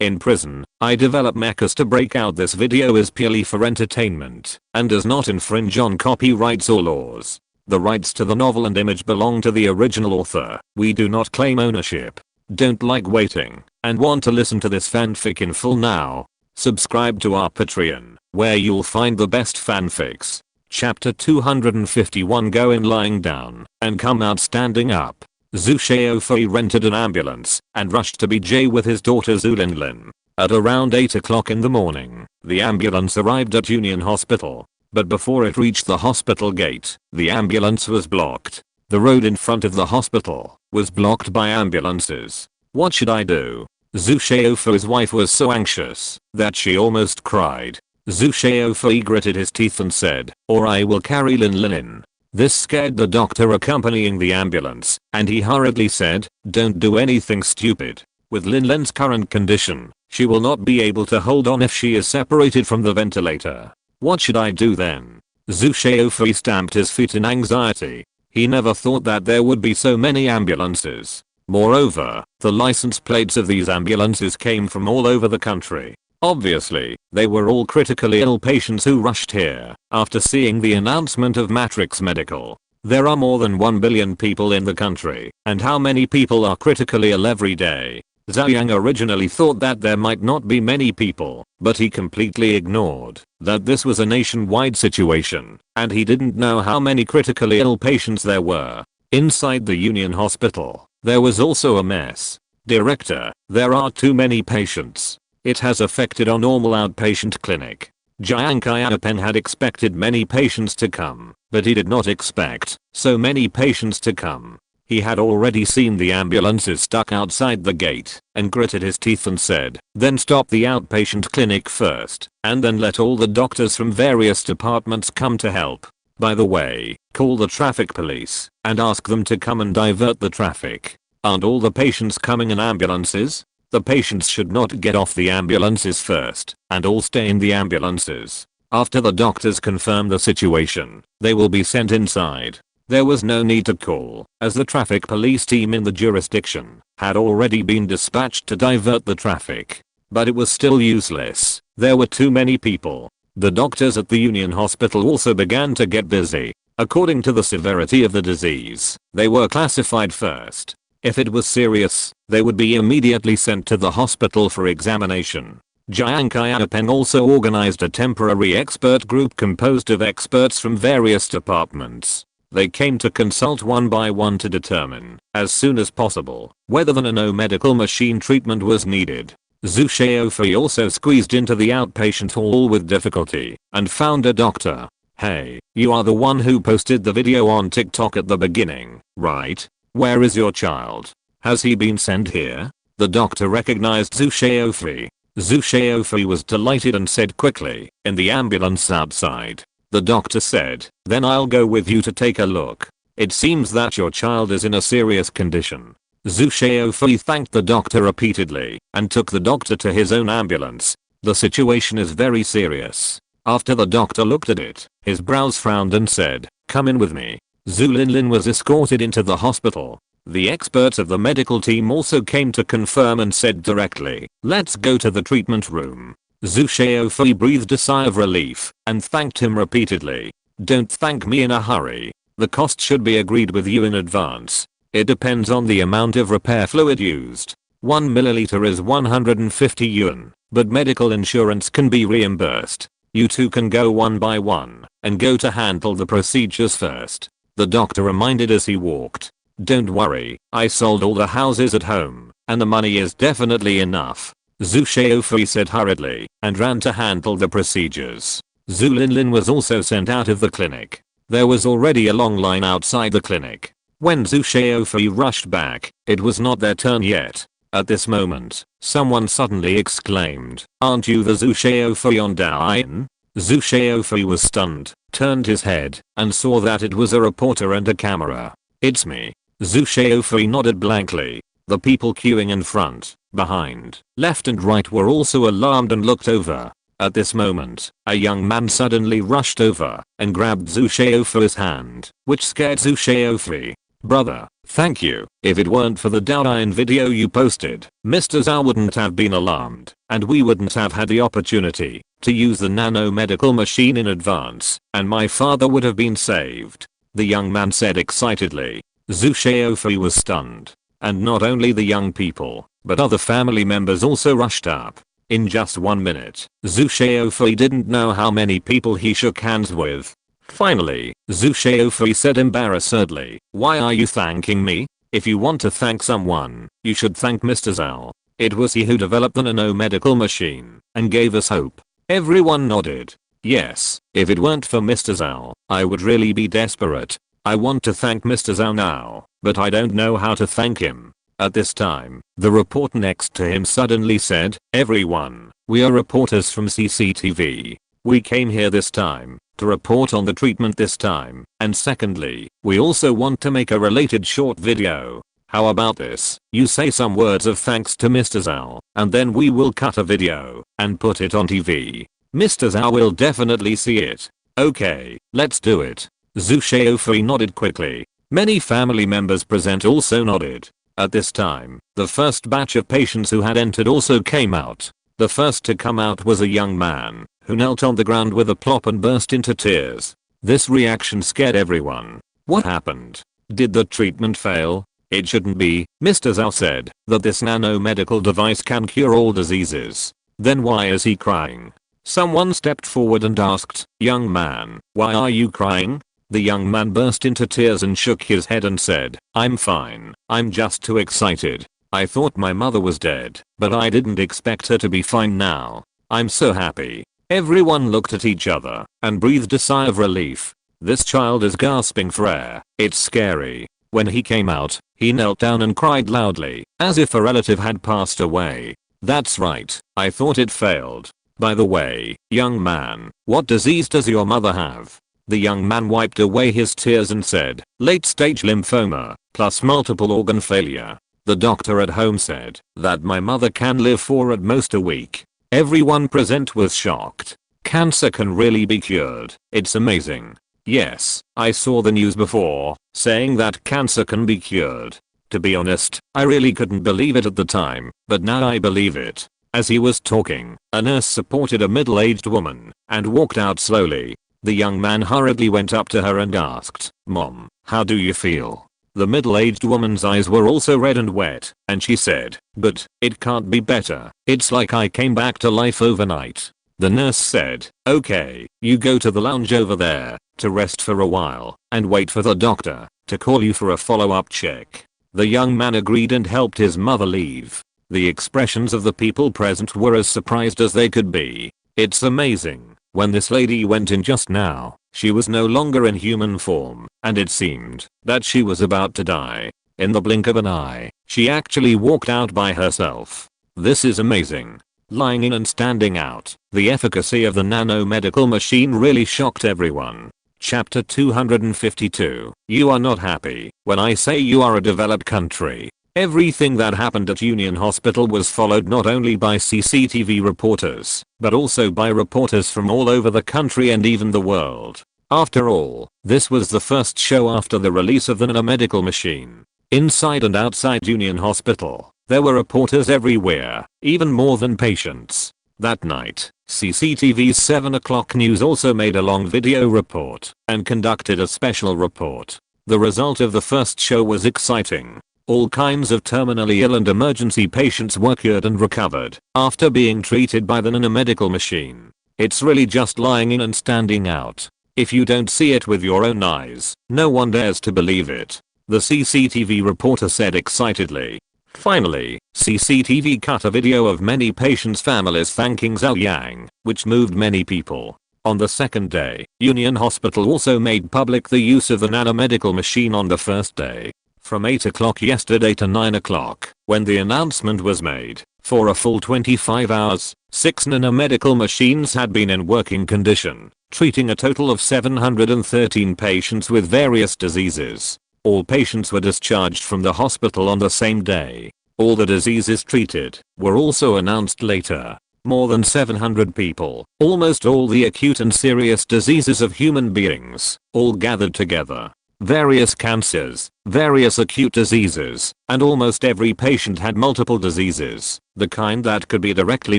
in prison. I develop mechas to break out. This video is purely for entertainment and does not infringe on copyrights or laws. The rights to the novel and image belong to the original author. We do not claim ownership. Don't like waiting and want to listen to this fanfic in full now? Subscribe to our Patreon, where you'll find the best fanfics. Chapter 251. Go in lying down and come out standing up. Zhu Xiaofei rented an ambulance and rushed to BJ with his daughter Zhu Linlin. At around 8 o'clock in the morning, the ambulance arrived at Union Hospital. But before it reached the hospital gate, the ambulance was blocked. The road in front of the hospital was blocked by ambulances. What should I do? Zhu Xiaofei's wife was so anxious that she almost cried. Zhu Xiaofei gritted his teeth and said, "Or I will carry Linlin in." This scared the doctor accompanying the ambulance, and he hurriedly said, "Don't do anything stupid. With Linlin's current condition, she will not be able to hold on if she is separated from the ventilator. What should I do then?" Zhu Xiaofei stamped his feet in anxiety. He never thought that there would be so many ambulances. Moreover, the license plates of these ambulances came from all over the country. Obviously, they were all critically ill patients who rushed here after seeing the announcement of Matrix Medical. There are more than 1 billion people in the country, and how many people are critically ill every day? Zhou Yang originally thought that there might not be many people, but he completely ignored that this was a nationwide situation, and he didn't know how many critically ill patients there were. Inside the Union Hospital, there was also a mess. "Director, there are too many patients. It has affected our normal outpatient clinic." Jiang Qiaopen had expected many patients to come, but he did not expect so many patients to come. He had already seen the ambulances stuck outside the gate and gritted his teeth and said, "Then stop the outpatient clinic first, and then let all the doctors from various departments come to help. By the way, call the traffic police and ask them to come and divert the traffic. Aren't all the patients coming in ambulances? The patients should not get off the ambulances first and all stay in the ambulances. After the doctors confirm the situation, they will be sent inside." There was no need to call, as the traffic police team in the jurisdiction had already been dispatched to divert the traffic. But it was still useless. There were too many people. The doctors at the Union Hospital also began to get busy. According to the severity of the disease, they were classified first. If it was serious, they would be immediately sent to the hospital for examination. Jiang Qiaopen also organized a temporary expert group composed of experts from various departments. They came to consult one by one to determine, as soon as possible, whether the nanomedical machine treatment was needed. Zhu Xiaofei also squeezed into the outpatient hall with difficulty and found a doctor. "Hey, you are the one who posted the video on TikTok at the beginning, right? Where is your child? Has he been sent here?" The doctor recognized Zhu Xiaofei. Zhu Xiaofei was delighted and said quickly, "In the ambulance outside." The doctor said, "Then I'll go with you to take a look. It seems that your child is in a serious condition." Zhu Xiaofei thanked the doctor repeatedly and took the doctor to his own ambulance. "The situation is very serious." After the doctor looked at it, his brows frowned and said, "Come in with me." Zhu Linlin was escorted into the hospital. The experts of the medical team also came to confirm and said directly, "Let's go to the treatment room." Zhu Xiaofei breathed a sigh of relief and thanked him repeatedly. "Don't thank me in a hurry. The cost should be agreed with you in advance. It depends on the amount of repair fluid used. 1 milliliter is 150 yuan, but medical insurance can be reimbursed. You two can go one by one and go to handle the procedures first." The doctor reminded as he walked. "Don't worry, I sold all the houses at home, and the money is definitely enough." Zhu Xiaofei said hurriedly and ran to handle the procedures. Zhu Linlin was also sent out of the clinic. There was already a long line outside the clinic. When Zhu Xiaofei rushed back, it was not their turn yet. At this moment, someone suddenly exclaimed, "Aren't you the Zhu Xiaofei on Douyin?" Zhu Xiaofei was stunned, turned his head, and saw that it was a reporter and a camera. "It's me." Zhu Xiaofei nodded blankly. The people queuing in front, behind, left and right were also alarmed and looked over. At this moment, a young man suddenly rushed over and grabbed Zhu Xiaofei's hand, which scared Zhu Xiaofei. "Brother, Thank you. If it weren't for the Douyin video you posted, Mr. Zhou wouldn't have been alarmed, and we wouldn't have had the opportunity to use the nanomedical machine in advance, and my father would have been saved," the young man said excitedly. Zhou Xiaofei was stunned. And not only the young people, but other family members also rushed up. In just 1 minute, Zhou Xiaofei didn't know how many people he shook hands with. Finally, Zhou Xiaofei said embarrassedly, "Why are you thanking me? If you want to thank someone, you should thank Mr. Zhou. It was he who developed the nanomedical machine and gave us hope." Everyone nodded. Yes, if it weren't for Mr. Zhou, I would really be desperate. I want to thank Mr. Zhou now, but I don't know how to thank him. At this time, the reporter next to him suddenly said, "Everyone, we are reporters from CCTV. We came here this time to report on the treatment this time, and secondly, we also want to make a related short video. How about this? You say some words of thanks to Mr. Zhou, and then we will cut a video and put it on TV. Mr. Zhou will definitely see it." "Okay, let's do it." Zhou Xiaofei nodded quickly. Many family members present also nodded. At this time, the first batch of patients who had entered also came out. The first to come out was a young man who knelt on the ground with a plop and burst into tears. This reaction scared everyone. What happened? Did the treatment fail? It shouldn't be. Mr. Zhou said that this nanomedical device can cure all diseases. Then why is he crying? Someone stepped forward and asked, "Young man, why are you crying?" The young man burst into tears and shook his head and said, "I'm fine. I'm just too excited. I thought my mother was dead, but I didn't expect her to be fine now. I'm so happy." Everyone looked at each other and breathed a sigh of relief. This child is gasping for air. It's scary. When he came out, he knelt down and cried loudly, as if a relative had passed away. "That's right. I thought it failed. By the way, young man, what disease does your mother have?" The young man wiped away his tears and said, "Late-stage lymphoma, plus multiple organ failure." The doctor at home said that my mother can live for at most a week. Everyone present was shocked. Cancer can really be cured. It's amazing. Yes, I saw the news before, saying that cancer can be cured. To be honest, I really couldn't believe it at the time, but now I believe it. As he was talking, a nurse supported a middle-aged woman and walked out slowly. The young man hurriedly went up to her and asked, "Mom, how do you feel?" The middle-aged woman's eyes were also red and wet, and she said, "But, it can't be better. It's like I came back to life overnight." The nurse said, "Okay, you go to the lounge over there to rest for a while and wait for the doctor to call you for a follow-up check." The young man agreed and helped his mother leave. The expressions of the people present were as surprised as they could be. It's amazing. When this lady went in just now, she was no longer in human form, and it seemed that she was about to die. In the blink of an eye, she actually walked out by herself. This is amazing. Lying in and standing out, the efficacy of the nanomedical machine really shocked everyone. Chapter 252. You are not happy when I say you are a developed country. Everything that happened at Union Hospital was followed not only by CCTV reporters, but also by reporters from all over the country and even the world. After all, this was the first show after the release of the nanomedical machine. Inside and outside Union Hospital, there were reporters everywhere, even more than patients. That night, CCTV's 7 o'clock news also made a long video report and conducted a special report. The result of the first show was exciting. All kinds of terminally ill and emergency patients were cured and recovered after being treated by the nanomedical machine. It's really just lying in and standing out. If you don't see it with your own eyes, no one dares to believe it. The CCTV reporter said excitedly. Finally, CCTV cut a video of many patients' families thanking Zhou Yang, which moved many people. On the second day, Union Hospital also made public the use of the nanomedical machine on the first day. From 8 o'clock yesterday to 9 o'clock, when the announcement was made, for a full 25 hours, 6 nanomedical machines had been in working condition, treating a total of 713 patients with various diseases. All patients were discharged from the hospital on the same day. All the diseases treated were also announced later. More than 700 people, almost all the acute and serious diseases of human beings, all gathered together. various cancers, various acute diseases, and almost every patient had multiple diseases, the kind that could be directly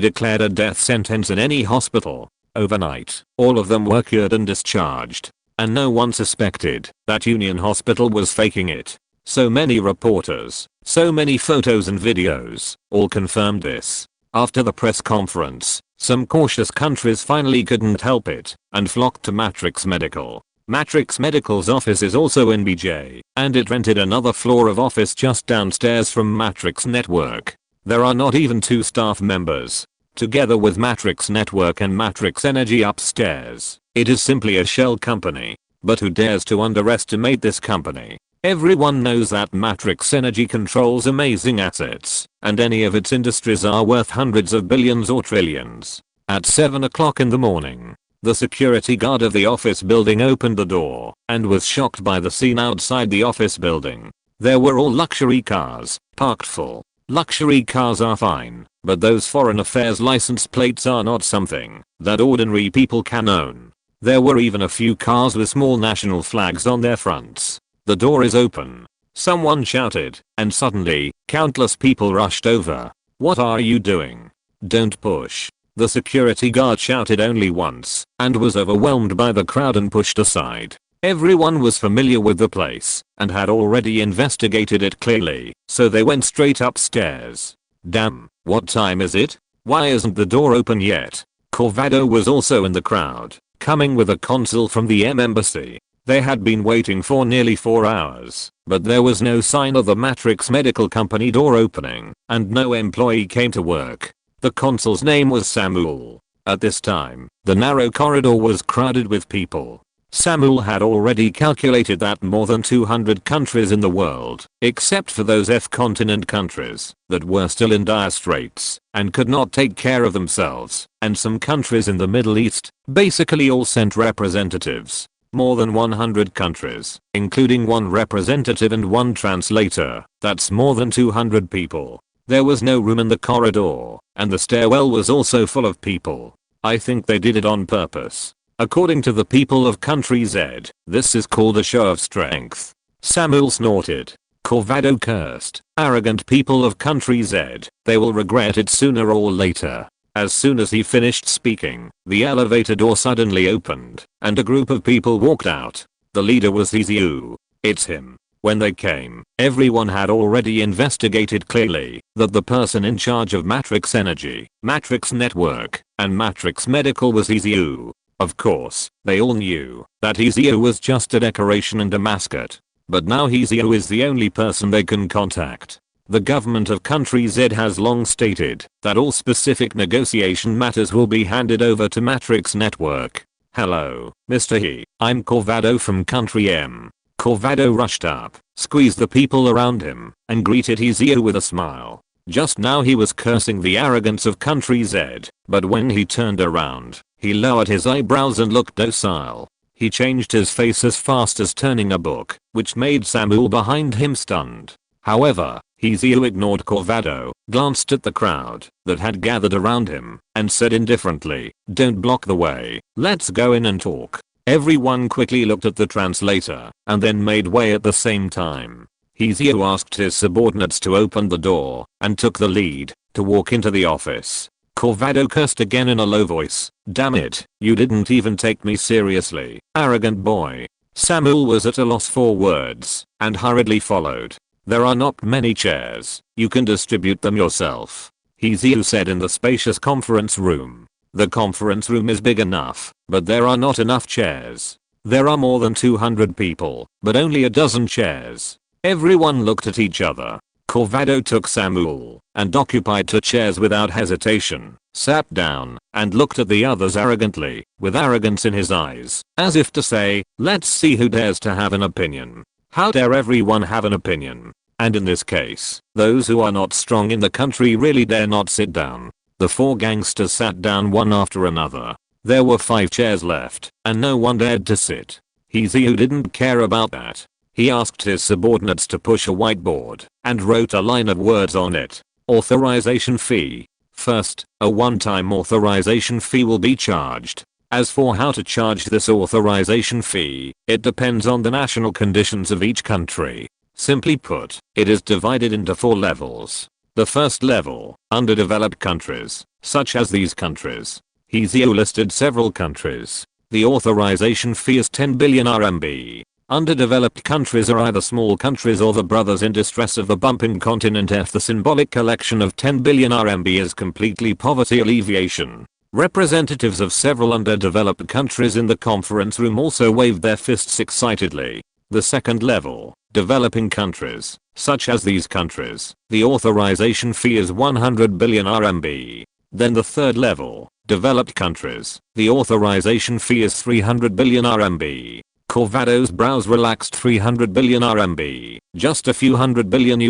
declared a death sentence in any hospital. Overnight, all of them were cured and discharged. And no one suspected that Union Hospital was faking it. So many reporters, so many photos and videos, all confirmed this. After the press conference, some cautious countries finally couldn't help it and flocked to Matrix Medical. Matrix Medical's office is also in BJ, and it rented another floor of office just downstairs from Matrix Network. There are not even 2 staff members. Together with Matrix Network and Matrix Energy upstairs, it is simply a shell company. But who dares to underestimate this company? Everyone knows that Matrix Energy controls amazing assets, and any of its industries are worth hundreds of billions or trillions. At 7 o'clock in the morning, the security guard of the office building opened the door and was shocked by the scene outside the office building. There were all luxury cars, parked full. Luxury cars are fine, but those foreign affairs license plates are not something that ordinary people can own. There were even a few cars with small national flags on their fronts. The door is open. Someone shouted, and suddenly, countless people rushed over. What are you doing? Don't push. The security guard shouted only once, and was overwhelmed by the crowd and pushed aside. Everyone was familiar with the place, and had already investigated it clearly, so they went straight upstairs. Damn, what time is it? Why isn't the door open yet? Corvado was also in the crowd, coming with a consul from the embassy. They had been waiting for nearly 4 hours, but there was no sign of the Matrix Medical Company door opening, and no employee came to work. The consul's name was Samuel. At this time, the narrow corridor was crowded with people. Samuel had already calculated that more than 200 countries in the world, except for those F-continent countries that were still in dire straits and could not take care of themselves, and some countries in the Middle East, basically all sent representatives. More than 100 countries, including 1 representative and 1 translator. That's more than 200 people. There was no room in the corridor, and the stairwell was also full of people. I think they did it on purpose. According to the people of Country Z, this is called a show of strength. Samuel snorted. Corvado cursed. Arrogant people of Country Z, they will regret it sooner or later. As soon as he finished speaking, the elevator door suddenly opened, and a group of people walked out. The leader was Zhu. It's him. When they came, everyone had already investigated clearly that the person in charge of Matrix Energy, Matrix Network, and Matrix Medical was Zhu. Of course, they all knew that Zhu was just a decoration and a mascot. But now Zhu is the only person they can contact. The government of Country Z has long stated that all specific negotiation matters will be handed over to Matrix Network. Hello, Mr. He, I'm Corvado from Country M. Corvado rushed up, squeezed the people around him, and greeted Zhu with a smile. Just now he was cursing the arrogance of Country Z, but when he turned around, he lowered his eyebrows and looked docile. He changed his face as fast as turning a book, which made Samuel behind him stunned. However, Zhu ignored Corvado, glanced at the crowd that had gathered around him, and said indifferently, "Don't block the way, let's go in and talk." Everyone quickly looked at the translator, and then made way at the same time. Zhu asked his subordinates to open the door, and took the lead, to walk into the office. Corvado cursed again in a low voice. "Damn it, you didn't even take me seriously, arrogant boy." Samuel was at a loss for words, and hurriedly followed. "There are not many chairs, you can distribute them yourself," Zhu said in the spacious conference room. The conference room is big enough, but there are not enough chairs. There are more than 200 people, but only a dozen chairs. Everyone looked at each other. Corvado took Samuel, and occupied 2 chairs without hesitation, sat down, and looked at the others arrogantly, with arrogance in his eyes, as if to say, "Let's see who dares to have an opinion. How dare everyone have an opinion?" And in this case, those who are not strong in the country really dare not sit down. The 4 gangsters sat down one after another. There were 5 chairs left, and no one dared to sit. Zhu didn't care about that. He asked his subordinates to push a whiteboard, and wrote a line of words on it. Authorization fee. First, a one-time authorization fee will be charged. As for how to charge this authorization fee, it depends on the national conditions of each country. Simply put, it is divided into 4 levels. The first level, underdeveloped countries, such as these countries. Hezio listed several countries. The authorization fee is 10 billion RMB. Underdeveloped countries are either small countries or the brothers in distress of the bumping continent. F. The symbolic collection of 10 billion RMB is completely poverty alleviation. Representatives of several underdeveloped countries in the conference room also waved their fists excitedly. The second level, developing countries, such as these countries. The authorization fee is 100 billion RMB. Then the third level, developed countries. The authorization fee is 300 billion RMB. Corvado's brows relaxed. 300 billion RMB, just a few $100 billion,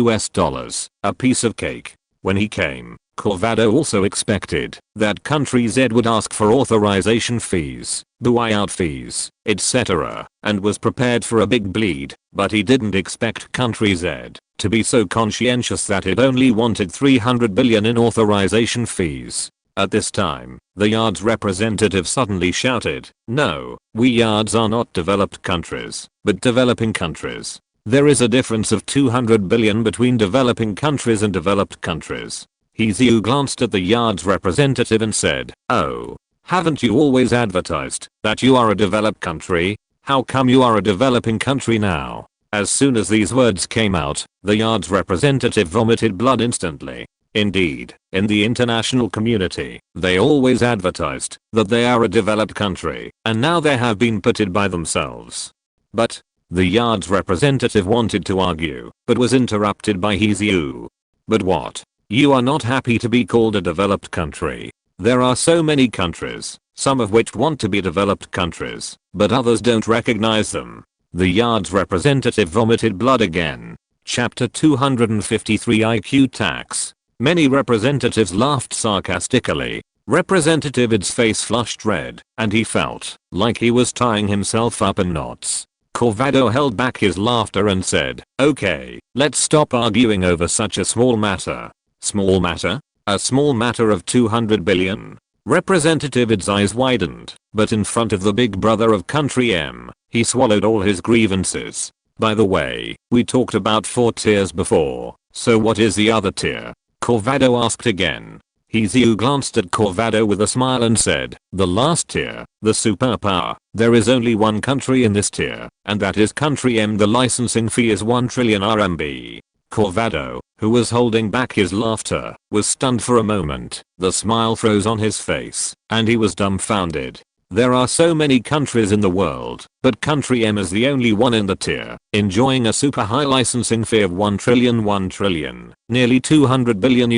a piece of cake. When he came, Corvado also expected that country Z would ask for authorization fees, buyout fees, etc., and was prepared for a big bleed, but he didn't expect country Z to be so conscientious that it only wanted 300 billion in authorization fees. At this time, the Yard's representative suddenly shouted, "No, we Yards are not developed countries, but developing countries. There is a difference of 200 billion between developing countries and developed countries." Hezio glanced at the Yard's representative and said, "Oh, haven't you always advertised that you are a developed country? How come you are a developing country now?" As soon as these words came out, the Yard's representative vomited blood instantly. Indeed, in the international community, they always advertised that they are a developed country, and now they have been putted by themselves. But, the Yard's representative wanted to argue, but was interrupted by Hezio. "But what? You are not happy to be called a developed country? There are so many countries, some of which want to be developed countries, but others don't recognize them." The Yard's representative vomited blood again. Chapter 253 IQ Tax. Many representatives laughed sarcastically. Representative Id's face flushed red, and he felt like he was tying himself up in knots. Corvado held back his laughter and said, "Okay, let's stop arguing over such a small matter." Small matter? A small matter of 200 billion? Representative Id's eyes widened, but in front of the big brother of country M, he swallowed all his grievances. "By the way, we talked about 4 tiers before, so what is the other tier?" Corvado asked again. Hezio glanced at Corvado with a smile and said, "The last tier, the superpower. There is only one country in this tier, and that is country M. The licensing fee is 1 trillion RMB. Corvado, who was holding back his laughter, was stunned for a moment. The smile froze on his face, and he was dumbfounded. There are so many countries in the world, but country M is the only one in the tier, enjoying a super high licensing fee of 1 trillion, nearly $200 billion.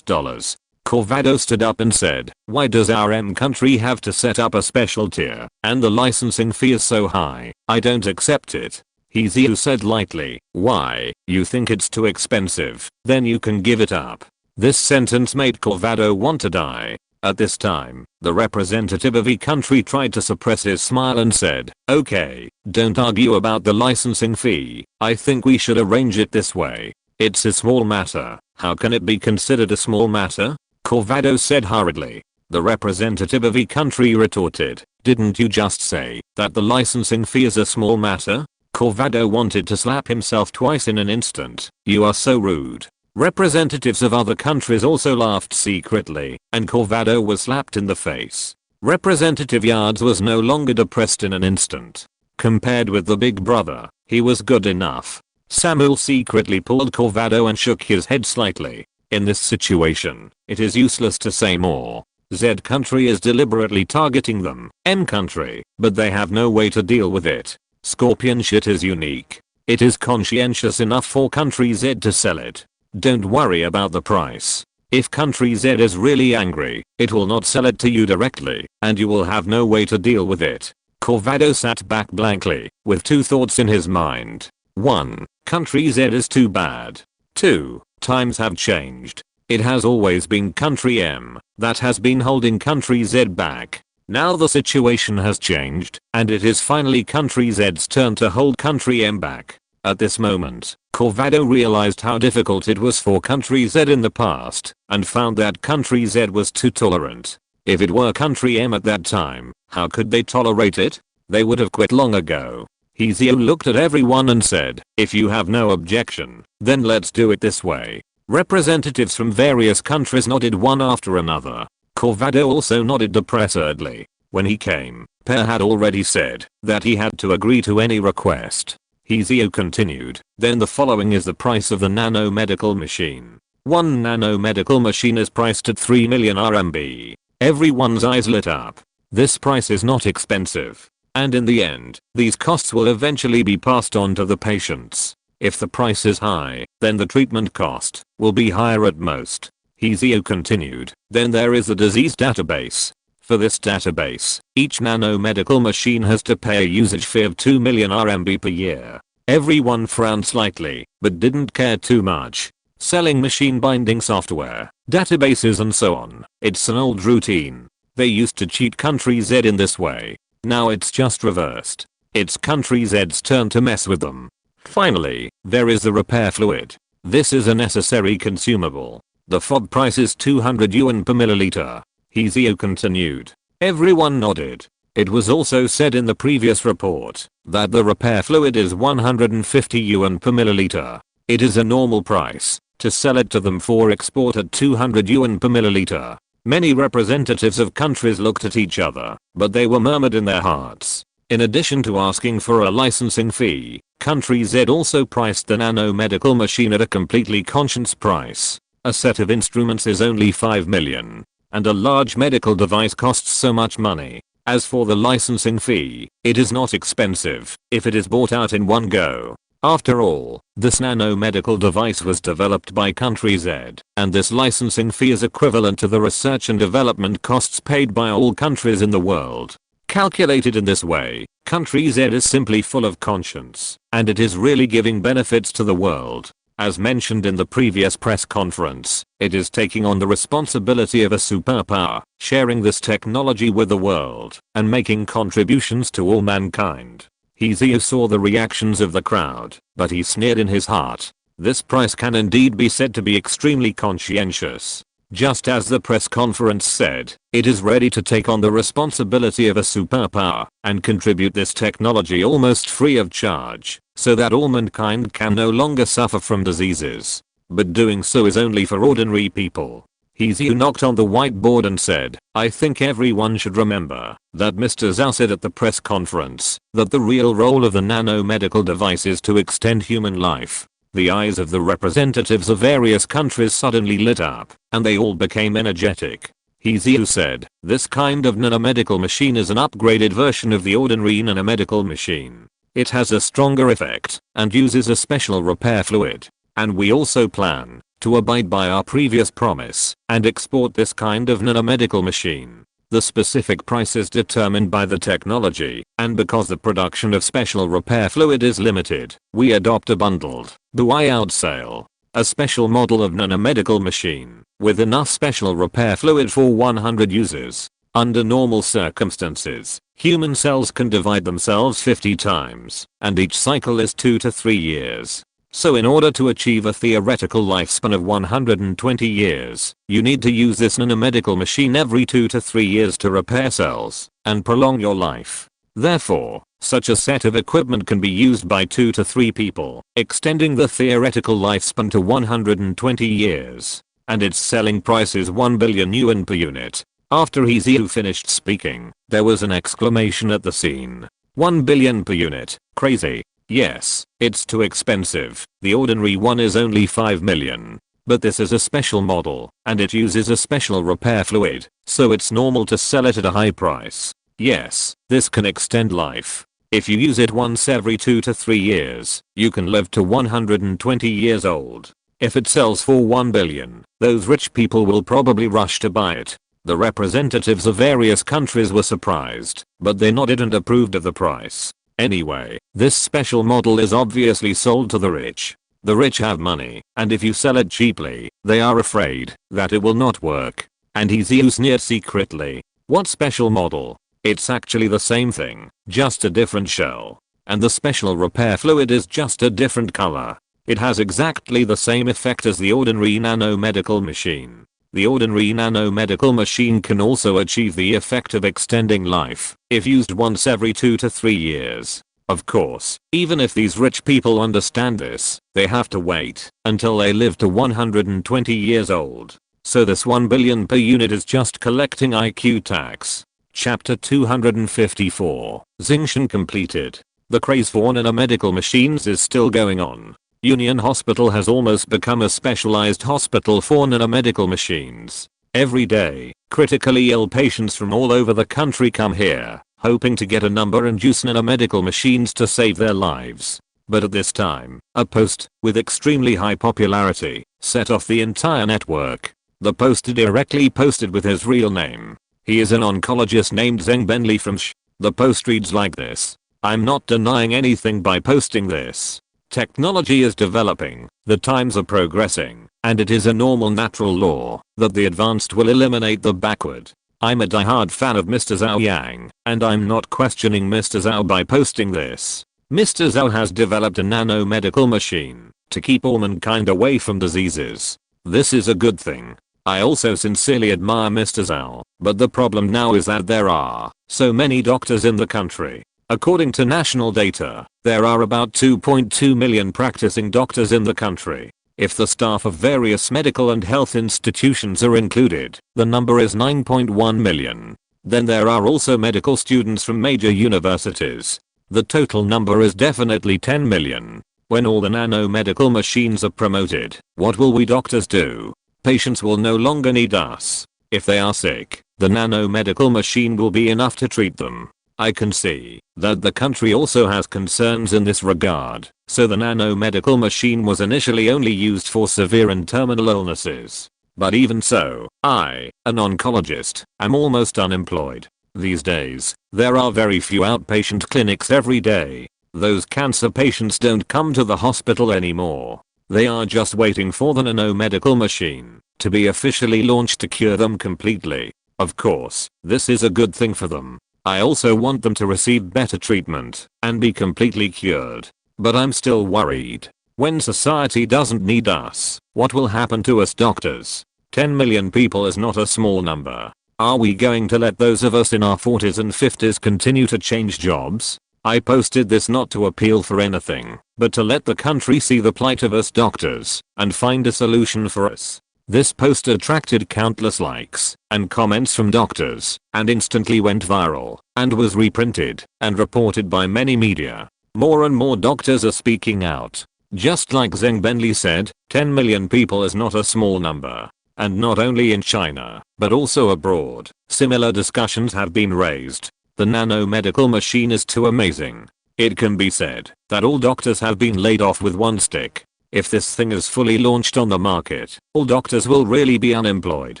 Corvado stood up and said, "Why does our M country have to set up a special tier, and the licensing fee is so high? I don't accept it." Hezio said lightly, "Why, you think it's too expensive? Then you can give it up." This sentence made Corvado want to die. At this time, the representative of each country tried to suppress his smile and said, "Okay, don't argue about the licensing fee. I think we should arrange it this way. It's a small matter. How can it be considered a small matter?" Corvado said hurriedly. The representative of each country retorted, "Didn't you just say that the licensing fee is a small matter?" Corvado wanted to slap himself twice in an instant. "You are so rude." Representatives of other countries also laughed secretly, and Corvado was slapped in the face. Representative Yards was no longer depressed in an instant. Compared with the big brother, he was good enough. Samuel secretly pulled Corvado and shook his head slightly. In this situation, it is useless to say more. Z country is deliberately targeting them, M country, but they have no way to deal with it. Scorpion shit is unique. It is conscientious enough for country Z to sell it. Don't worry about the price. If country Z is really angry, it will not sell it to you directly, and you will have no way to deal with it. Corvado sat back blankly, with 2 thoughts in his mind. 1. Country Z is too bad. 2. Times have changed. It has always been country M that has been holding country Z back. Now the situation has changed, and it is finally country Z's turn to hold country M back. At this moment, Corvado realized how difficult it was for country Z in the past, and found that country Z was too tolerant. If it were country M at that time, how could they tolerate it? They would have quit long ago. Hezio looked at everyone and said, if you have no objection, then let's do it this way. Representatives from various countries nodded one after another. Corvado also nodded depressedly. When he came, Per had already said that he had to agree to any request. Hezio continued, then the following is the price of the nano-medical machine. One nano-medical machine is priced at 3 million RMB. Everyone's eyes lit up. This price is not expensive. And in the end, these costs will eventually be passed on to the patients. If the price is high, then the treatment cost will be higher at most. Hezio continued, then there is the disease database. For this database, each nano-medical machine has to pay a usage fee of 2 million RMB per year. Everyone frowned slightly, but didn't care too much. Selling machine binding software, databases and so on, it's an old routine. They used to cheat Country Z in this way. Now it's just reversed. It's Country Z's turn to mess with them. Finally, there is the repair fluid. This is a necessary consumable. The FOB price is 200 yuan per milliliter. Hezio continued. Everyone nodded. It was also said in the previous report that the repair fluid is 150 yuan per milliliter. It is a normal price to sell it to them for export at 200 yuan per milliliter. Many representatives of countries looked at each other, but they were murmured in their hearts. In addition to asking for a licensing fee, Country Z also priced the nano-medical machine at a completely conscious price. A set of instruments is only 5 million. And a large medical device costs so much money. As for the licensing fee, it is not expensive if it is bought out in one go. After all, this nano-medical device was developed by Country Z, and this licensing fee is equivalent to the research and development costs paid by all countries in the world. Calculated in this way, Country Z is simply full of conscience, and it is really giving benefits to the world. As mentioned in the previous press conference, it is taking on the responsibility of a superpower, sharing this technology with the world, and making contributions to all mankind. Hezio saw the reactions of the crowd, but he sneered in his heart. This price can indeed be said to be extremely conscientious. Just as the press conference said, it is ready to take on the responsibility of a superpower and contribute this technology almost free of charge, so that all mankind can no longer suffer from diseases. But doing so is only for ordinary people. Hezio knocked on the whiteboard and said, I think everyone should remember that Mr. Zhou said at the press conference that the real role of the nano-medical device is to extend human life. The eyes of the representatives of various countries suddenly lit up, and they all became energetic. Hezio said, this kind of nanomedical machine is an upgraded version of the ordinary nanomedical machine. It has a stronger effect, and uses a special repair fluid. And we also plan to abide by our previous promise, and export this kind of nanomedical machine. The specific price is determined by the technology, and because the production of special repair fluid is limited, we adopt a bundled, buy-out sale. A special model of nanomedical machine, with enough special repair fluid for 100 users. Under normal circumstances, human cells can divide themselves 50 times, and each cycle is 2 to 3 years. So in order to achieve a theoretical lifespan of 120 years, you need to use this nanomedical machine every 2 to 3 years to repair cells and prolong your life. Therefore, such a set of equipment can be used by 2 to 3 people, extending the theoretical lifespan to 120 years. And its selling price is 1 billion yuan per unit. After Hezio finished speaking, there was an exclamation at the scene. 1 billion per unit, crazy. Yes, it's too expensive. The ordinary one is only 5 million. But this is a special model, and it uses a special repair fluid, so it's normal to sell it at a high price. Yes, this can extend life. If you use it once every 2 to 3 years, you can live to 120 years old. If it sells for 1 billion, those rich people will probably rush to buy it. The representatives of various countries were surprised, but they nodded and approved of the price. Anyway, this special model is obviously sold to the rich. The rich have money, and if you sell it cheaply, they are afraid that it will not work. And Hezio sneered secretly. What special model? It's actually the same thing, just a different shell. And the special repair fluid is just a different color. It has exactly the same effect as the ordinary nanomedical machine. The ordinary nanomedical machine can also achieve the effect of extending life if used once every 2 to 3 years. Of course, even if these rich people understand this, they have to wait until they live to 120 years old. So this 1 billion per unit is just collecting IQ tax. Chapter 254. Xingchen completed. The craze for nanomedical machines is still going on. Union Hospital has almost become a specialized hospital for nanomedical machines. Every day, critically ill patients from all over the country come here, hoping to get a number and use nanomedical machines to save their lives. But at this time, a post, with extremely high popularity, set off the entire network. The poster directly posted with his real name. He is an oncologist named Zheng Benli from Sh. The post reads like this. I'm not denying anything by posting this. Technology is developing, the times are progressing, and it is a normal natural law that the advanced will eliminate the backward. I'm a diehard fan of Mr. Zhou Yang, and I'm not questioning Mr. Zhou by posting this. Mr. Zhou has developed a nanomedical machine to keep all mankind away from diseases. This is a good thing. I also sincerely admire Mr. Zhou, but the problem now is that there are so many doctors in the country. According to national data, there are about 2.2 million practicing doctors in the country. If the staff of various medical and health institutions are included, the number is 9.1 million. Then there are also medical students from major universities. The total number is definitely 10 million. When all the nanomedical machines are promoted, what will we doctors do? Patients will no longer need us. If they are sick, the nanomedical machine will be enough to treat them. I can see that the country also has concerns in this regard, so the nanomedical machine was initially only used for severe and terminal illnesses. But even so, I, an oncologist, am almost unemployed. These days, there are very few outpatient clinics every day. Those cancer patients don't come to the hospital anymore. They are just waiting for the nanomedical machine to be officially launched to cure them completely. Of course, this is a good thing for them. I also want them to receive better treatment and be completely cured. But I'm still worried. When society doesn't need us, what will happen to us doctors? 10 million people is not a small number. Are we going to let those of us in our 40s and 50s continue to change jobs? I posted this not to appeal for anything, but to let the country see the plight of us doctors and find a solution for us. This post attracted countless likes and comments from doctors and instantly went viral and was reprinted and reported by many media. More and more doctors are speaking out. Just like Zheng Benli said, 10 million people is not a small number. And not only in China, but also abroad. Similar discussions have been raised. The nanomedical machine is too amazing. It can be said that all doctors have been laid off with one stick. If this thing is fully launched on the market, all doctors will really be unemployed.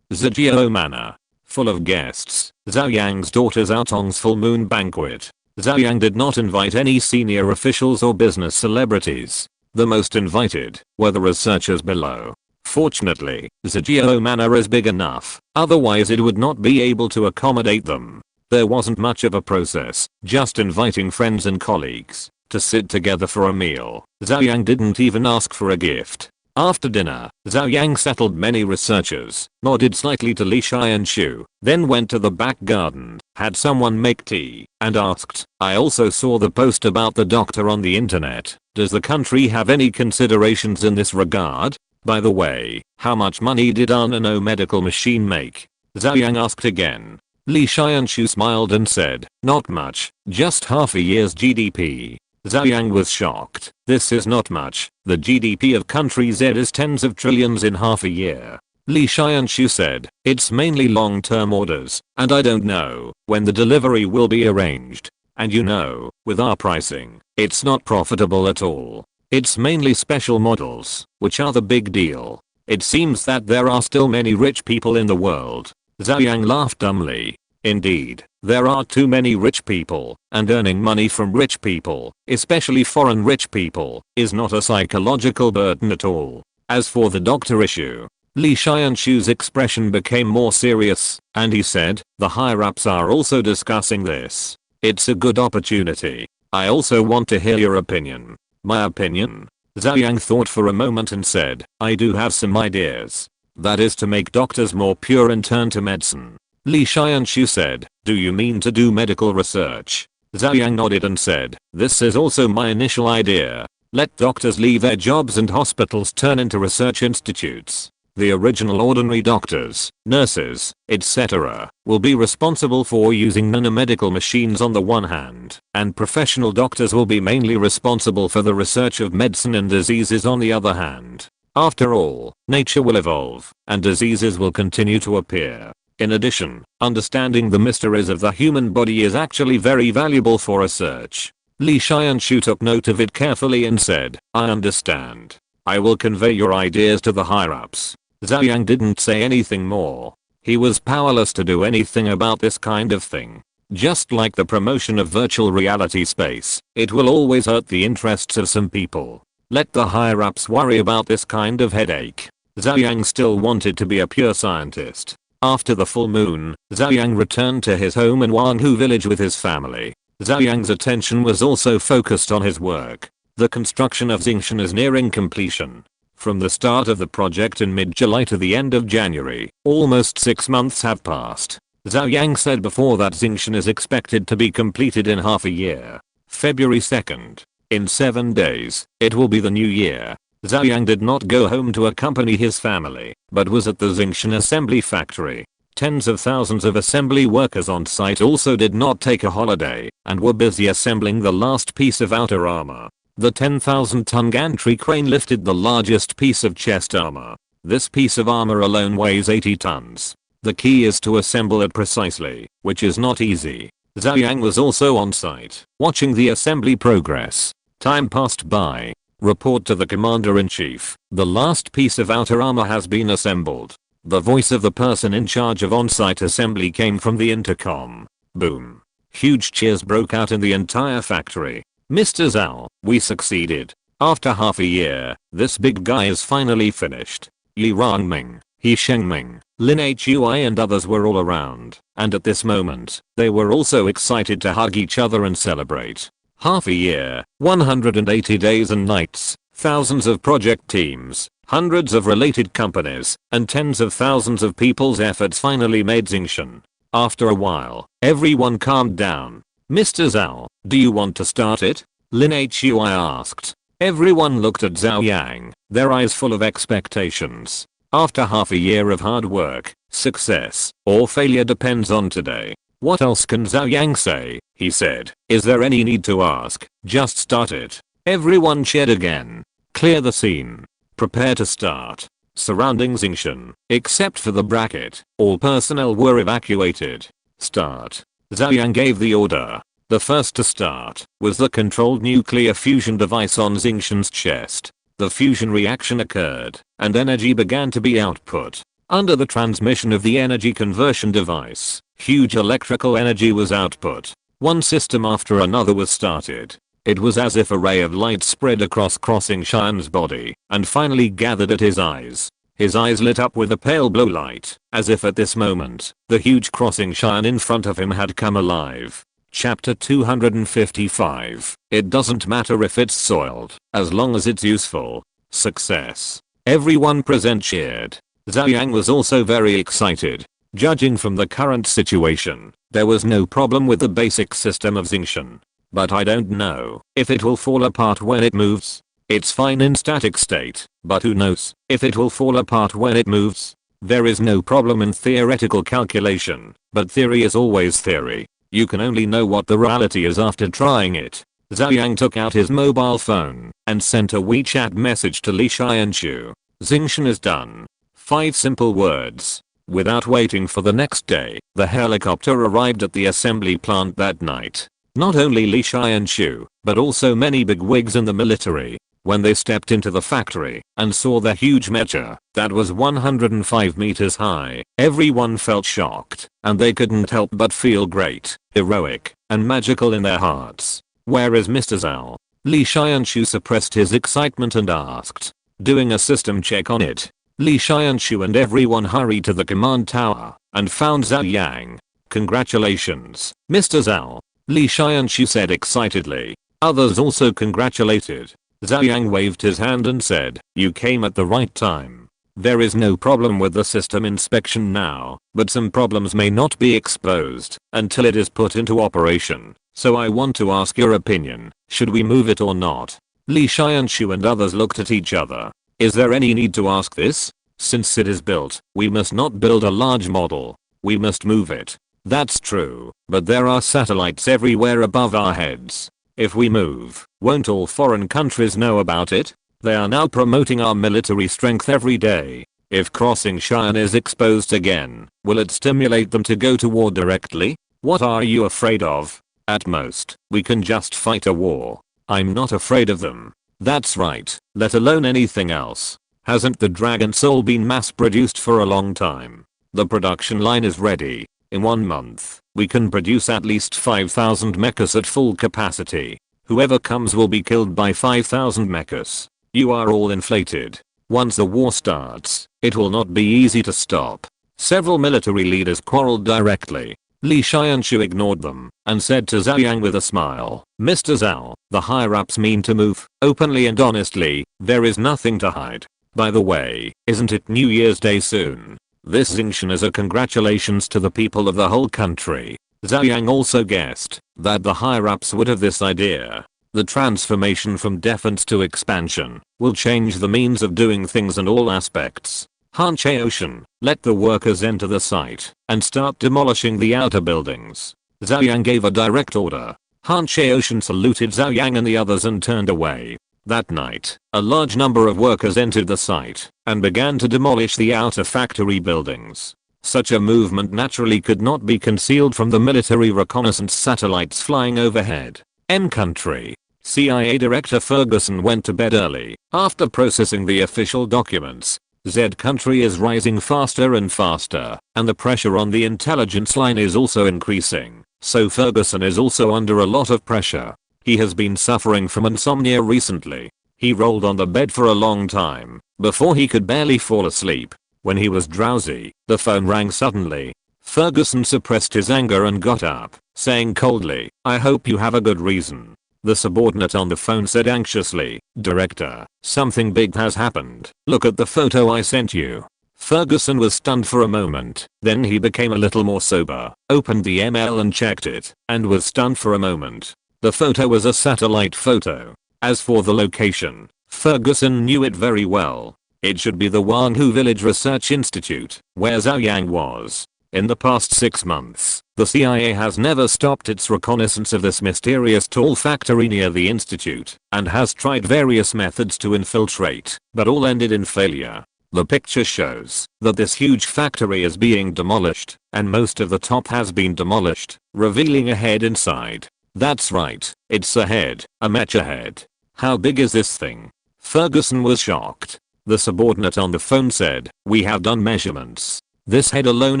Zhou Manor. Full of guests. Zhou Yang's daughter Zhao Tong's full moon banquet. Zhou Yang did not invite any senior officials or business celebrities. The most invited were the researchers below. Fortunately, Zhou Manor is big enough, otherwise it would not be able to accommodate them. There wasn't much of a process, just inviting friends and colleagues to sit together for a meal. Zhou Yang didn't even ask for a gift. After dinner, Zhou Yang settled many researchers, nodded slightly to Li Xianshu, then went to the back garden, had someone make tea, and asked, I also saw the post about the doctor on the internet. Does the country have any considerations in this regard? By the way, how much money did our nanomedical machine make? Zhou Yang asked again. Li Xianshu smiled and said, not much, just half a year's GDP. Zhou Yang was shocked. This is not much. The GDP of country Z is tens of trillions in half a year. Li Xianshu said, it's mainly long-term orders, and I don't know when the delivery will be arranged. And you know, with our pricing, it's not profitable at all. It's mainly special models, which are the big deal. It seems that there are still many rich people in the world. Zhou Yang laughed dumbly. Indeed, there are too many rich people, and earning money from rich people, especially foreign rich people, is not a psychological burden at all. As for the doctor issue, Li Xianshu's expression became more serious, and he said, the higher-ups are also discussing this. It's a good opportunity. I also want to hear your opinion. My opinion? Zhou Yang thought for a moment and said, I do have some ideas. That is to make doctors more pure and turn to medicine. Li Xianshu said, do you mean to do medical research? Zhou Yang nodded and said, this is also my initial idea. Let doctors leave their jobs and hospitals turn into research institutes. The original ordinary doctors, nurses, etc. will be responsible for using nanomedical machines on the one hand, and professional doctors will be mainly responsible for the research of medicine and diseases on the other hand. After all, nature will evolve, and diseases will continue to appear. In addition, understanding the mysteries of the human body is actually very valuable for research. Li Xianshu took note of it carefully and said, I understand. I will convey your ideas to the higher-ups. Zhou Yang didn't say anything more. He was powerless to do anything about this kind of thing. Just like the promotion of virtual reality space, it will always hurt the interests of some people. Let the higher-ups worry about this kind of headache. Zhou Yang still wanted to be a pure scientist. After the full moon, Zhou Yang returned to his home in Wanghu village with his family. Zhou Yang's attention was also focused on his work. The construction of Xingshan is nearing completion. From the start of the project in mid-July to the end of January, almost 6 months have passed. Zhou Yang said before that Xingshan is expected to be completed in half a year. February 2nd. In 7 days, it will be the new year. Zhou Yang did not go home to accompany his family, but was at the Xingshan assembly factory. Tens of thousands of assembly workers on site also did not take a holiday, and were busy assembling the last piece of outer armor. The 10,000-ton gantry crane lifted the largest piece of chest armor. This piece of armor alone weighs 80 tons. The key is to assemble it precisely, which is not easy. Zhou Yang was also on site, watching the assembly progress. Time passed by. Report to the Commander-in-Chief. The last piece of outer armor has been assembled. The voice of the person in charge of on-site assembly came from the intercom. Boom. Huge cheers broke out in the entire factory. Mr. Zhao, we succeeded. After half a year, this big guy is finally finished. Li Rongming, He Shengming, Lin Hui and others were all around, and at this moment, they were also excited to hug each other and celebrate. Half a year, 180 days and nights, thousands of project teams, hundreds of related companies, and tens of thousands of people's efforts finally made Xingshan. After a while, everyone calmed down. Mr. Zhao, do you want to start it? Lin Hui asked. Everyone looked at Zhou Yang, their eyes full of expectations. After half a year of hard work, success or failure depends on today. What else can Zhou Yang say? He said. Is there any need to ask? Just start it. Everyone cheered again. Clear the scene. Prepare to start. Surrounding Xingshan, except for the bracket, all personnel were evacuated. Start. Zhou Yang gave the order. The first to start was the controlled nuclear fusion device on Xingshan's chest. The fusion reaction occurred, and energy began to be output. Under the transmission of the energy conversion device, huge electrical energy was output. One system after another was started. It was as if a ray of light spread across Xingshan's body, and finally gathered at his eyes. His eyes lit up with a pale blue light, as if at this moment, the huge Xingshan in front of him had come alive. Chapter 255. It doesn't matter if it's soiled, as long as it's useful. Success. Everyone present cheered. Zhou Yang was also very excited. Judging from the current situation, there was no problem with the basic system of Xingshan. But I don't know if it will fall apart when it moves. It's fine in static state, but who knows if it will fall apart when it moves. There is no problem in theoretical calculation, but theory is always theory. You can only know what the reality is after trying it. Zhou Yang took out his mobile phone and sent a WeChat message to Li Xianshu. Xingshan is done. 5 simple words. Without waiting for the next day, the helicopter arrived at the assembly plant that night. Not only Li Xianshu, but also many bigwigs in the military. When they stepped into the factory and saw the huge mecha that was 105 meters high, everyone felt shocked, and they couldn't help but feel great, heroic, and magical in their hearts. Where is Mr. Zhao? Li Xianshu suppressed his excitement and asked. Doing a system check on it. Li Xianshu and everyone hurried to the command tower and found Zhou Yang. Congratulations, Mr. Zhao. Li Xianshu said excitedly. Others also congratulated. Zhou Yang waved his hand and said, you came at the right time. There is no problem with the system inspection now, but some problems may not be exposed until it is put into operation. So I want to ask your opinion. Should we move it or not? Li Xianshu and others looked at each other. Is there any need to ask this? Since it is built, we must not build a large model. We must move it. That's true, but there are satellites everywhere above our heads. If we move, won't all foreign countries know about it? They are now promoting our military strength every day. If crossing Cheyenne is exposed again, will it stimulate them to go to war directly? What are you afraid of? At most, we can just fight a war. I'm not afraid of them. That's right, let alone anything else. Hasn't the Dragon Soul been mass produced for a long time? The production line is ready. In 1 month, we can produce at least 5,000 mechas at full capacity. Whoever comes will be killed by 5,000 mechas. You are all inflated. Once the war starts, it will not be easy to stop. Several military leaders quarreled directly. Li Xianshu ignored them and said to Zhou Yang with a smile, Mr. Zhao, the higher-ups mean to move, openly and honestly, there is nothing to hide. By the way, isn't it New Year's Day soon? This Xingshan is a congratulations to the people of the whole country. Zhou Yang also guessed that the higher-ups would have this idea. The transformation from defense to expansion will change the means of doing things and all aspects. Han Chaoshan, let the workers enter the site and start demolishing the outer buildings. Zhou Yang gave a direct order. Han Chaoshan saluted Zhou Yang and the others and turned away. That night, a large number of workers entered the site and began to demolish the outer factory buildings. Such a movement naturally could not be concealed from the military reconnaissance satellites flying overhead. M country. CIA Director Ferguson went to bed early. After processing the official documents, Z country is rising faster and faster, and the pressure on the intelligence line is also increasing, so Ferguson is also under a lot of pressure. He has been suffering from insomnia recently. He rolled on the bed for a long time, before he could barely fall asleep. When he was drowsy, the phone rang suddenly. Ferguson suppressed his anger and got up, saying coldly, I hope you have a good reason. The subordinate on the phone said anxiously, Director, something big has happened. Look at the photo I sent you. Ferguson was stunned for a moment, then he became a little more sober, opened the ML and checked it, and was stunned for a moment. The photo was a satellite photo. As for the location, Ferguson knew it very well. It should be the Wanghu Village Research Institute, where Zhou Yang was. In the past 6 months, the CIA has never stopped its reconnaissance of this mysterious tall factory near the institute, and has tried various methods to infiltrate, but all ended in failure. The picture shows that this huge factory is being demolished, and most of the top has been demolished, revealing a head inside. That's right, it's a head, a mecha head. How big is this thing? Ferguson was shocked. The subordinate on the phone said, we have done measurements. This head alone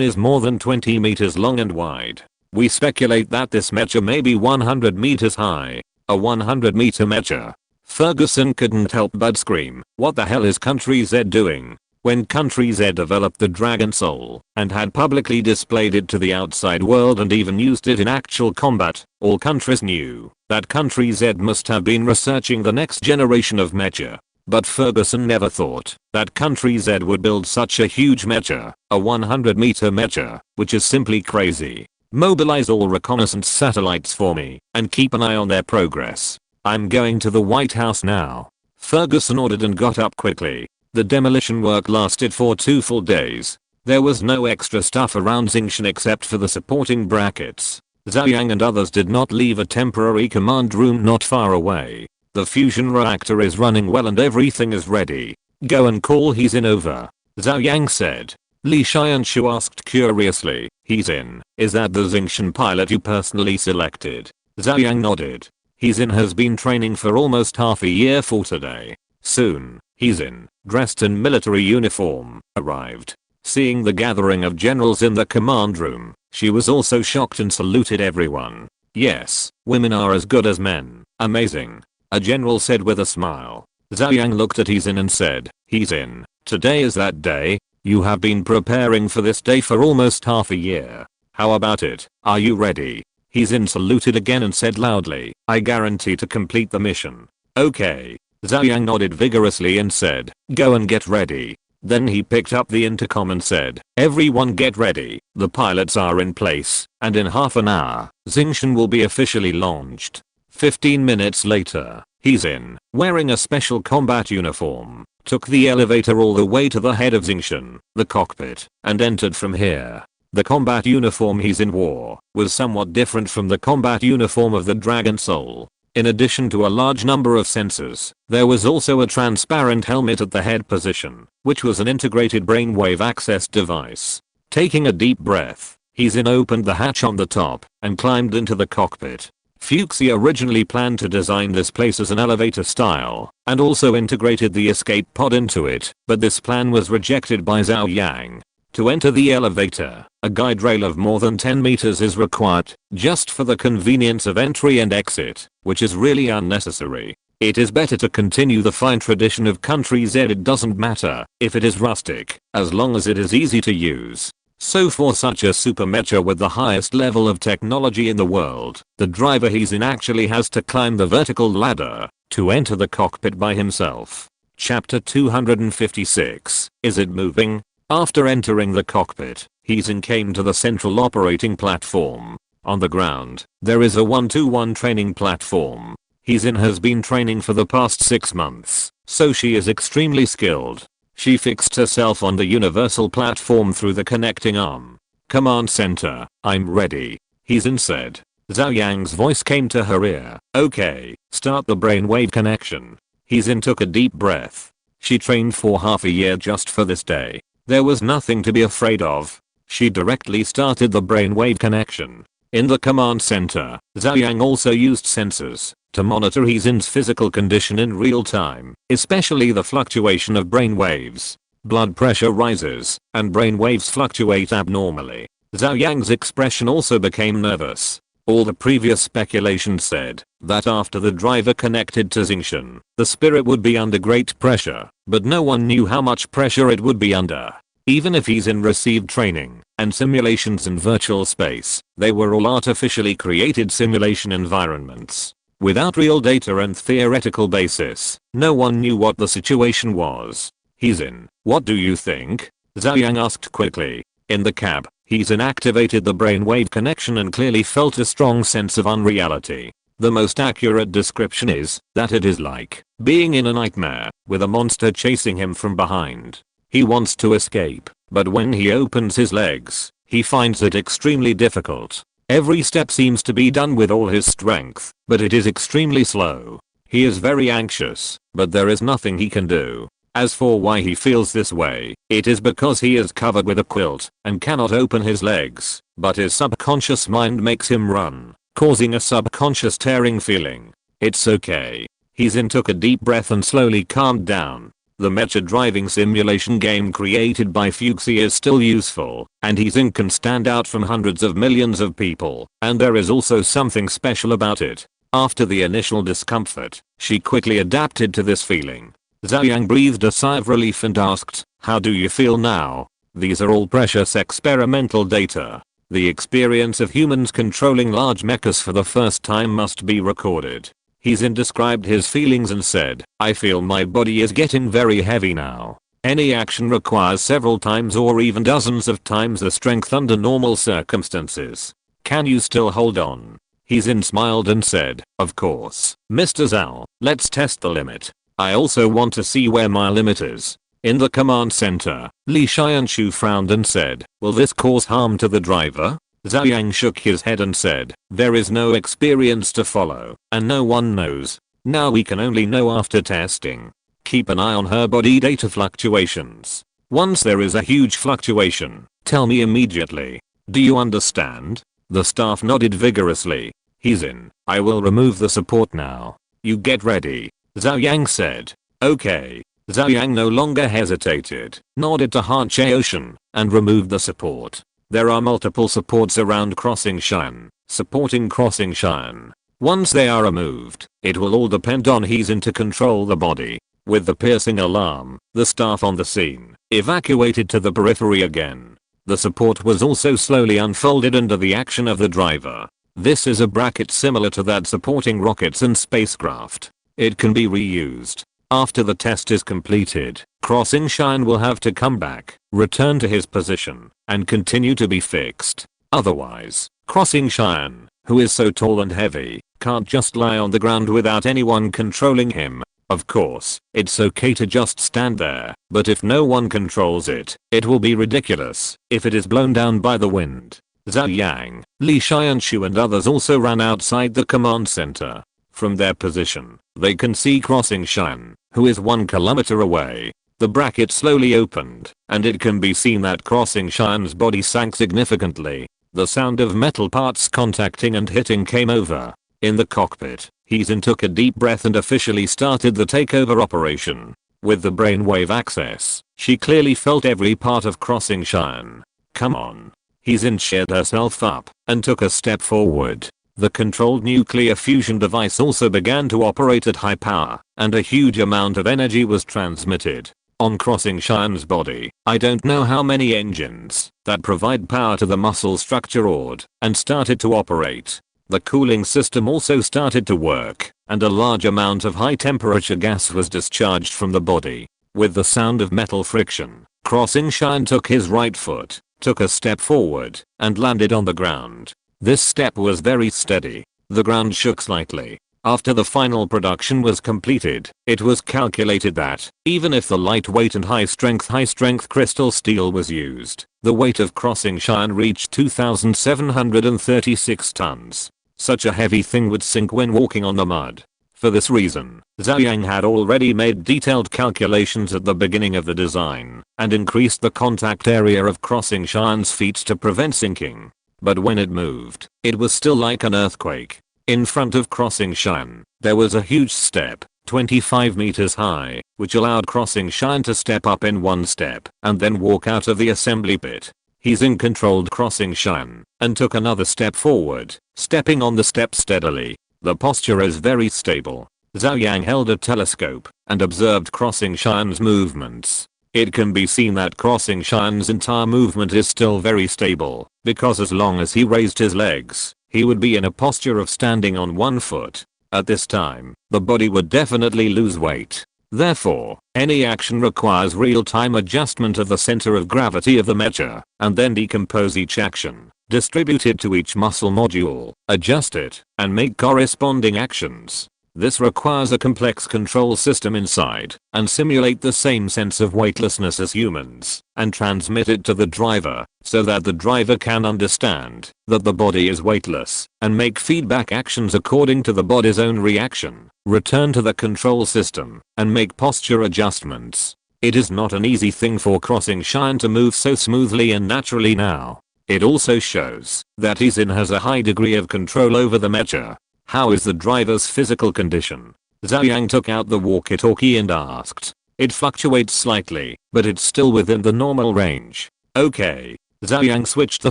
is more than 20 meters long and wide. We speculate that this mecha may be 100 meters high. A 100-meter mecha. Ferguson couldn't help but scream, what the hell is Country Z doing? When Country Z developed the Dragon Soul and had publicly displayed it to the outside world and even used it in actual combat, all countries knew that Country Z must have been researching the next generation of mecha. But Ferguson never thought that Country Z would build such a huge mecha, a 100-meter mecha, which is simply crazy. Mobilize all reconnaissance satellites for me and keep an eye on their progress. I'm going to the White House now. Ferguson ordered and got up quickly. The demolition work lasted for 2 full days. There was no extra stuff around Xingshan except for the supporting brackets. Zhou Yang and others did not leave a temporary command room not far away. The fusion reactor is running well and everything is ready. Go and call he's in over. Zhou Yang said. Li Xianshu asked curiously, he's in, is that the Xingshan pilot you personally selected? Zhou Yang nodded. He's in has been training for almost half a year for today. Soon, he's in, dressed in military uniform, arrived. Seeing the gathering of generals in the command room, she was also shocked and saluted everyone. Yes, women are as good as men, amazing. A general said with a smile. Zhou Yang looked at He's in and said, he's in, today is that day? You have been preparing for this day for almost half a year. How about it, are you ready? He's in saluted again and said loudly, I guarantee to complete the mission. Okay. Zhou Yang nodded vigorously and said, go and get ready. Then he picked up the intercom and said, "Everyone get ready, the pilots are in place, and in half an hour, Xingshan will be officially launched." 15 minutes later, he's in, wearing a special combat uniform, took the elevator all the way to the head of Xingshan, the cockpit, and entered from here. The combat uniform he's in wore was somewhat different from the combat uniform of the Dragon Soul. In addition to a large number of sensors, there was also a transparent helmet at the head position, which was an integrated brainwave access device. Taking a deep breath, he's in opened the hatch on the top and climbed into the cockpit. Fuchsia originally planned to design this place as an elevator style, and also integrated the escape pod into it, but this plan was rejected by Zhou Yang. To enter the elevator, a guide rail of more than 10 meters is required, just for the convenience of entry and exit, which is really unnecessary. It is better to continue the fine tradition of Country Z. It doesn't matter if it is rustic, as long as it is easy to use. So for such a super mecha with the highest level of technology in the world, the driver he's in actually has to climb the vertical ladder to enter the cockpit by himself. Chapter 256, Is it moving? After entering the cockpit, he's in came to the central operating platform. On the ground, there is a 1-to-1 training platform. He's in has been training for the past 6 months, so she is extremely skilled. She fixed herself on the universal platform through the connecting arm. "Command center, I'm ready," he's in said. Zhou Yang's voice came to her ear. "Okay, start the brainwave connection." He's in took a deep breath. She trained for half a year just for this day. There was nothing to be afraid of. She directly started the brainwave connection. In the command center, Zhou Yang also used sensors to monitor Heezin's physical condition in real time, especially the fluctuation of brain waves. Blood pressure rises, and brain waves fluctuate abnormally. Zhou Yang's expression also became nervous. All the previous speculation said that after the driver connected to Xingshan, the spirit would be under great pressure, but no one knew how much pressure it would be under. Even if Heezin received training and simulations in virtual space, they were all artificially created simulation environments. Without real data and theoretical basis, no one knew what the situation was. "Heezin, what do you think?" Zhou Yang asked quickly. In the cab, Heezin activated the brainwave connection and clearly felt a strong sense of unreality. The most accurate description is that it is like being in a nightmare with a monster chasing him from behind. He wants to escape, but when he opens his legs, he finds it extremely difficult. Every step seems to be done with all his strength, but it is extremely slow. He is very anxious, but there is nothing he can do. As for why he feels this way, it is because he is covered with a quilt and cannot open his legs, but his subconscious mind makes him run, causing a subconscious tearing feeling. It's okay. Heezin took a deep breath and slowly calmed down. The mecha driving simulation game created by Fuchsia is still useful, and Heezin can stand out from hundreds of millions of people, and there is also something special about it. After the initial discomfort, she quickly adapted to this feeling. Zhou Yang breathed a sigh of relief and asked, "How do you feel now?" These are all precious experimental data. The experience of humans controlling large mechas for the first time must be recorded. Heezin described his feelings and said, "I feel my body is getting very heavy now. Any action requires several times or even dozens of times the strength under normal circumstances. Can you still hold on?" Heezin smiled and said, "Of course, Mr. Zhao, let's test the limit. I also want to see where my limit is." In the command center, Li Xianshu frowned and said, "Will this cause harm to the driver?" Zhou Yang shook his head and said, "There is no experience to follow, and no one knows. Now we can only know after testing. Keep an eye on her body data fluctuations. Once there is a huge fluctuation, tell me immediately. Do you understand?" The staff nodded vigorously. "Heezin, I will remove the support now. You get ready," Zhou Yang said. "Okay." Zhou Yang no longer hesitated, nodded to Han Chaoshan, and removed the support. There are multiple supports around Crossing Shan, supporting Crossing Shan. Once they are removed, it will all depend on Heezin to control the body. With the piercing alarm, the staff on the scene evacuated to the periphery again. The support was also slowly unfolded under the action of the driver. This is a bracket similar to that supporting rockets and spacecraft. It can be reused. After the test is completed, Crossing Shine will have to come back, return to his position, and continue to be fixed. Otherwise, Crossing Shine, who is so tall and heavy, can't just lie on the ground without anyone controlling him. Of course, it's okay to just stand there, but if no one controls it, it will be ridiculous if it is blown down by the wind. Zhou Yang, Li Xianshu and others also ran outside the command center. From their position, they can see Crossing Shine, who is 1 kilometer away. The bracket slowly opened, and it can be seen that Crossing Shine's body sank significantly. The sound of metal parts contacting and hitting came over. In the cockpit, Heesin took a deep breath and officially started the takeover operation. With the brainwave access, she clearly felt every part of Crossing Shine. Come on. Heesin cheered herself up and took a step forward. The controlled nuclear fusion device also began to operate at high power, and a huge amount of energy was transmitted. On Crossing Shine's body, I don't know how many engines that provide power to the muscle structure roared and started to operate. The cooling system also started to work, and a large amount of high temperature gas was discharged from the body. With the sound of metal friction, Crossing Shine took his right foot, took a step forward, and landed on the ground. This step was very steady. The ground shook slightly. After the final production was completed, it was calculated that, even if the lightweight and high strength crystal steel was used, the weight of Crossing Shine reached 2,736 tons. Such a heavy thing would sink when walking on the mud. For this reason, Zhou Yang had already made detailed calculations at the beginning of the design, and increased the contact area of Crossing Shine's feet to prevent sinking. But when it moved, it was still like an earthquake. In front of Crossing Shine, there was a huge step, 25 meters high, which allowed Crossing Shine to step up in one step and then walk out of the assembly pit. Heesin controlled Crossing Shine and took another step forward, stepping on the step steadily. The posture is very stable. Zhou Yang held a telescope and observed Crossing Shine's movements. It can be seen that Crossing Shine's entire movement is still very stable, because as long as he raised his legs, he would be in a posture of standing on one foot. At this time, the body would definitely lose weight. Therefore, any action requires real-time adjustment of the center of gravity of the mecha, and then decompose each action, distribute it to each muscle module, adjust it, and make corresponding actions. This requires a complex control system inside, and simulate the same sense of weightlessness as humans, and transmit it to the driver, so that the driver can understand that the body is weightless, and make feedback actions according to the body's own reaction, return to the control system, and make posture adjustments. It is not an easy thing for Crossing Shine to move so smoothly and naturally now. It also shows that Heesin has a high degree of control over the mecha. How is the driver's physical condition? Zhou Yang took out the walkie-talkie and asked. It fluctuates slightly, but it's still within the normal range. Okay. Zhou Yang switched the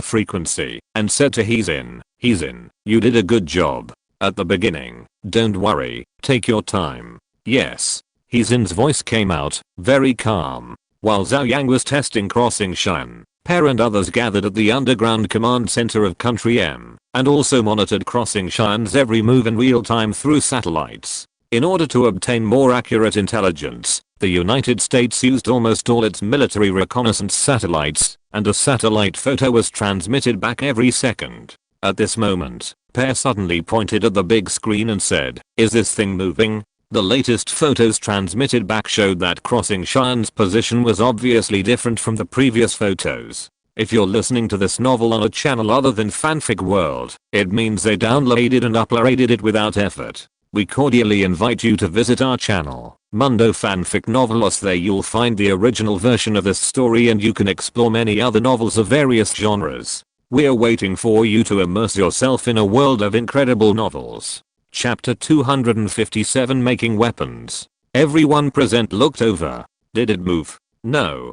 frequency and said to Heesin, Heesin, you did a good job at the beginning. Don't worry, take your time. Yes. Heesin's voice came out, very calm. While Zhou Yang was testing Crossing Shine, Per and others gathered at the underground command center of Country M, and also monitored Crossing Shine's every move in real time through satellites. In order to obtain more accurate intelligence, the United States used almost all its military reconnaissance satellites, and a satellite photo was transmitted back every second. At this moment, Per suddenly pointed at the big screen and said, "Is this thing moving?" The latest photos transmitted back showed that Crossing Shine's position was obviously different from the previous photos. If you're listening to this novel on a channel other than Fanfic World, it means they downloaded and uploaded it without effort. We cordially invite you to visit our channel, Mundo Fanfic Novelos. There you'll find the original version of this story and you can explore many other novels of various genres. We're waiting for you to immerse yourself in a world of incredible novels. Chapter 257, Making Weapons. Everyone present looked over. Did it move? No,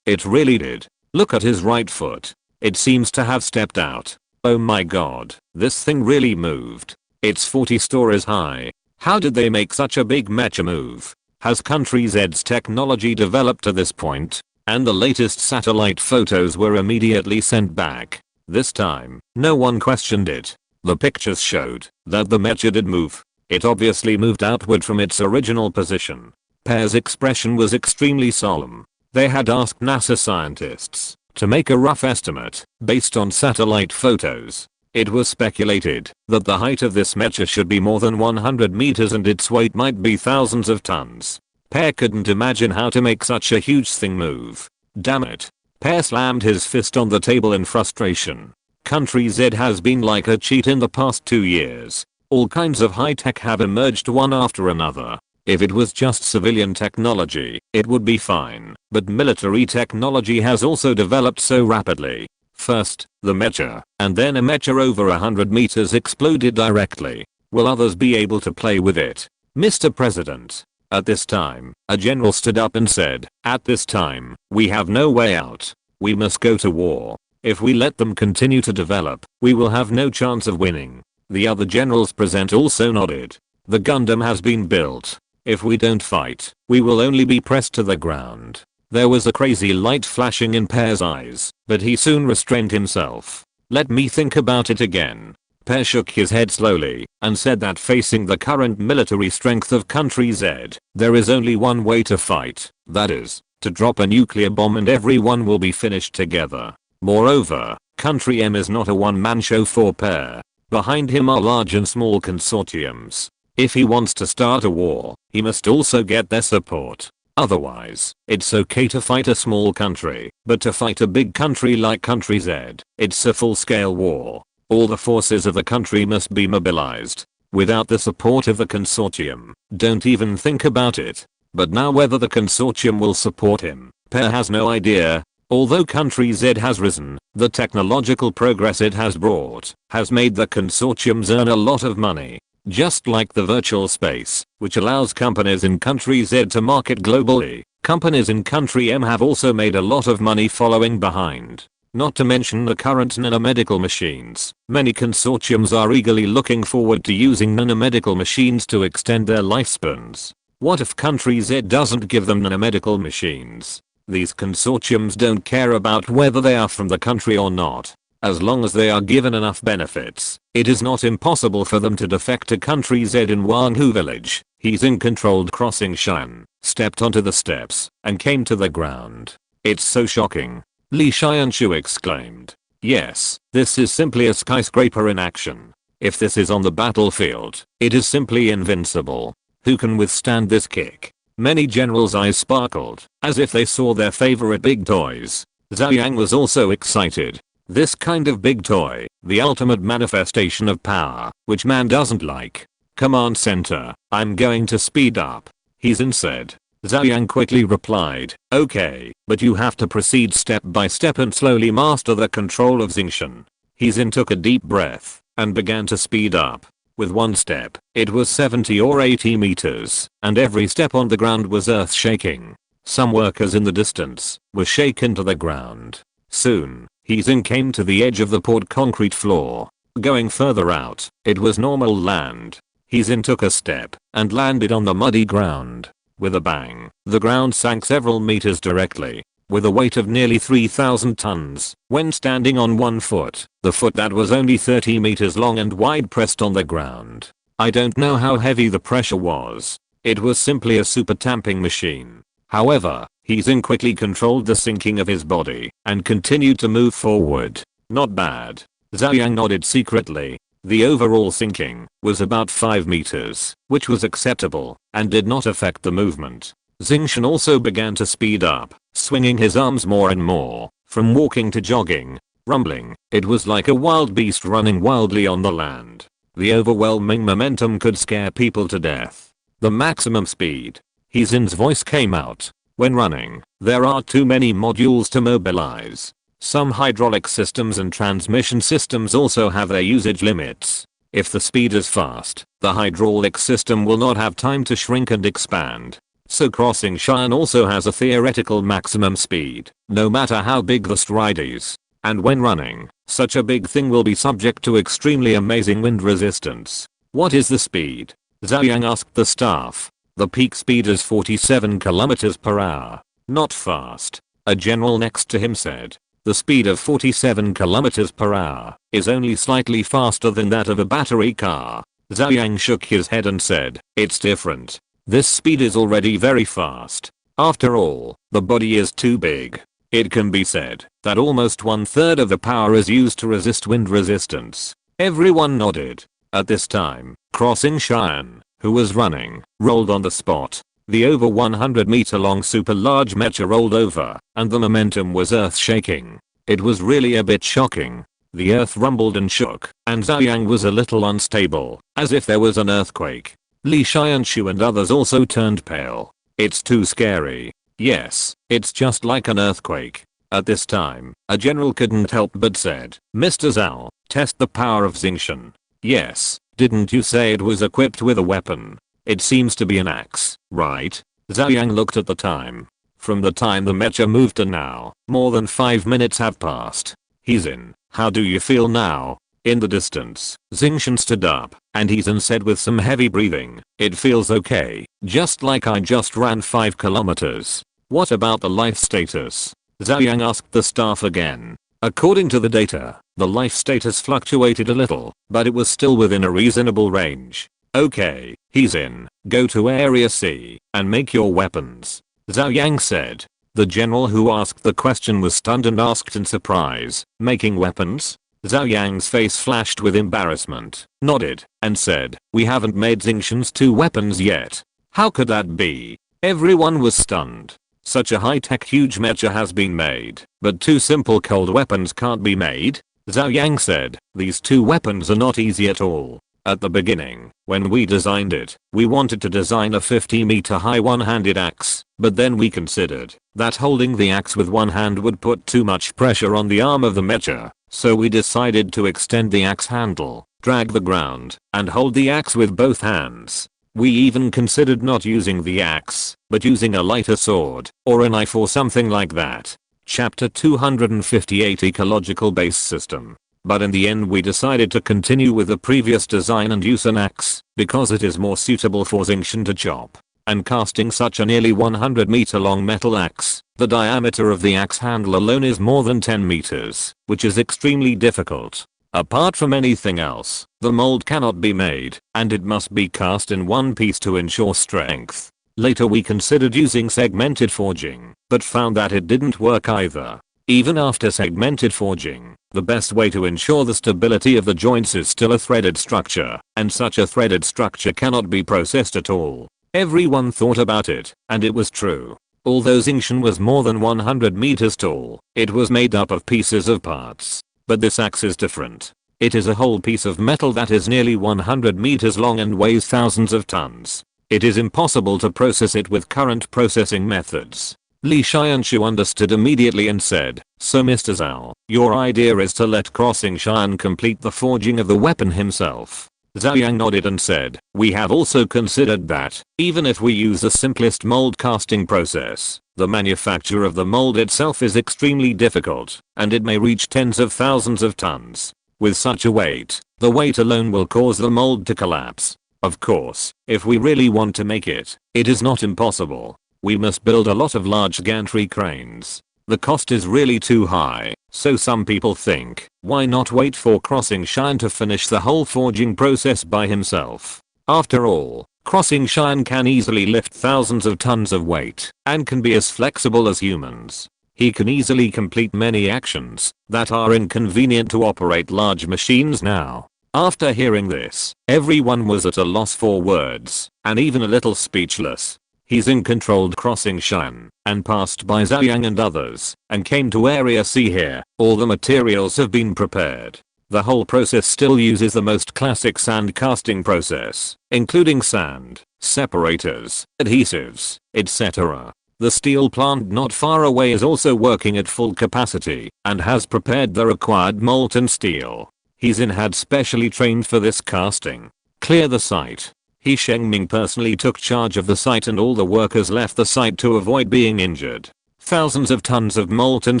it really did. Look at his right foot. It seems to have stepped out. Oh my god, this thing really moved. It's 40 stories high. How did they make such a big mecha move? Has Country Z's technology developed to this point? And the latest satellite photos were immediately sent back. This time, no one questioned it. The pictures showed that the mecha did move. It obviously moved outward from its original position. Pear's expression was extremely solemn. They had asked NASA scientists to make a rough estimate based on satellite photos. It was speculated that the height of this mecha should be more than 100 meters and its weight might be thousands of tons. Pear couldn't imagine how to make such a huge thing move. Damn it. Pear slammed his fist on the table in frustration. Country Z has been like a cheat in the past 2 years. All kinds of high tech have emerged one after another. If it was just civilian technology, it would be fine, but military technology has also developed so rapidly. First, the mecha, and then a mecha over 100 meters exploded directly. Will others be able to play with it? Mr. President. At this time, a general stood up and said, at this time, we have no way out. We must go to war. If we let them continue to develop, we will have no chance of winning. The other generals present also nodded. The Gundam has been built. If we don't fight, we will only be pressed to the ground. There was a crazy light flashing in Pear's eyes, but he soon restrained himself. Let me think about it again. Pear shook his head slowly and said that facing the current military strength of Country Z, there is only one way to fight. That is, to drop a nuclear bomb and everyone will be finished together. Moreover, Country M is not a one-man show for Pear. Behind him are large and small consortiums. If he wants to start a war, he must also get their support. Otherwise, it's okay to fight a small country, but to fight a big country like Country Z, it's a full-scale war. All the forces of the country must be mobilized. Without the support of the consortium, don't even think about it. But now whether the consortium will support him, Pear has no idea. Although Country Z has risen, the technological progress it has brought has made the consortiums earn a lot of money. Just like the virtual space, which allows companies in Country Z to market globally, companies in Country M have also made a lot of money following behind. Not to mention the current nanomedical machines. Many consortiums are eagerly looking forward to using nanomedical machines to extend their lifespans. What if Country Z doesn't give them nanomedical machines? These consortiums don't care about whether they are from the country or not. As long as they are given enough benefits, it is not impossible for them to defect to Country Z in Wanghu village. He's in controlled crossing Xian, stepped onto the steps, and came to the ground. It's so shocking. Li Xianshu exclaimed. Yes, this is simply a skyscraper in action. If this is on the battlefield, it is simply invincible. Who can withstand this kick? Many generals' eyes sparkled, as if they saw their favorite big toys. Zhou Yang was also excited. This kind of big toy, the ultimate manifestation of power, which man doesn't like. Command center, I'm going to speed up. He's said. Zhou Yang quickly replied, okay, but you have to proceed step by step and slowly master the control of Xingqian. He's took a deep breath and began to speed up. With one step, it was 70 or 80 meters, and every step on the ground was earth shaking. Some workers in the distance were shaken to the ground. Soon, Heezing came to the edge of the poured concrete floor. Going further out, it was normal land. Heezing took a step and landed on the muddy ground. With a bang, the ground sank several meters directly. With a weight of nearly 3,000 tons, when standing on one foot, the foot that was only 30 meters long and wide pressed on the ground. I don't know how heavy the pressure was. It was simply a super tamping machine. However, Heezing quickly controlled the sinking of his body and continued to move forward. Not bad. Zhou Yang nodded secretly. The overall sinking was about 5 meters, which was acceptable and did not affect the movement. Xingqian also began to speed up, swinging his arms more and more, from walking to jogging. Rumbling, it was like a wild beast running wildly on the land. The overwhelming momentum could scare people to death. The maximum speed. Heezing's voice came out. When running, there are too many modules to mobilize. Some hydraulic systems and transmission systems also have their usage limits. If the speed is fast, the hydraulic system will not have time to shrink and expand. So crossing Xian also has a theoretical maximum speed, no matter how big the stride is. And when running, such a big thing will be subject to extremely amazing wind resistance. What is the speed? Zhou Yang asked the staff. The peak speed is 47 kilometers per hour. Not fast. A general next to him said. The speed of 47 kilometers per hour is only slightly faster than that of a battery car. Zhou Yang shook his head and said, it's different. This speed is already very fast. After all, the body is too big. It can be said that almost 1/3 of the power is used to resist wind resistance. Everyone nodded. At this time, Crossing Cheyenne, who was running, rolled on the spot. The over 100-meter long super large mecha rolled over, and the momentum was earth-shaking. It was really a bit shocking. The earth rumbled and shook, and Zhou Yang was a little unstable, as if there was an earthquake. Li Xianshu and others also turned pale. It's too scary. Yes, it's just like an earthquake. At this time, a general couldn't help but said, Mr. Zhao, test the power of Xingshan. Yes, didn't you say it was equipped with a weapon? It seems to be an axe, right? Zhou Yang looked at the time. From the time the mecha moved to now, more than 5 minutes have passed. He's in. How do you feel now? In the distance, Xingshan stood up, and Heizan said with some heavy breathing, it feels okay, just like I just ran 5 kilometers. What about the life status? Zhou Yang asked the staff again. According to the data, the life status fluctuated a little, but it was still within a reasonable range. Okay, he's in. Go to Area C, and make your weapons. Zhou Yang said. The general who asked the question was stunned and asked in surprise, making weapons? Zhou Yang's face flashed with embarrassment, nodded, and said, we haven't made Xingshan's 2 weapons yet. How could that be? Everyone was stunned. Such a high-tech huge mecha has been made, but 2 simple cold weapons can't be made? Zhou Yang said, these 2 weapons are not easy at all. At the beginning, when we designed it, we wanted to design a 50-meter high one-handed axe, but then we considered that holding the axe with one hand would put too much pressure on the arm of the mecha, so we decided to extend the axe handle, drag the ground, and hold the axe with both hands. We even considered not using the axe, but using a lighter sword, or a knife or something like that. Chapter 258 Ecological Base System. But in the end we decided to continue with the previous design and use an axe, because it is more suitable for Xingshan to chop. And casting such a nearly 100-meter long metal axe, the diameter of the axe handle alone is more than 10 meters, which is extremely difficult. Apart from anything else, the mold cannot be made, and it must be cast in one piece to ensure strength. Later we considered using segmented forging, but found that it didn't work either. Even after segmented forging, the best way to ensure the stability of the joints is still a threaded structure, and such a threaded structure cannot be processed at all. Everyone thought about it, and it was true. Although Xingshan was more than 100 meters tall, it was made up of pieces of parts. But this axe is different. It is a whole piece of metal that is nearly 100 meters long and weighs thousands of tons. It is impossible to process it with current processing methods. Li Xianshu understood immediately and said, so Mr. Zhao, your idea is to let Crossing Cheyenne complete the forging of the weapon himself. Zhou Yang nodded and said, we have also considered that, even if we use the simplest mold casting process, the manufacture of the mold itself is extremely difficult, and it may reach tens of thousands of tons. With such a weight, the weight alone will cause the mold to collapse. Of course, if we really want to make it, it is not impossible. We must build a lot of large gantry cranes. The cost is really too high, so some people think, why not wait for Crossing Cheyenne to finish the whole forging process by himself? After all, Crossing Cheyenne can easily lift thousands of tons of weight, and can be as flexible as humans. He can easily complete many actions that are inconvenient to operate large machines now. After hearing this, everyone was at a loss for words, and even a little speechless. Heizan controlled Crossing Cheyenne, and passed by Zhou Yang and others, and came to Area C here. All the materials have been prepared. The whole process still uses the most classic sand casting process, including sand, separators, adhesives, etc. The steel plant not far away is also working at full capacity, and has prepared the required molten steel. Heizan had specially trained for this casting. Clear the site. He Shengming personally took charge of the site and all the workers left the site to avoid being injured. Thousands of tons of molten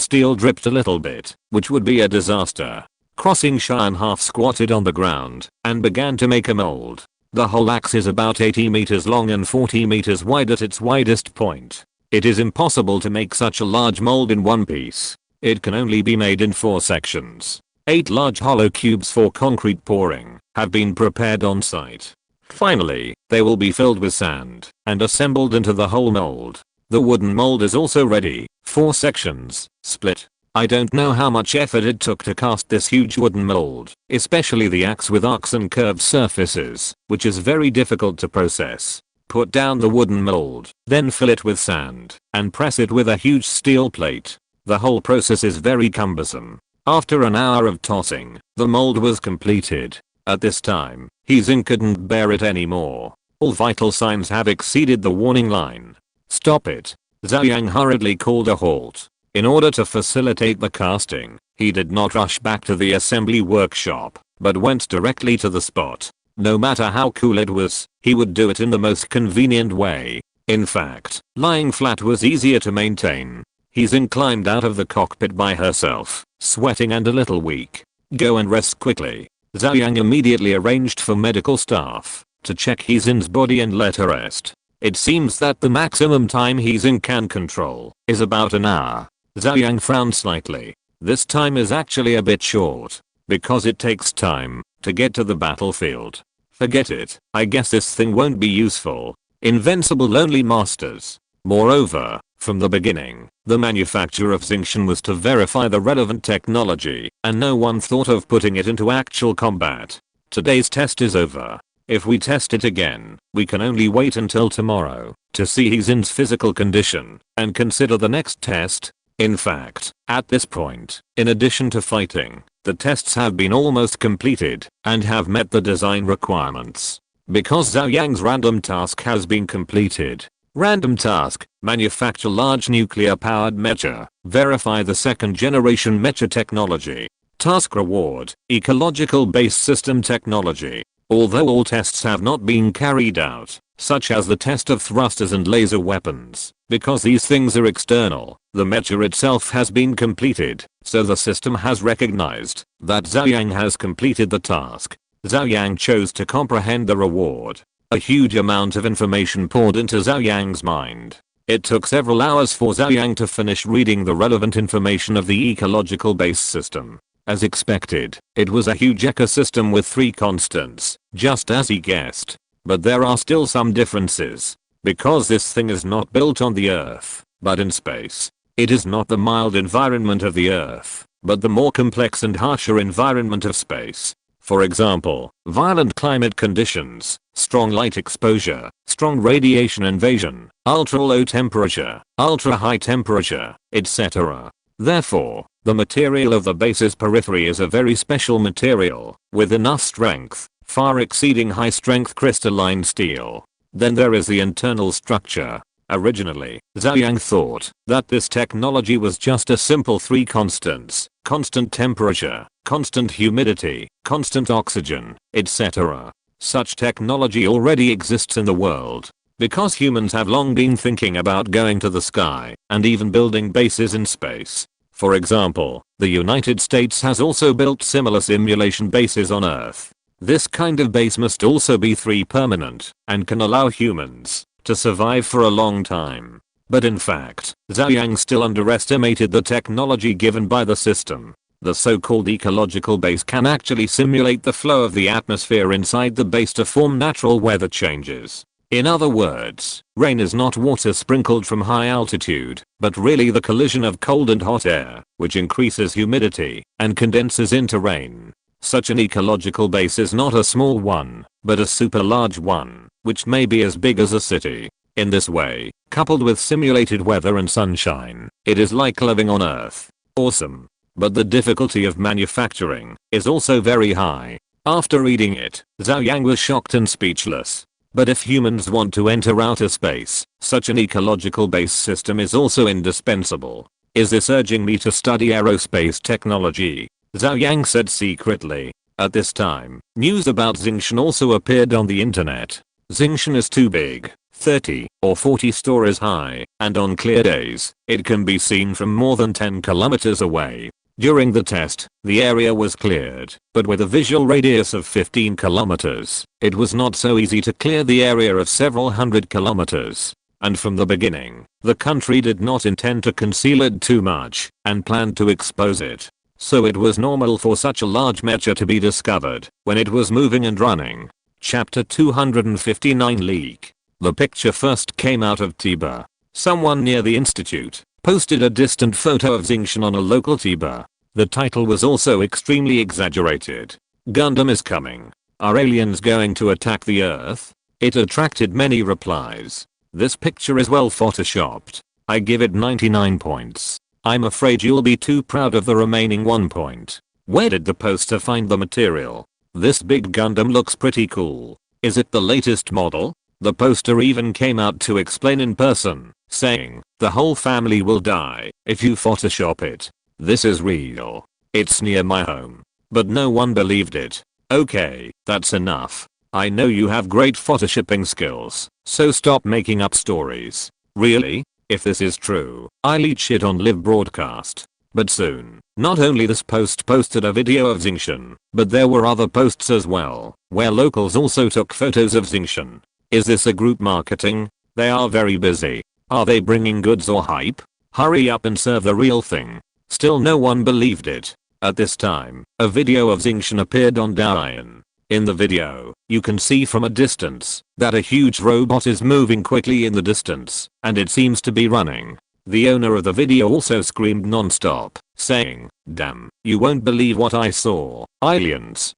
steel dripped a little bit, which would be a disaster. Crossing Cheyenne half squatted on the ground and began to make a mold. The whole axe is about 80 meters long and 40 meters wide at its widest point. It is impossible to make such a large mold in one piece. It can only be made in 4 sections. 8 large hollow cubes for concrete pouring have been prepared on site. Finally, they will be filled with sand and assembled into the whole mold. The wooden mold is also ready. 4 sections, split. I don't know how much effort it took to cast this huge wooden mold, especially the axe with arcs and curved surfaces, which is very difficult to process. Put down the wooden mold, then fill it with sand, and press it with a huge steel plate. The whole process is very cumbersome. After an hour of tossing, the mold was completed. At this time, Zing couldn't bear it anymore. All vital signs have exceeded the warning line. Stop it. Zhou Yang hurriedly called a halt. In order to facilitate the casting, he did not rush back to the assembly workshop, but went directly to the spot. No matter how cool it was, he would do it in the most convenient way. In fact, lying flat was easier to maintain. Zing climbed out of the cockpit by herself, sweating and a little weak. Go and rest quickly. Zhou Yang immediately arranged for medical staff to check Zing's body and let her rest. It seems that the maximum time Zing can control is about an hour. Zhou Yang frowned slightly. This time is actually a bit short, because it takes time to get to the battlefield. Forget it, I guess this thing won't be useful. Invincible lonely masters. Moreover, from the beginning, the manufacture of Xingchen was to verify the relevant technology, and no one thought of putting it into actual combat. Today's test is over. If we test it again, we can only wait until tomorrow to see Xing's physical condition and consider the next test. In fact, at this point, in addition to fighting, the tests have been almost completed and have met the design requirements. Because Zhou Yang's random task has been completed. Random task, manufacture large nuclear-powered mecha, verify the second-generation mecha technology. Task reward, ecological-based system technology. Although all tests have not been carried out, such as the test of thrusters and laser weapons, because these things are external, the mecha itself has been completed, so the system has recognized that Zhou Yang has completed the task. Zhou Yang chose to comprehend the reward. A huge amount of information poured into Zhou Yang's mind. It took several hours for Zhou Yang to finish reading the relevant information of the ecological-based system. As expected, it was a huge ecosystem with 3 constants, just as he guessed. But there are still some differences. Because this thing is not built on the Earth, but in space. It is not the mild environment of the Earth, but the more complex and harsher environment of space. For example, violent climate conditions, strong light exposure, strong radiation invasion, ultra-low temperature, ultra-high temperature, etc. Therefore, the material of the base's periphery is a very special material, with enough strength, far exceeding high-strength crystalline steel. Then there is the internal structure. Originally, Zhou Yang thought that this technology was just a simple 3 constants, constant temperature, constant humidity, constant oxygen, etc. Such technology already exists in the world. Because humans have long been thinking about going to the sky and even building bases in space. For example, the United States has also built similar simulation bases on Earth. This kind of base must also be 3 permanent and can allow humans to survive for a long time. But in fact, Zhou Yang still underestimated the technology given by the system. The so-called ecological base can actually simulate the flow of the atmosphere inside the base to form natural weather changes. In other words, rain is not water sprinkled from high altitude, but really the collision of cold and hot air, which increases humidity and condenses into rain. Such an ecological base is not a small one, but a super large one, which may be as big as a city. In this way, coupled with simulated weather and sunshine, it is like living on Earth. Awesome. But the difficulty of manufacturing is also very high. After reading it, Zhou Yang was shocked and speechless. But if humans want to enter outer space, such an ecological base system is also indispensable. Is this urging me to study aerospace technology? Zhou Yang said secretly. At this time, news about Xingchen also appeared on the internet. Xingchen is too big, 30 or 40 stories high, and on clear days, it can be seen from more than 10 kilometers away. During the test, the area was cleared, but with a visual radius of 15 kilometers, it was not so easy to clear the area of several hundred kilometers. And from the beginning, the country did not intend to conceal it too much, and planned to expose it. so it was normal for such a large mecha to be discovered when it was moving and running. Chapter 259 Leak. The picture first came out of Tiba. Someone near the institute posted a distant photo of Xingshan on a local Tiba. The title was also extremely exaggerated. Gundam is coming. Are aliens going to attack the Earth? It attracted many replies. This picture is well photoshopped. I give it 99 points. I'm afraid you'll be too proud of the remaining 1 point. Where did the poster find the material? This big Gundam looks pretty cool. Is it the latest model? The poster even came out to explain in person, saying, the whole family will die if you photoshop it. This is real. It's near my home. But no one believed it. Okay, that's enough. I know you have great photoshopping skills, so stop making up stories. Really? If this is true, I'll eat shit on live broadcast. But soon, not only this post posted a video of Xingshan, but there were other posts as well, where locals also took photos of Xingshan. Is this a group marketing? They are very busy. Are they bringing goods or hype? Hurry up and serve the real thing. Still no one believed it. At this time, a video of Xingshan appeared on Douyin. In the video, you can see from a distance that a huge robot is moving quickly in the distance, and it seems to be running. The owner of the video also screamed non-stop, saying, damn, you won't believe what I saw. Aliens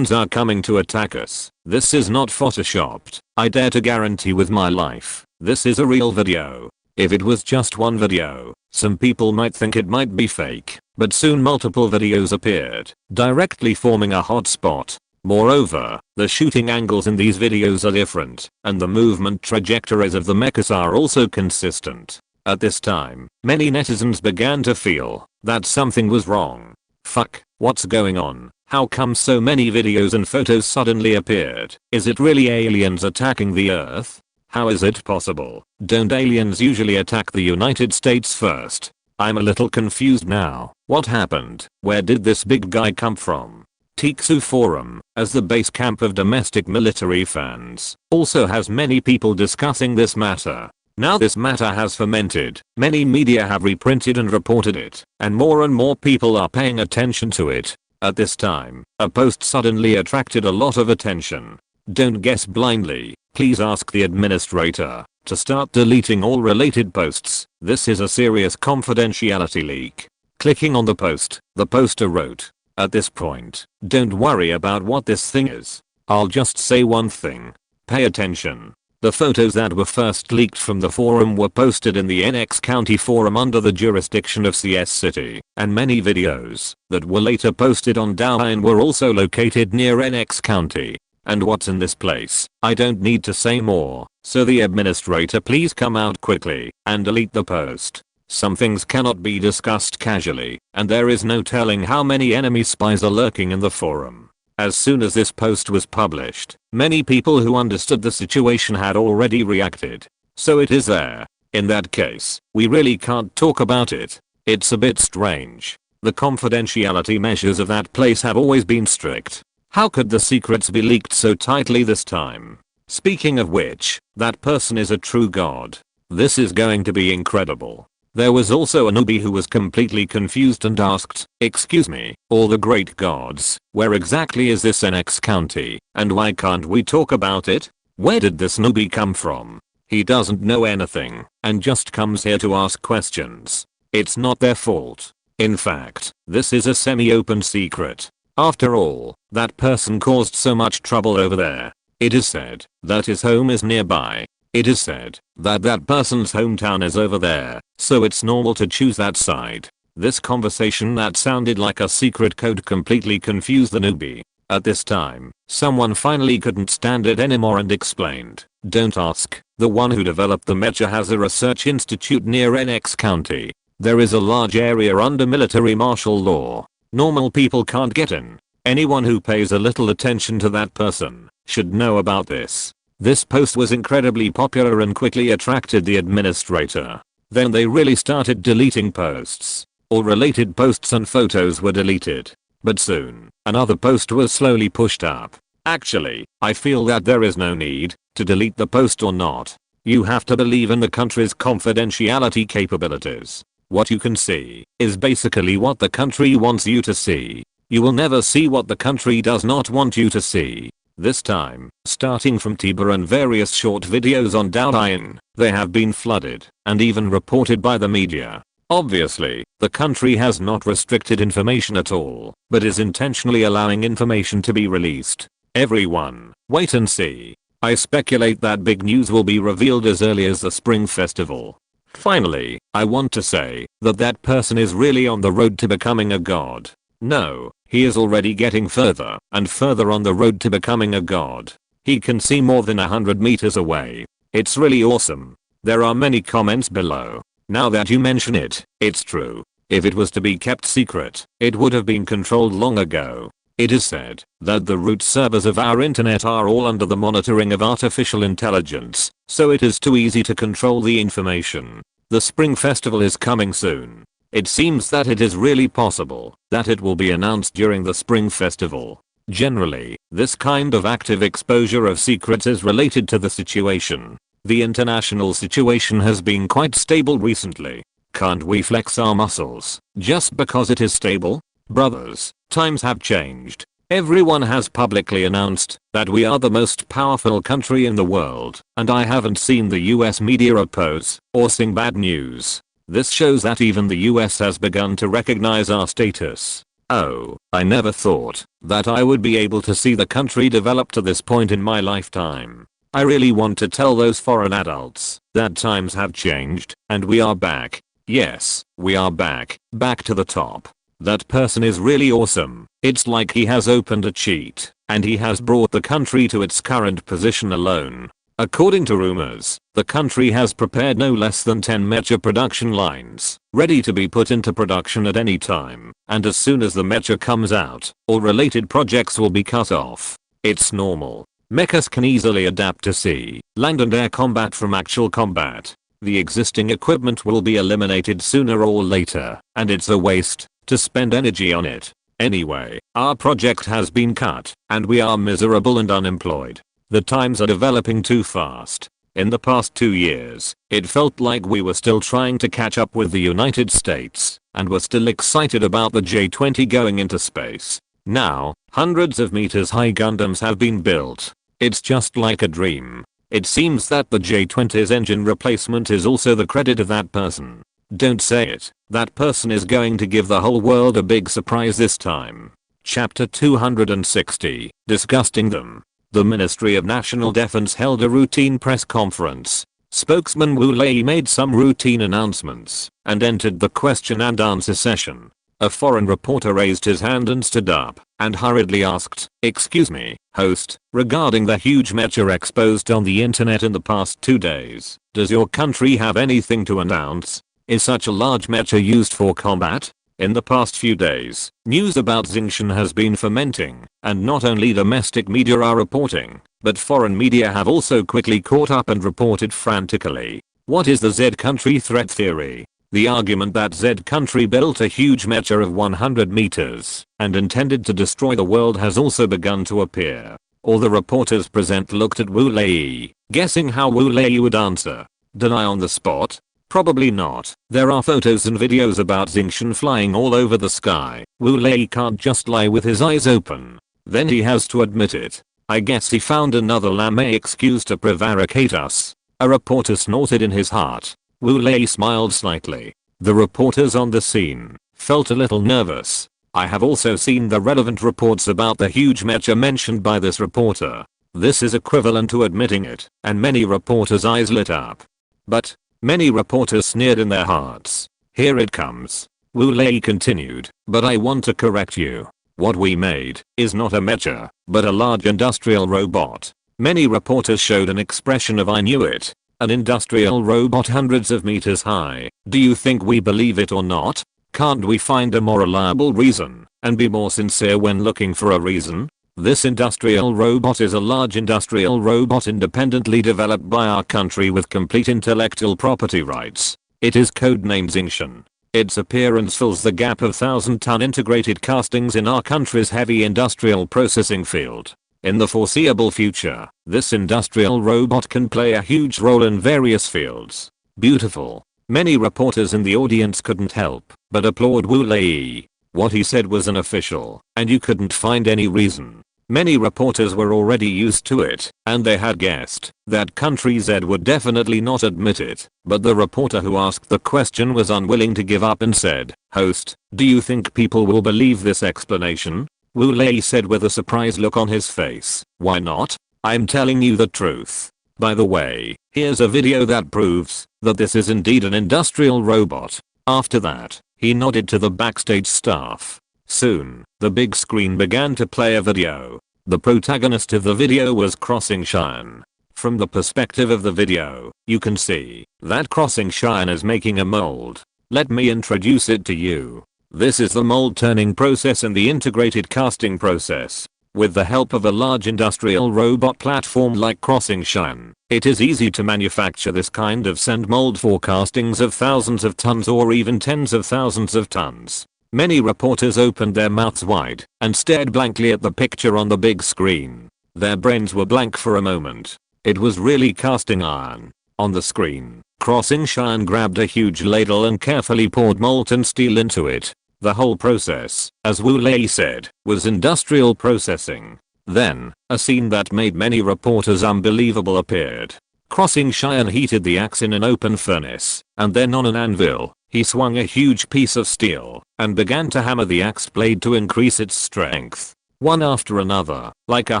are coming to attack us. This is not photoshopped. I dare to guarantee with my life, this is a real video. If it was just one video, some people might think it might be fake, but soon multiple videos appeared, directly forming a hotspot. Moreover, the shooting angles in these videos are different, and the movement trajectories of the mechas are also consistent. At this time, many netizens began to feel that something was wrong. Fuck, what's going on? How come so many videos and photos suddenly appeared? Is it really aliens attacking the Earth? How is it possible? Don't aliens usually attack the United States first? I'm a little confused now. What happened? Where did this big guy come from? Tiksu Forum, as the base camp of domestic military fans, also has many people discussing this matter. Now this matter has fermented, many media have reprinted and reported it, and more people are paying attention to it. At this time, a post suddenly attracted a lot of attention. Don't guess blindly, please ask the administrator to start deleting all related posts. This is a serious confidentiality leak. Clicking on the poster wrote, at this point, don't worry about what this thing is. I'll just say one thing. Pay attention. The photos that were first leaked from the forum were posted in the NX County forum under the jurisdiction of CS City, and many videos that were later posted on Douyin were also located near NX County. And what's in this place? I don't need to say more, so the administrator please come out quickly and delete the post. Some things cannot be discussed casually, and there is no telling how many enemy spies are lurking in the forum. As soon as this post was published, many people who understood the situation had already reacted. So it is there. In that case, we really can't talk about it. It's a bit strange. The confidentiality measures of that place have always been strict. How could the secrets be leaked so tightly this time? Speaking of which, that person is a true god. This is going to be incredible. There was also a newbie who was completely confused and asked, excuse me, all the great gods, where exactly is this NX County, and why can't we talk about it? Where did this newbie come from? He doesn't know anything, and just comes here to ask questions. It's not their fault. In fact, this is a semi-open secret. After all, that person caused so much trouble over there. It is said that his home is nearby. It is said that that person's hometown is over there, so it's normal to choose that side. This conversation that sounded like a secret code completely confused the newbie. At this time, someone finally couldn't stand it anymore and explained, don't ask, the one who developed the mecha has a research institute near NX County. There is a large area under military martial law. Normal people can't get in. Anyone who pays a little attention to that person should know about this. This post was incredibly popular and quickly attracted the administrator. Then they really started deleting posts. All related posts and photos were deleted. But soon, another post was slowly pushed up. Actually, I feel that there is no need to delete the post or not. You have to believe in the country's confidentiality capabilities. What you can see is basically what the country wants you to see. You will never see what the country does not want you to see. This time, starting from Tiber and various short videos on Douyin, they have been flooded and even reported by the media. Obviously, the country has not restricted information at all, but is intentionally allowing information to be released. Everyone, wait and see. I speculate that big news will be revealed as early as the Spring Festival. Finally, I want to say that that person is really on the road to becoming a god. No, he is already getting further and further on the road to becoming a god. He can see more than 100 meters away. It's really awesome. There are many comments below. Now that you mention it, it's true. If it was to be kept secret, it would have been controlled long ago. It is said that the root servers of our internet are all under the monitoring of artificial intelligence, so it is too easy to control the information. The Spring Festival is coming soon. It seems that it is really possible that it will be announced during the Spring Festival. Generally, this kind of active exposure of secrets is related to the situation. The international situation has been quite stable recently. Can't we flex our muscles just because it is stable? Brothers, times have changed. Everyone has publicly announced that we are the most powerful country in the world, and I haven't seen the US media oppose or sing bad news. This shows that even the US has begun to recognize our status. Oh, I never thought that I would be able to see the country develop to this point in my lifetime. I really want to tell those foreign adults that times have changed and we are back. Yes, we are back to the top. That person is really awesome. It's like he has opened a cheat and he has brought the country to its current position alone. According to rumors, the country has prepared no less than 10 mecha production lines, ready to be put into production at any time, and as soon as the mecha comes out, all related projects will be cut off. It's normal. Mechas can easily adapt to sea, land and air combat from actual combat. The existing equipment will be eliminated sooner or later, and it's a waste to spend energy on it. Anyway, our project has been cut, and we are miserable and unemployed. The times are developing too fast. In the past 2 years, it felt like we were still trying to catch up with the United States, and were still excited about the J-20 going into space. Now, hundreds of meters high Gundams have been built. It's just like a dream. It seems that the J-20's engine replacement is also the credit of that person. Don't say it. That person is going to give the whole world a big surprise this time. Chapter 260. Disgusting them. The Ministry of National Defense held a routine press conference. Spokesman Wu Lei made some routine announcements and entered the question and answer session. A foreign reporter raised his hand and stood up and hurriedly asked, "Excuse me, host, regarding the huge mecha exposed on the internet in the past 2 days, does your country have anything to announce? Is such a large mecha used for combat?" In the past few days, news about Xingshan has been fermenting, and not only domestic media are reporting, but foreign media have also quickly caught up and reported frantically. What is the Z country threat theory? The argument that Z country built a huge mecha of 100 meters and intended to destroy the world has also begun to appear. All the reporters present looked at Wu Lei, guessing how Wu Lei would answer. Deny on the spot? Probably not. There are photos and videos about Xingshan flying all over the sky. Wu Lei can't just lie with his eyes open. Then he has to admit it. I guess he found another lame excuse to prevaricate us. A reporter snorted in his heart. Wu Lei smiled slightly. The reporters on the scene felt a little nervous. I have also seen the relevant reports about the huge mecha mentioned by this reporter. This is equivalent to admitting it, and many reporters' eyes lit up. But many reporters sneered in their hearts. Here it comes. Wu Lei continued, "But I want to correct you. What we made is not a mecha, but a large industrial robot." Many reporters showed an expression of "I knew it." An industrial robot hundreds of meters high. Do you think we believe it or not? Can't we find a more reliable reason and be more sincere when looking for a reason? This industrial robot is a large industrial robot independently developed by our country with complete intellectual property rights. It is codenamed Xingshan. Its appearance fills the gap of 1,000-ton integrated castings in our country's heavy industrial processing field. In the foreseeable future, this industrial robot can play a huge role in various fields. Beautiful. Many reporters in the audience couldn't help but applaud Wu Lei. What he said was unofficial, and you couldn't find any reason. Many reporters were already used to it, and they had guessed that Country Z would definitely not admit it, but the reporter who asked the question was unwilling to give up and said, "Host, do you think people will believe this explanation?" Wu Lei said with a surprised look on his face, "Why not? I'm telling you the truth. By the way, here's a video that proves that this is indeed an industrial robot." After that, he nodded to the backstage staff. Soon, the big screen began to play a video. The protagonist of the video was Crossing Cheyenne. From the perspective of the video, you can see that Crossing Cheyenne is making a mold. Let me introduce it to you. This is the mold turning process and the integrated casting process. With the help of a large industrial robot platform like Crossing Cheyenne, it is easy to manufacture this kind of sand mold for castings of thousands of tons or even tens of thousands of tons. Many reporters opened their mouths wide and stared blankly at the picture on the big screen. Their brains were blank for a moment. It was really casting iron. On the screen, Crossing Cheyenne grabbed a huge ladle and carefully poured molten steel into it. The whole process, as Wu Lei said, was industrial processing. Then, a scene that made many reporters unbelievable appeared. Crossing Cheyenne heated the axe in an open furnace, and then on an anvil, he swung a huge piece of steel and began to hammer the axe blade to increase its strength. One after another, like a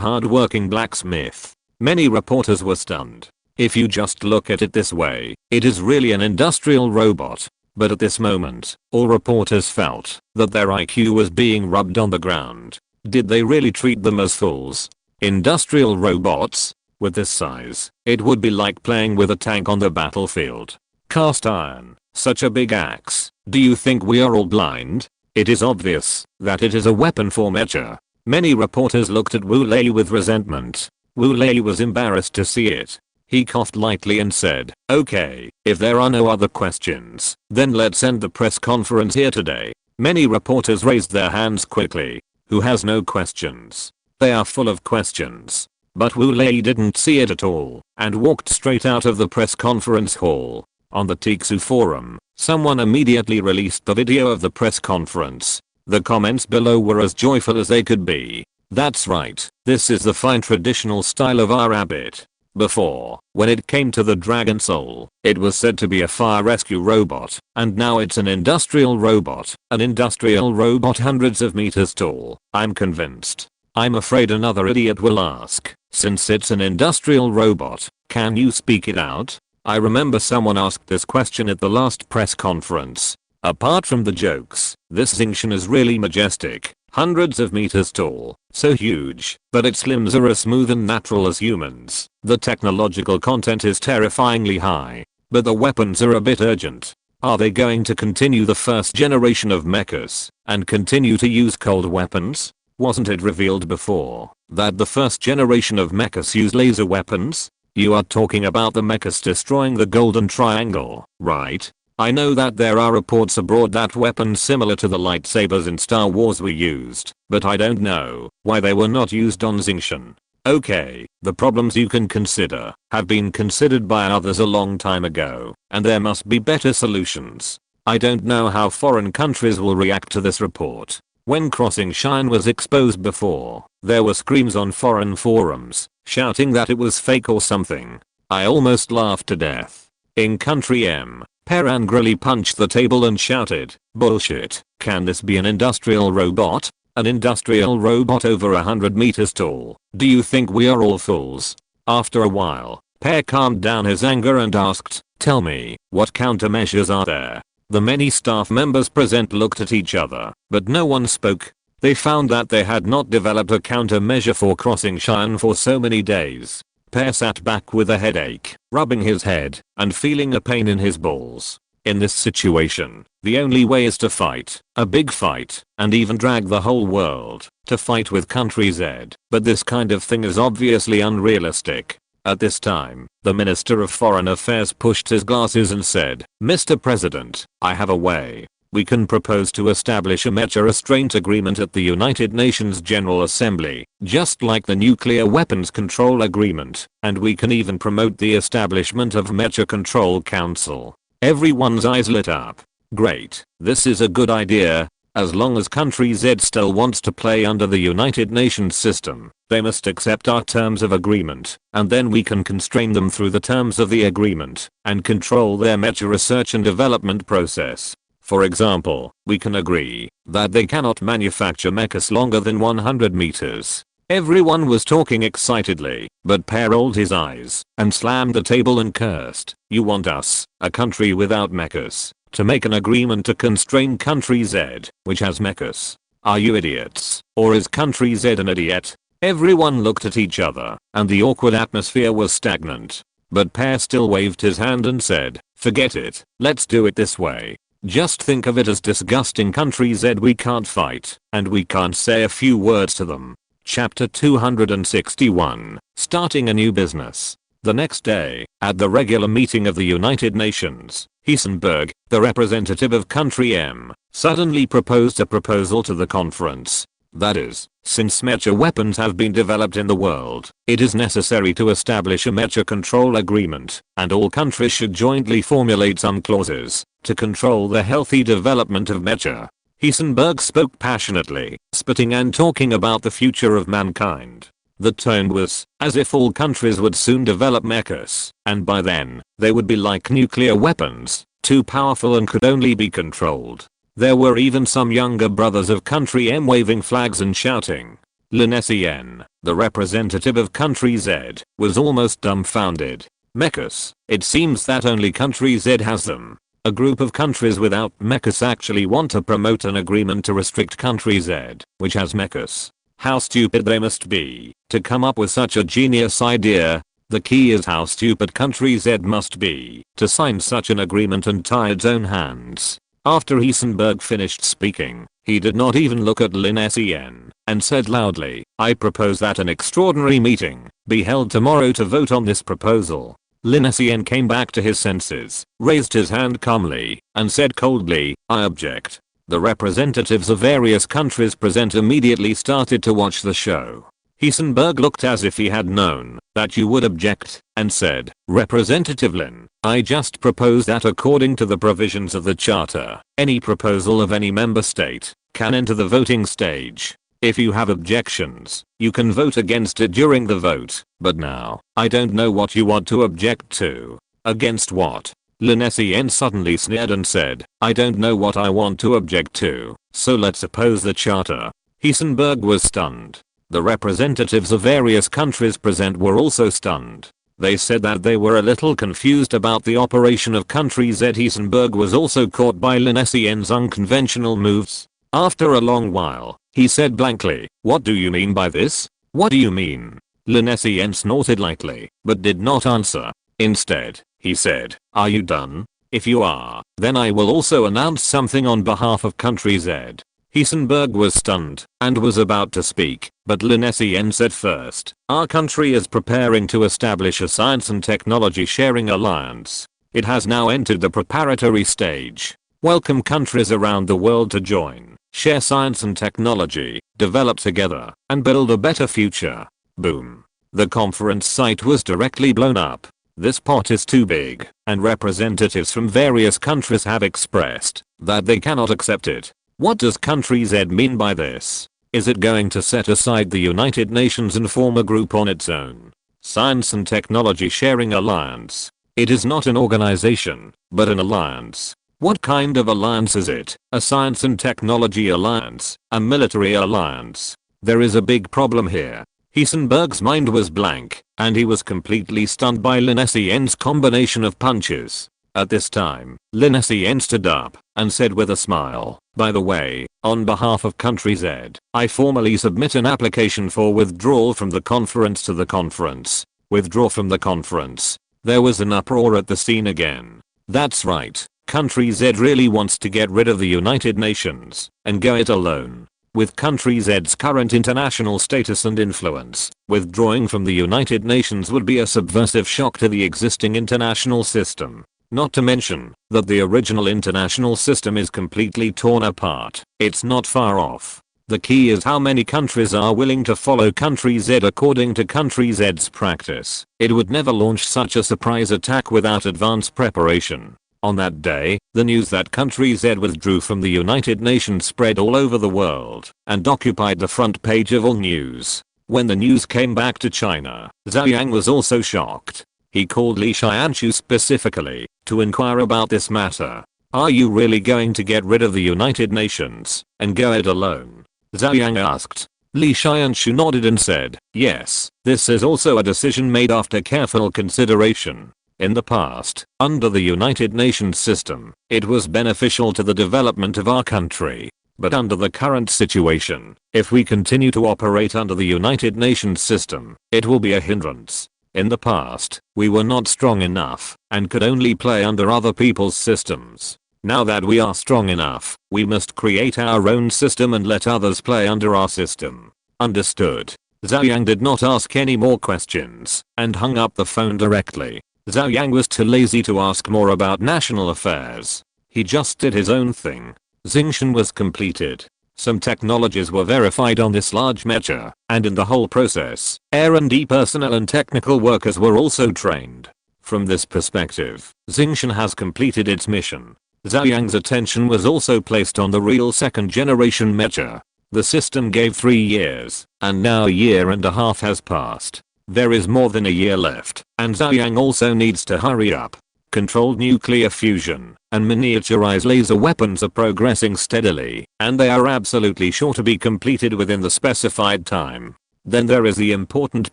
hard-working blacksmith. Many reporters were stunned. If you just look at it this way, it is really an industrial robot. But at this moment, all reporters felt that their IQ was being rubbed on the ground. Did they really treat them as fools? Industrial robots? With this size, it would be like playing with a tank on the battlefield. Cast iron, such a big axe. Do you think we are all blind? It is obvious that it is a weapon for mecha. Many reporters looked at Wu Lei with resentment. Wu Lei was embarrassed to see it. He coughed lightly and said, "Okay, if there are no other questions, then let's end the press conference here today." Many reporters raised their hands quickly. Who has no questions? They are full of questions. But Wu Lei didn't see it at all and walked straight out of the press conference hall. On the Tixu forum, someone immediately released the video of the press conference. The comments below were as joyful as they could be. That's right, this is the fine traditional style of our Abbott. Before, when it came to the Dragon Soul, it was said to be a fire rescue robot, and now it's an industrial robot hundreds of meters tall. I'm convinced. I'm afraid another idiot will ask, since it's an industrial robot, can you speak it out? I remember someone asked this question at the last press conference. Apart from the jokes, this Xingtian is really majestic. Hundreds of meters tall, so huge, but its limbs are as smooth and natural as humans. The technological content is terrifyingly high, but the weapons are a bit urgent. Are they going to continue the first generation of mechas and continue to use cold weapons? Wasn't it revealed before that the first generation of mechas use laser weapons? You are talking about the mechas destroying the Golden Triangle, right? I know that there are reports abroad that weapons similar to the lightsabers in Star Wars were used, but I don't know why they were not used on Xingtian. Okay, the problems you can consider have been considered by others a long time ago, and there must be better solutions. I don't know how foreign countries will react to this report. When Crossing Cheyenne was exposed before, there were screams on foreign forums, shouting that it was fake or something. I almost laughed to death. In country M, Per angrily punched the table and shouted, "Bullshit, can this be an industrial robot? An industrial robot over 100 meters tall? Do you think we are all fools?" After a while, Per calmed down his anger and asked, "Tell me, what countermeasures are there?" The many staff members present looked at each other, but no one spoke. They found that they had not developed a countermeasure for Crossing Cheyenne for so many days. Per sat back with a headache, rubbing his head and feeling a pain in his balls. In this situation, the only way is to fight, a big fight, and even drag the whole world to fight with Country Z. But this kind of thing is obviously unrealistic. At this time, the Minister of Foreign Affairs pushed his glasses and said, "Mr. President, I have a way. We can propose to establish a mecha restraint agreement at the United Nations General Assembly, just like the Nuclear Weapons Control Agreement, and we can even promote the establishment of Mecha Control Council. Everyone's eyes lit up. Great, this is a good idea. As long as country Z still wants to play under the United Nations system, they must accept our terms of agreement, and then we can constrain them through the terms of the agreement, and control their mecha research and development process. For example, we can agree that they cannot manufacture mechas longer than 100 meters. Everyone was talking excitedly, but Per rolled his eyes and slammed the table and cursed. You want us, a country without mechas, to make an agreement to constrain country Z, which has mechas? Are you idiots? Or is country Z an idiot? Everyone looked at each other, and the awkward atmosphere was stagnant. But Per still waved his hand and said, forget it, let's do it this way. Just think of it as disgusting country Z we can't fight, and we can't say a few words to them. Chapter 261, Starting a New Business. The next day, at the regular meeting of the United Nations, Heisenberg, the representative of country M, suddenly proposed a proposal to the conference. That is, since mecha weapons have been developed in the world, it is necessary to establish a mecha control agreement, and all countries should jointly formulate some clauses to control the healthy development of mecha. Heisenberg spoke passionately, spitting and talking about the future of mankind. The tone was as if all countries would soon develop mechas, and by then, they would be like nuclear weapons, too powerful and could only be controlled. There were even some younger brothers of country M waving flags and shouting. Linessian, the representative of country Z, was almost dumbfounded. Mechas, it seems that only country Z has them. A group of countries without mechas actually want to promote an agreement to restrict country Z, which has mechas. How stupid they must be to come up with such a genius idea. The key is how stupid country Z must be to sign such an agreement and tie its own hands. After Heisenberg finished speaking, he did not even look at Linessian, and said loudly, I propose that an extraordinary meeting be held tomorrow to vote on this proposal. Linessian came back to his senses, raised his hand calmly, and said coldly, I object. The representatives of various countries present immediately started to watch the show. Heisenberg looked as if he had known that you would object, and said, Representative Lin, I just propose that according to the provisions of the Charter, any proposal of any member state can enter the voting stage. If you have objections, you can vote against it during the vote, but now, I don't know what you want to object to. Against what? Linessian suddenly sneered and said, I don't know what I want to object to, so let's oppose the Charter. Heisenberg was stunned. The representatives of various countries present were also stunned. They said that they were a little confused about the operation of country Z. Heisenberg was also caught by Linessian's unconventional moves. After a long while, he said blankly, what do you mean by this? What do you mean? Linessian snorted lightly, but did not answer. Instead, he said, are you done? If you are, then I will also announce something on behalf of country Z. Heisenberg was stunned and was about to speak, but Linessian said first, our country is preparing to establish a science and technology sharing alliance. It has now entered the preparatory stage. Welcome countries around the world to join, share science and technology, develop together, and build a better future. Boom. The conference site was directly blown up. This pot is too big, and representatives from various countries have expressed that they cannot accept it. What does country Z mean by this? Is it going to set aside the United Nations and form a group on its own? Science and Technology Sharing Alliance. It is not an organization, but an alliance. What kind of alliance is it? A science and technology alliance? A military alliance? There is a big problem here. Heisenberg's mind was blank, and he was completely stunned by Linessian's combination of punches. At this time, Linessian stood up and said with a smile, by the way, on behalf of country Z, I formally submit an application for withdrawal from the conference to the conference. Withdraw from the conference. There was an uproar at the scene again. That's right, country Z really wants to get rid of the United Nations and go it alone. With country Z's current international status and influence, withdrawing from the United Nations would be a subversive shock to the existing international system. Not to mention that the original international system is completely torn apart. It's not far off. The key is how many countries are willing to follow country Z according to country Z's practice. It would never launch such a surprise attack without advance preparation. On that day, the news that country Z withdrew from the United Nations spread all over the world and occupied the front page of all news. When the news came back to China, Zhou Yang was also shocked. He called Li Xianshu specifically to inquire about this matter. "Are you really going to get rid of the United Nations and go it alone?" Zhou Yang asked. Li Xianshu nodded and said, "Yes, this is also a decision made after careful consideration. In the past, under the United Nations system, it was beneficial to the development of our country. But under the current situation, if we continue to operate under the United Nations system, it will be a hindrance. In the past, we were not strong enough and could only play under other people's systems. Now that we are strong enough, we must create our own system and let others play under our system." Understood. Zhou Yang did not ask any more questions and hung up the phone directly. Zhou Yang was too lazy to ask more about national affairs. He just did his own thing. Xingchen was completed. Some technologies were verified on this large mecha, and in the whole process, R&D personnel and technical workers were also trained. From this perspective, Xingchen has completed its mission. Zhou Yang's attention was also placed on the real second generation mecha. The system gave 3 years, and now a year and a half has passed. There is more than a year left, and Zhou Yang also needs to hurry up. Controlled nuclear fusion and miniaturized laser weapons are progressing steadily, and they are absolutely sure to be completed within the specified time. Then there is the important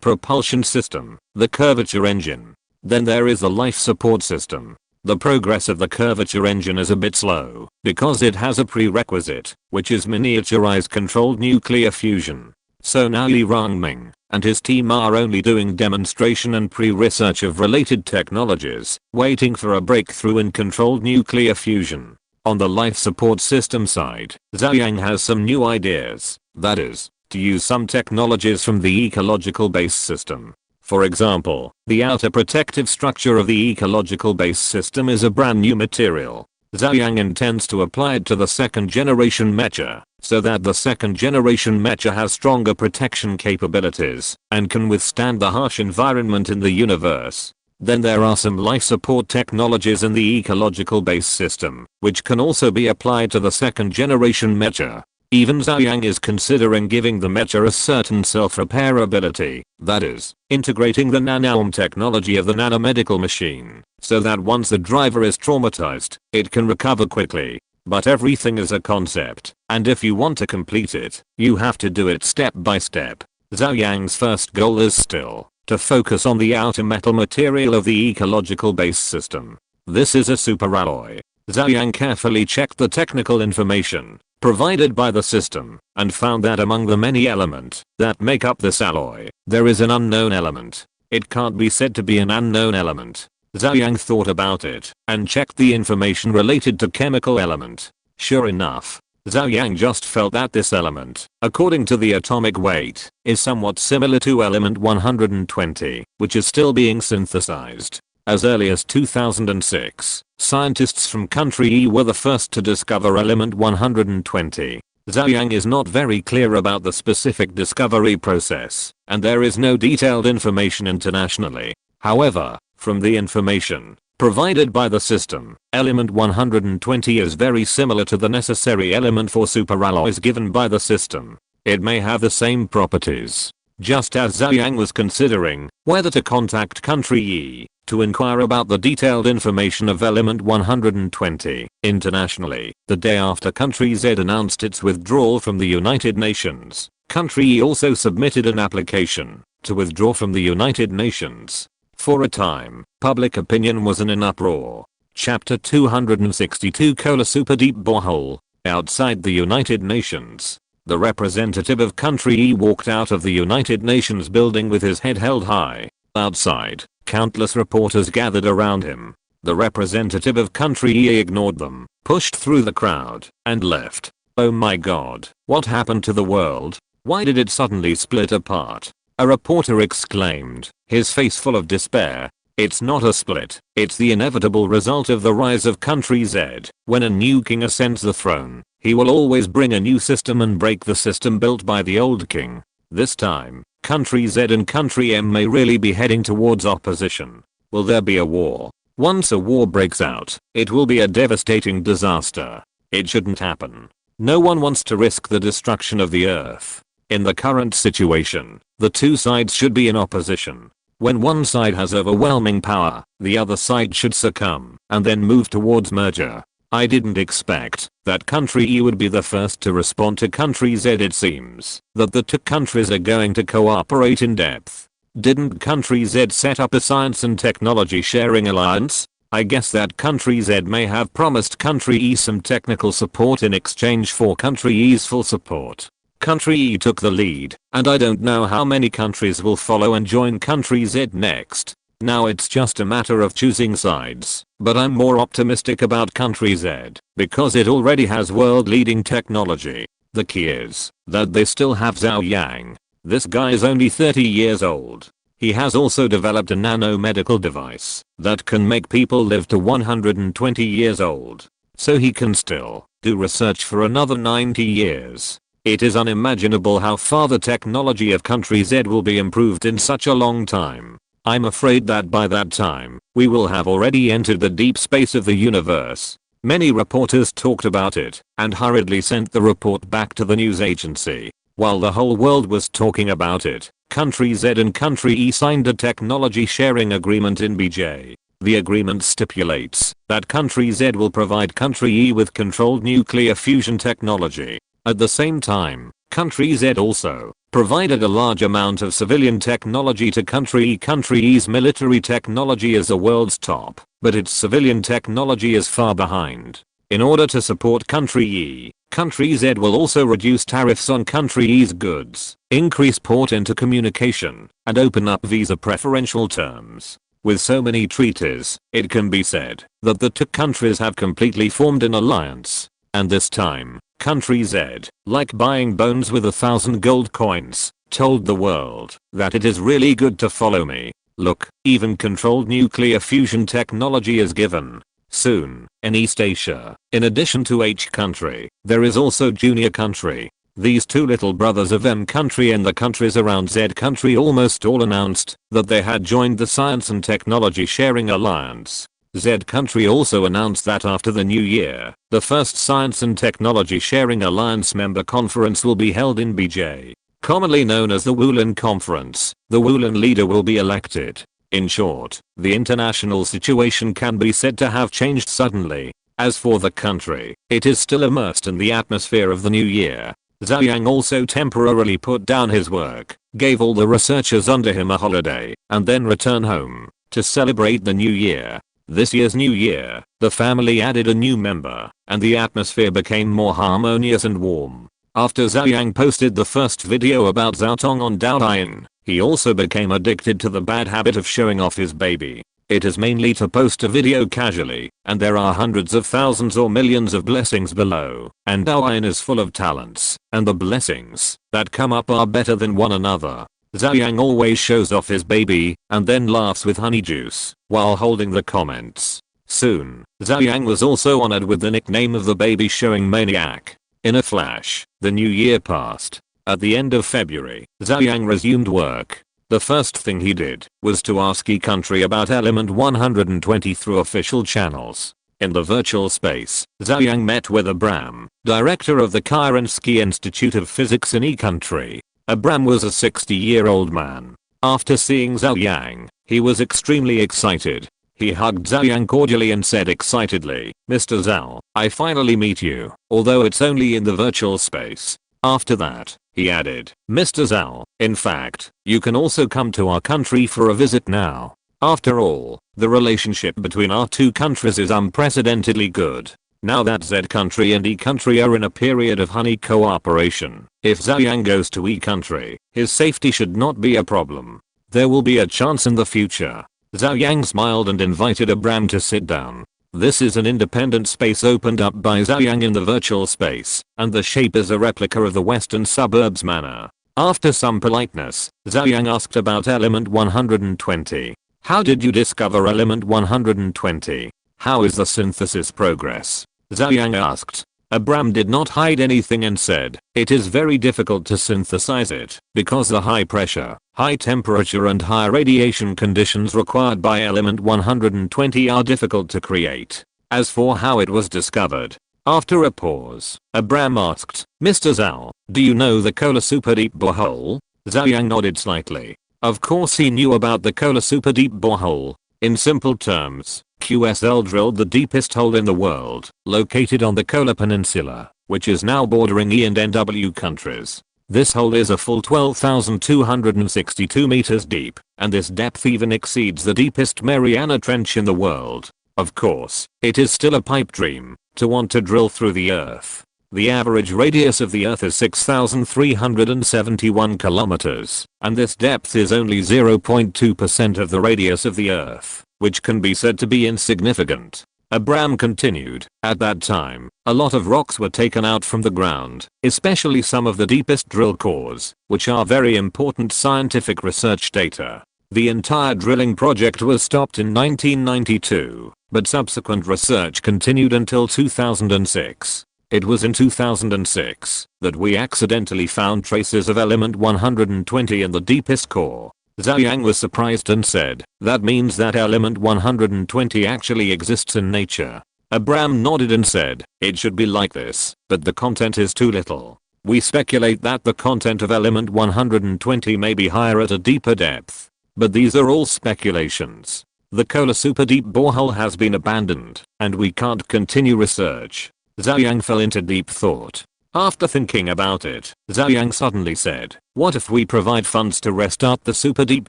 propulsion system, the curvature engine. Then there is the life support system. The progress of the curvature engine is a bit slow because it has a prerequisite, which is miniaturized controlled nuclear fusion. So now Li Rongming and his team are only doing demonstration and pre-research of related technologies, waiting for a breakthrough in controlled nuclear fusion. On the life support system side, Zhou Yang has some new ideas, that is, to use some technologies from the ecological base system. For example, the outer protective structure of the ecological base system is a brand new material. Zhou Yang intends to apply it to the second generation mecha, so that the second generation mecha has stronger protection capabilities and can withstand the harsh environment in the universe. Then there are some life support technologies in the ecological base system, which can also be applied to the second generation mecha. Even Zhou Yang is considering giving the mecha a certain self-repair ability, that is, integrating the nanoarm technology of the nanomedical machine, so that once the driver is traumatized, it can recover quickly. But everything is a concept, and if you want to complete it, you have to do it step by step. Zhou Yang's first goal is still to focus on the outer metal material of the ecological base system. This is a superalloy. Zhou Yang carefully checked the technical information provided by the system and found that among the many elements that make up this alloy, there is an unknown element. It can't be said to be an unknown element. Zhou Yang thought about it and checked the information related to chemical element. Sure enough, Zhou Yang just felt that this element, according to the atomic weight, is somewhat similar to element 120, which is still being synthesized. As early as 2006, scientists from country E were the first to discover element 120. Zhou Yang is not very clear about the specific discovery process, and there is no detailed information internationally. However, from the information provided by the system, element 120 is very similar to the necessary element for superalloys given by the system. It may have the same properties. Just as Zhou Yang was considering whether to contact country E to inquire about the detailed information of element 120 internationally, the day after country Z announced its withdrawal from the United Nations, country E also submitted an application to withdraw from the United Nations. For a time, public opinion was in an uproar. Chapter 262 Super Deep Borehole. Outside the United Nations, the representative of country E walked out of the United Nations building with his head held high. Outside, countless reporters gathered around him. The representative of country E ignored them, pushed through the crowd, and left. Oh my god, what happened to the world? Why did it suddenly split apart? A reporter exclaimed, his face full of despair. It's not a split, it's the inevitable result of the rise of country Z. When a new king ascends the throne, he will always bring a new system and break the system built by the old king. This time, country Z and country M may really be heading towards opposition. Will there be a war? Once a war breaks out, it will be a devastating disaster. It shouldn't happen. No one wants to risk the destruction of the Earth. In the current situation, the two sides should be in opposition. When one side has overwhelming power, the other side should succumb and then move towards merger. I didn't expect that country E would be the first to respond to country Z. It seems that the two countries are going to cooperate in depth. Didn't country Z set up a science and technology sharing alliance? I guess that country Z may have promised country E some technical support in exchange for country E's full support. Country E took the lead, and I don't know how many countries will follow and join country Z next. Now it's just a matter of choosing sides, but I'm more optimistic about country Z because it already has world-leading technology. The key is that they still have Zhou Yang. This guy is only 30 years old. He has also developed a nanomedical device that can make people live to 120 years old. So he can still do research for another 90 years. It is unimaginable how far the technology of country Z will be improved in such a long time. I'm afraid that by that time, we will have already entered the deep space of the universe. Many reporters talked about it and hurriedly sent the report back to the news agency. While the whole world was talking about it, country Z and country E signed a technology sharing agreement in BJ. The agreement stipulates that country Z will provide country E with controlled nuclear fusion technology. At the same time, country Z also provided a large amount of civilian technology to country E. Country E's military technology is the world's top, but its civilian technology is far behind. In order to support country E, country Z will also reduce tariffs on country E's goods, increase port intercommunication, and open up visa preferential terms. With so many treaties, it can be said that the two countries have completely formed an alliance. And this time, country Z, like buying bones with 1,000 gold coins, told the world that it is really good to follow me. Look, even controlled nuclear fusion technology is given. Soon, in East Asia, in addition to H country, there is also junior country. These two little brothers of M country and the countries around Z country almost all announced that they had joined the Science and Technology Sharing Alliance. Z country also announced that after the new year, the first Science and Technology Sharing Alliance member conference will be held in BJ. Commonly known as the Wulin Conference, the Wulin leader will be elected. In short, the international situation can be said to have changed suddenly. As for the country, it is still immersed in the atmosphere of the new year. Zhou Yang also temporarily put down his work, gave all the researchers under him a holiday, and then returned home to celebrate the new year. This year's new year, the family added a new member, and the atmosphere became more harmonious and warm. After Zhou Yang posted the first video about Zhao Tong on Douyin, he also became addicted to the bad habit of showing off his baby. It is mainly to post a video casually, and there are hundreds of thousands or millions of blessings below, and Douyin is full of talents, and the blessings that come up are better than one another. Zhou Yang always shows off his baby, and then laughs with honey juice, while holding the comments. Soon, Zhou Yang was also honored with the nickname of the baby showing maniac. In a flash, the new year passed. At the end of February, Zhou Yang resumed work. The first thing he did was to ask E-Country about Element 120 through official channels. In the virtual space, Zhou Yang met with Abram, director of the Kyrensky Institute of Physics in E-Country. Abram was a 60-year-old man. After seeing Zhou Yang, he was extremely excited. He hugged Zhou Yang cordially and said excitedly, "Mr. Zhou, I finally meet you, although it's only in the virtual space." After that, he added, "Mr. Zhou, in fact, you can also come to our country for a visit now. After all, the relationship between our two countries is unprecedentedly good. Now that Z country and E country are in a period of honey cooperation, if Zhou Yang goes to E country, his safety should not be a problem. There will be a chance in the future." Zhou Yang smiled and invited Abram to sit down. This is an independent space opened up by Zhou Yang in the virtual space, and the shape is a replica of the western suburbs manor. After some politeness, Zhou Yang asked about Element 120. "How did you discover Element 120? How is the synthesis progress?" Zhou Yang asked. Abram did not hide anything and said, "It is very difficult to synthesize it, because the high pressure High temperature and high radiation conditions required by element 120 are difficult to create. As for how it was discovered, after a pause, Abram asked, "Mr. Zhou, do you know the Kola Super Deep Borehole?" Zhou Yang nodded slightly. Of course he knew about the Kola Super Deep Borehole. In simple terms, QSL drilled the deepest hole in the world, located on the Kola Peninsula, which is now bordering E and NW countries. This hole is a full 12,262 meters deep, and this depth even exceeds the deepest Mariana Trench in the world. Of course, it is still a pipe dream to want to drill through the Earth. The average radius of the Earth is 6,371 kilometers, and this depth is only 0.2% of the radius of the Earth, which can be said to be insignificant. Abram continued, at that time, a lot of rocks were taken out from the ground, especially some of the deepest drill cores, which are very important scientific research data. The entire drilling project was stopped in 1992, but subsequent research continued until 2006. It was in 2006 that we accidentally found traces of element 120 in the deepest core. Zhou Yang was surprised and said, "That means that element 120 actually exists in nature." Abram nodded and said, "It should be like this, but the content is too little. We speculate that the content of element 120 may be higher at a deeper depth. But these are all speculations. The Kola Super Deep Borehole has been abandoned, and we can't continue research." Zhou Yang fell into deep thought. After thinking about it, Zhou Yang suddenly said, "What if we provide funds to restart the super deep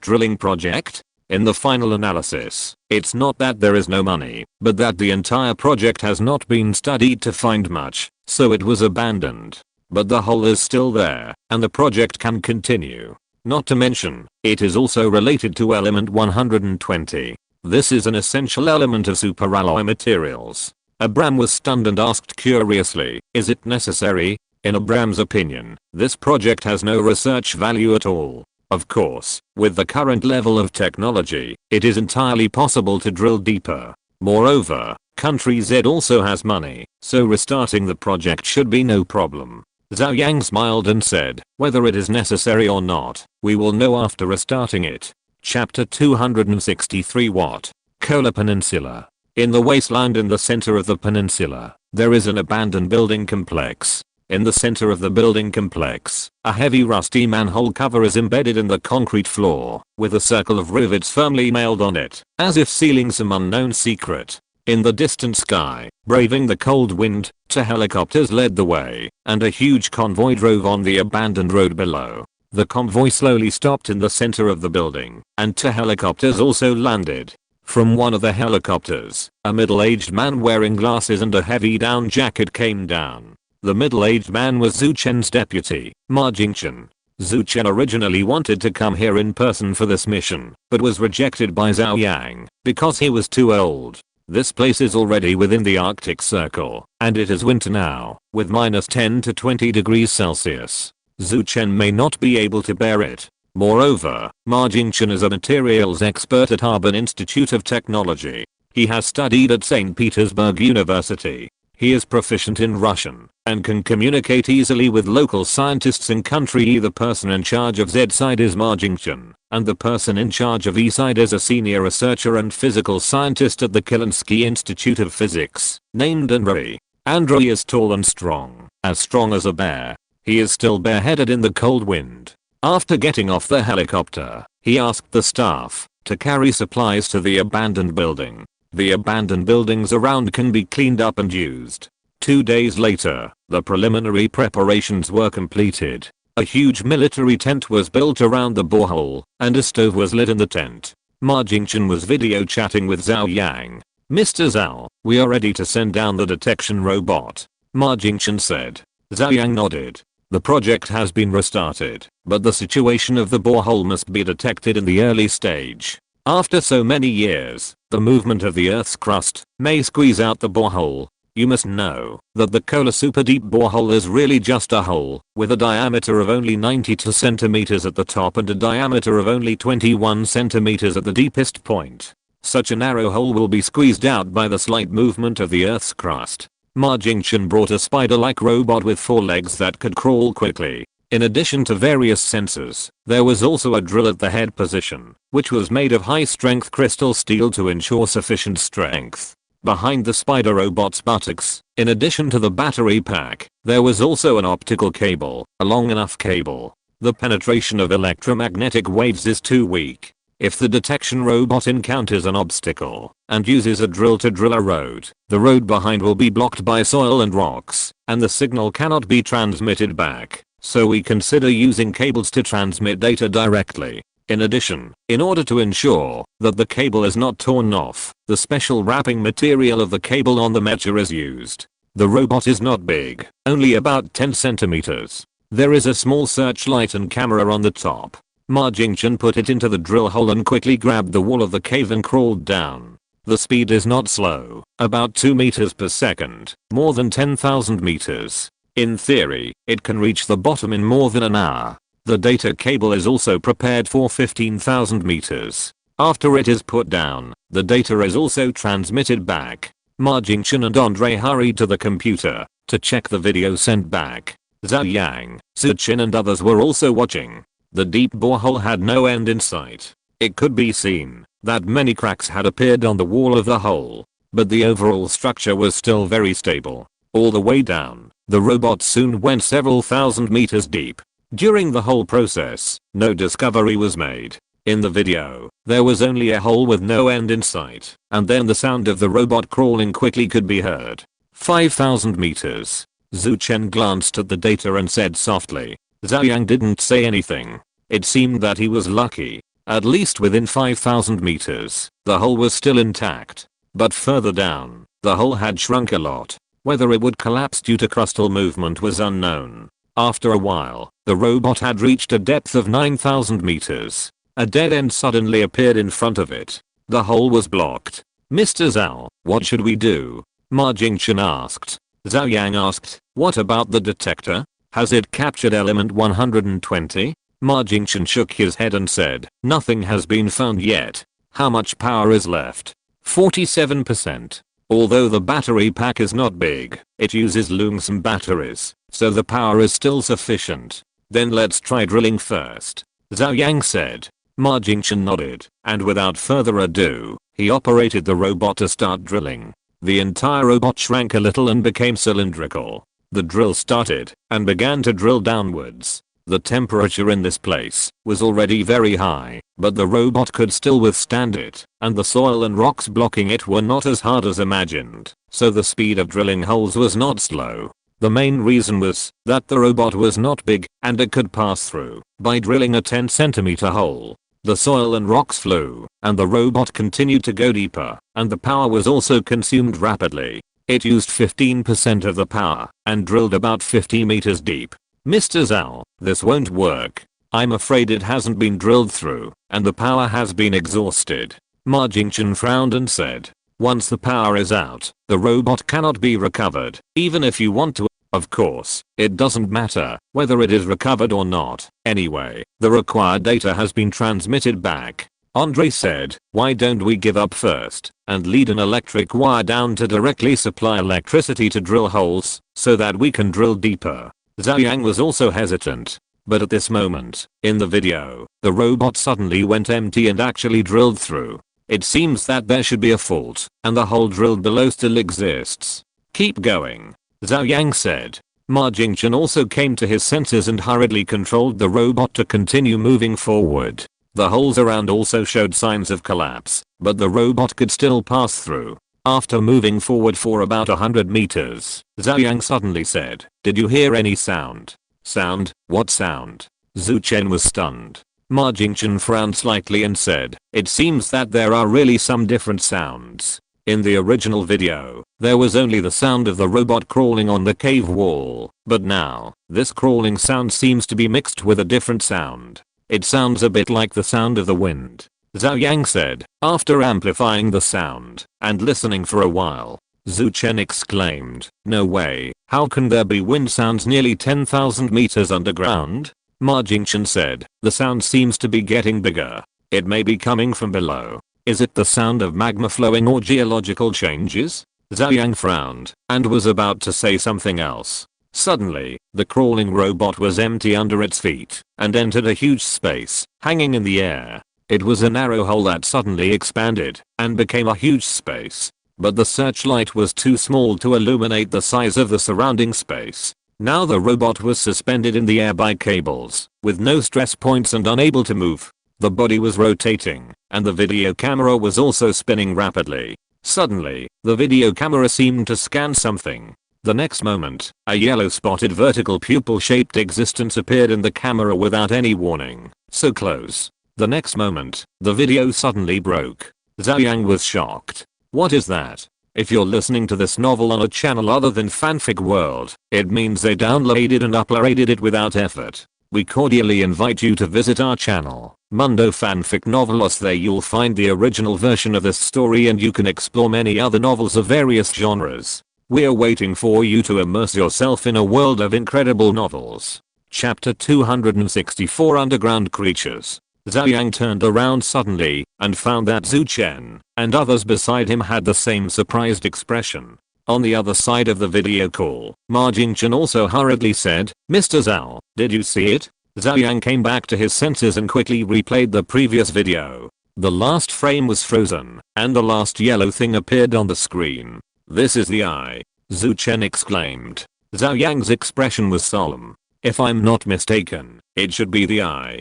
drilling project?" In the final analysis, it's not that there is no money, but that the entire project has not been studied to find much, so it was abandoned. But the hole is still there, and the project can continue. Not to mention, it is also related to element 120. This is an essential element of superalloy materials. Abram was stunned and asked curiously, "Is it necessary?" In Abram's opinion, this project has no research value at all. Of course, with the current level of technology, it is entirely possible to drill deeper. Moreover, Country Z also has money, so restarting the project should be no problem. Zhou Yang smiled and said, "Whether it is necessary or not, we will know after restarting it." Chapter 263 What? Kola Peninsula. In the wasteland in the center of the peninsula, there is an abandoned building complex. In the center of the building complex, a heavy rusty manhole cover is embedded in the concrete floor, with a circle of rivets firmly nailed on it, as if sealing some unknown secret. In the distant sky, braving the cold wind, two helicopters led the way, and a huge convoy drove on the abandoned road below. The convoy slowly stopped in the center of the building, and two helicopters also landed. From one of the helicopters, a middle-aged man wearing glasses and a heavy down jacket came down. The middle-aged man was Zhu Chen's deputy, Ma Jingchen. Zhu Chen originally wanted to come here in person for this mission, but was rejected by Zhou Yang because he was too old. This place is already within the Arctic Circle, and it is winter now, with -10 to 20 degrees Celsius. Zhu Chen may not be able to bear it. Moreover, Ma Jingchen is a materials expert at Harbin Institute of Technology. He has studied at St. Petersburg University. He is proficient in Russian, and can communicate easily with local scientists in Country E. The person in charge of Z side is Ma Jingchen, and the person in charge of E side is a senior researcher and physical scientist at the Kilinsky Institute of Physics, named Andrei. Andrei is tall and strong as a bear. He is still bareheaded in the cold wind. After getting off the helicopter, he asked the staff to carry supplies to the abandoned building. The abandoned buildings around can be cleaned up and used. 2 days later, the preliminary preparations were completed. A huge military tent was built around the borehole, and a stove was lit in the tent. Ma Jingchen was video chatting with Zhou Yang. "Mr. Zhou, we are ready to send down the detection robot," Ma Jingchen said. Zhou Yang nodded. The project has been restarted, but the situation of the borehole must be detected in the early stage. After so many years, the movement of the Earth's crust may squeeze out the borehole. You must know that the Kola Super Deep Borehole is really just a hole with a diameter of only 92 centimeters at the top and a diameter of only 21 centimeters at the deepest point. Such a narrow hole will be squeezed out by the slight movement of the Earth's crust. Ma Jingchen brought a spider-like robot with 4 legs that could crawl quickly. In addition to various sensors, there was also a drill at the head position, which was made of high-strength crystal steel to ensure sufficient strength. Behind the spider robot's buttocks, in addition to the battery pack, there was also an optical cable, a long enough cable. The penetration of electromagnetic waves is too weak. If the detection robot encounters an obstacle and uses a drill to drill a road, the road behind will be blocked by soil and rocks, and the signal cannot be transmitted back, so we consider using cables to transmit data directly. In addition, in order to ensure that the cable is not torn off, the special wrapping material of the cable on the mecha is used. The robot is not big, only about 10 centimeters. There is a small searchlight and camera on the top. Ma Jingchen put it into the drill hole and quickly grabbed the wall of the cave and crawled down. The speed is not slow, about 2 meters per second, more than 10,000 meters. In theory, it can reach the bottom in more than an hour. The data cable is also prepared for 15,000 meters. After it is put down, the data is also transmitted back. Ma Jingchen and Andre hurried to the computer to check the video sent back. Zhou Yang, Su Qin and others were also watching. The deep borehole had no end in sight. It could be seen that many cracks had appeared on the wall of the hole, but the overall structure was still very stable. All the way down, the robot soon went several thousand meters deep. During the whole process, no discovery was made. In the video, there was only a hole with no end in sight, and then the sound of the robot crawling quickly could be heard. 5,000 meters. Zhu Chen glanced at the data and said softly. Zhou Yang didn't say anything. It seemed that he was lucky. At least within 5,000 meters, the hole was still intact. But further down, the hole had shrunk a lot. Whether it would collapse due to crustal movement was unknown. After a while, the robot had reached a depth of 9,000 meters. A dead end suddenly appeared in front of it. The hole was blocked. Mr. Zhao, what should we do? Ma Jingchen asked. Zhou Yang asked, what about the detector? Has it captured element 120? Ma Jingchen shook his head and said, nothing has been found yet. How much power is left? 47%. Although the battery pack is not big, it uses Lungsum batteries, so the power is still sufficient. Then let's try drilling first. Zhou Yang said. Ma Jingchen nodded, and without further ado, he operated the robot to start drilling. The entire robot shrank a little and became cylindrical. The drill started and began to drill downwards. The temperature in this place was already very high, but the robot could still withstand it, and the soil and rocks blocking it were not as hard as imagined, so the speed of drilling holes was not slow. The main reason was that the robot was not big and it could pass through. By drilling a 10 centimeter hole, the soil and rocks flew, and the robot continued to go deeper, and the power was also consumed rapidly. It used 15% of the power and drilled about 50 meters deep. Mr. Zhao, this won't work. I'm afraid it hasn't been drilled through, and the power has been exhausted. Ma Jingchen frowned and said, once the power is out, the robot cannot be recovered, even if you want to. Of course, it doesn't matter whether it is recovered or not. Anyway, the required data has been transmitted back. Andre said, why don't we give up first and lead an electric wire down to directly supply electricity to drill holes so that we can drill deeper. Zhou Yang was also hesitant. But at this moment, in the video, the robot suddenly went empty and actually drilled through. It seems that there should be a fault, and the hole drilled below still exists. Keep going. Zhou Yang said. Ma Jingchen also came to his senses and hurriedly controlled the robot to continue moving forward. The holes around also showed signs of collapse, but the robot could still pass through. After moving forward for about 100 meters, Zhou Yang suddenly said, did you hear any sound? Sound? What sound? Zhu Chen was stunned. Ma Jingchen frowned slightly and said, it seems that there are really some different sounds. In the original video, there was only the sound of the robot crawling on the cave wall, but now, this crawling sound seems to be mixed with a different sound. It sounds a bit like the sound of the wind. Zhou Yang said, after amplifying the sound and listening for a while. Zhu Chen exclaimed, no way, how can there be wind sounds nearly 10,000 meters underground? Ma Jingchen said, the sound seems to be getting bigger. It may be coming from below. Is it the sound of magma flowing or geological changes? Zhou Yang frowned and was about to say something else. Suddenly, the crawling robot was empty under its feet and entered a huge space, hanging in the air. It was a narrow hole that suddenly expanded and became a huge space. But the searchlight was too small to illuminate the size of the surrounding space. Now the robot was suspended in the air by cables, with no stress points and unable to move. The body was rotating, and the video camera was also spinning rapidly. Suddenly, the video camera seemed to scan something. The next moment, a yellow spotted vertical pupil-shaped existence appeared in the camera without any warning. So close. The next moment, the video suddenly broke. Zhou Yang was shocked. What is that? If you're listening to this novel on a channel other than Fanfic World, it means they downloaded and uploaded it without effort. We cordially invite you to visit our channel, Mundo Fanfic Novelos. There you'll find the original version of this story and you can explore many other novels of various genres. We're waiting for you to immerse yourself in a world of incredible novels. Chapter 264 Underground Creatures. Zhou Yang turned around suddenly and found that Zhu Chen and others beside him had the same surprised expression. On the other side of the video call, Ma Jingchen also hurriedly said, "Mr. Zhao, did you see it?" Zhou Yang came back to his senses and quickly replayed the previous video. The last frame was frozen, and the last yellow thing appeared on the screen. "This is the eye," Zhu Chen exclaimed. Zhou Yang's expression was solemn. "If I'm not mistaken, it should be the eye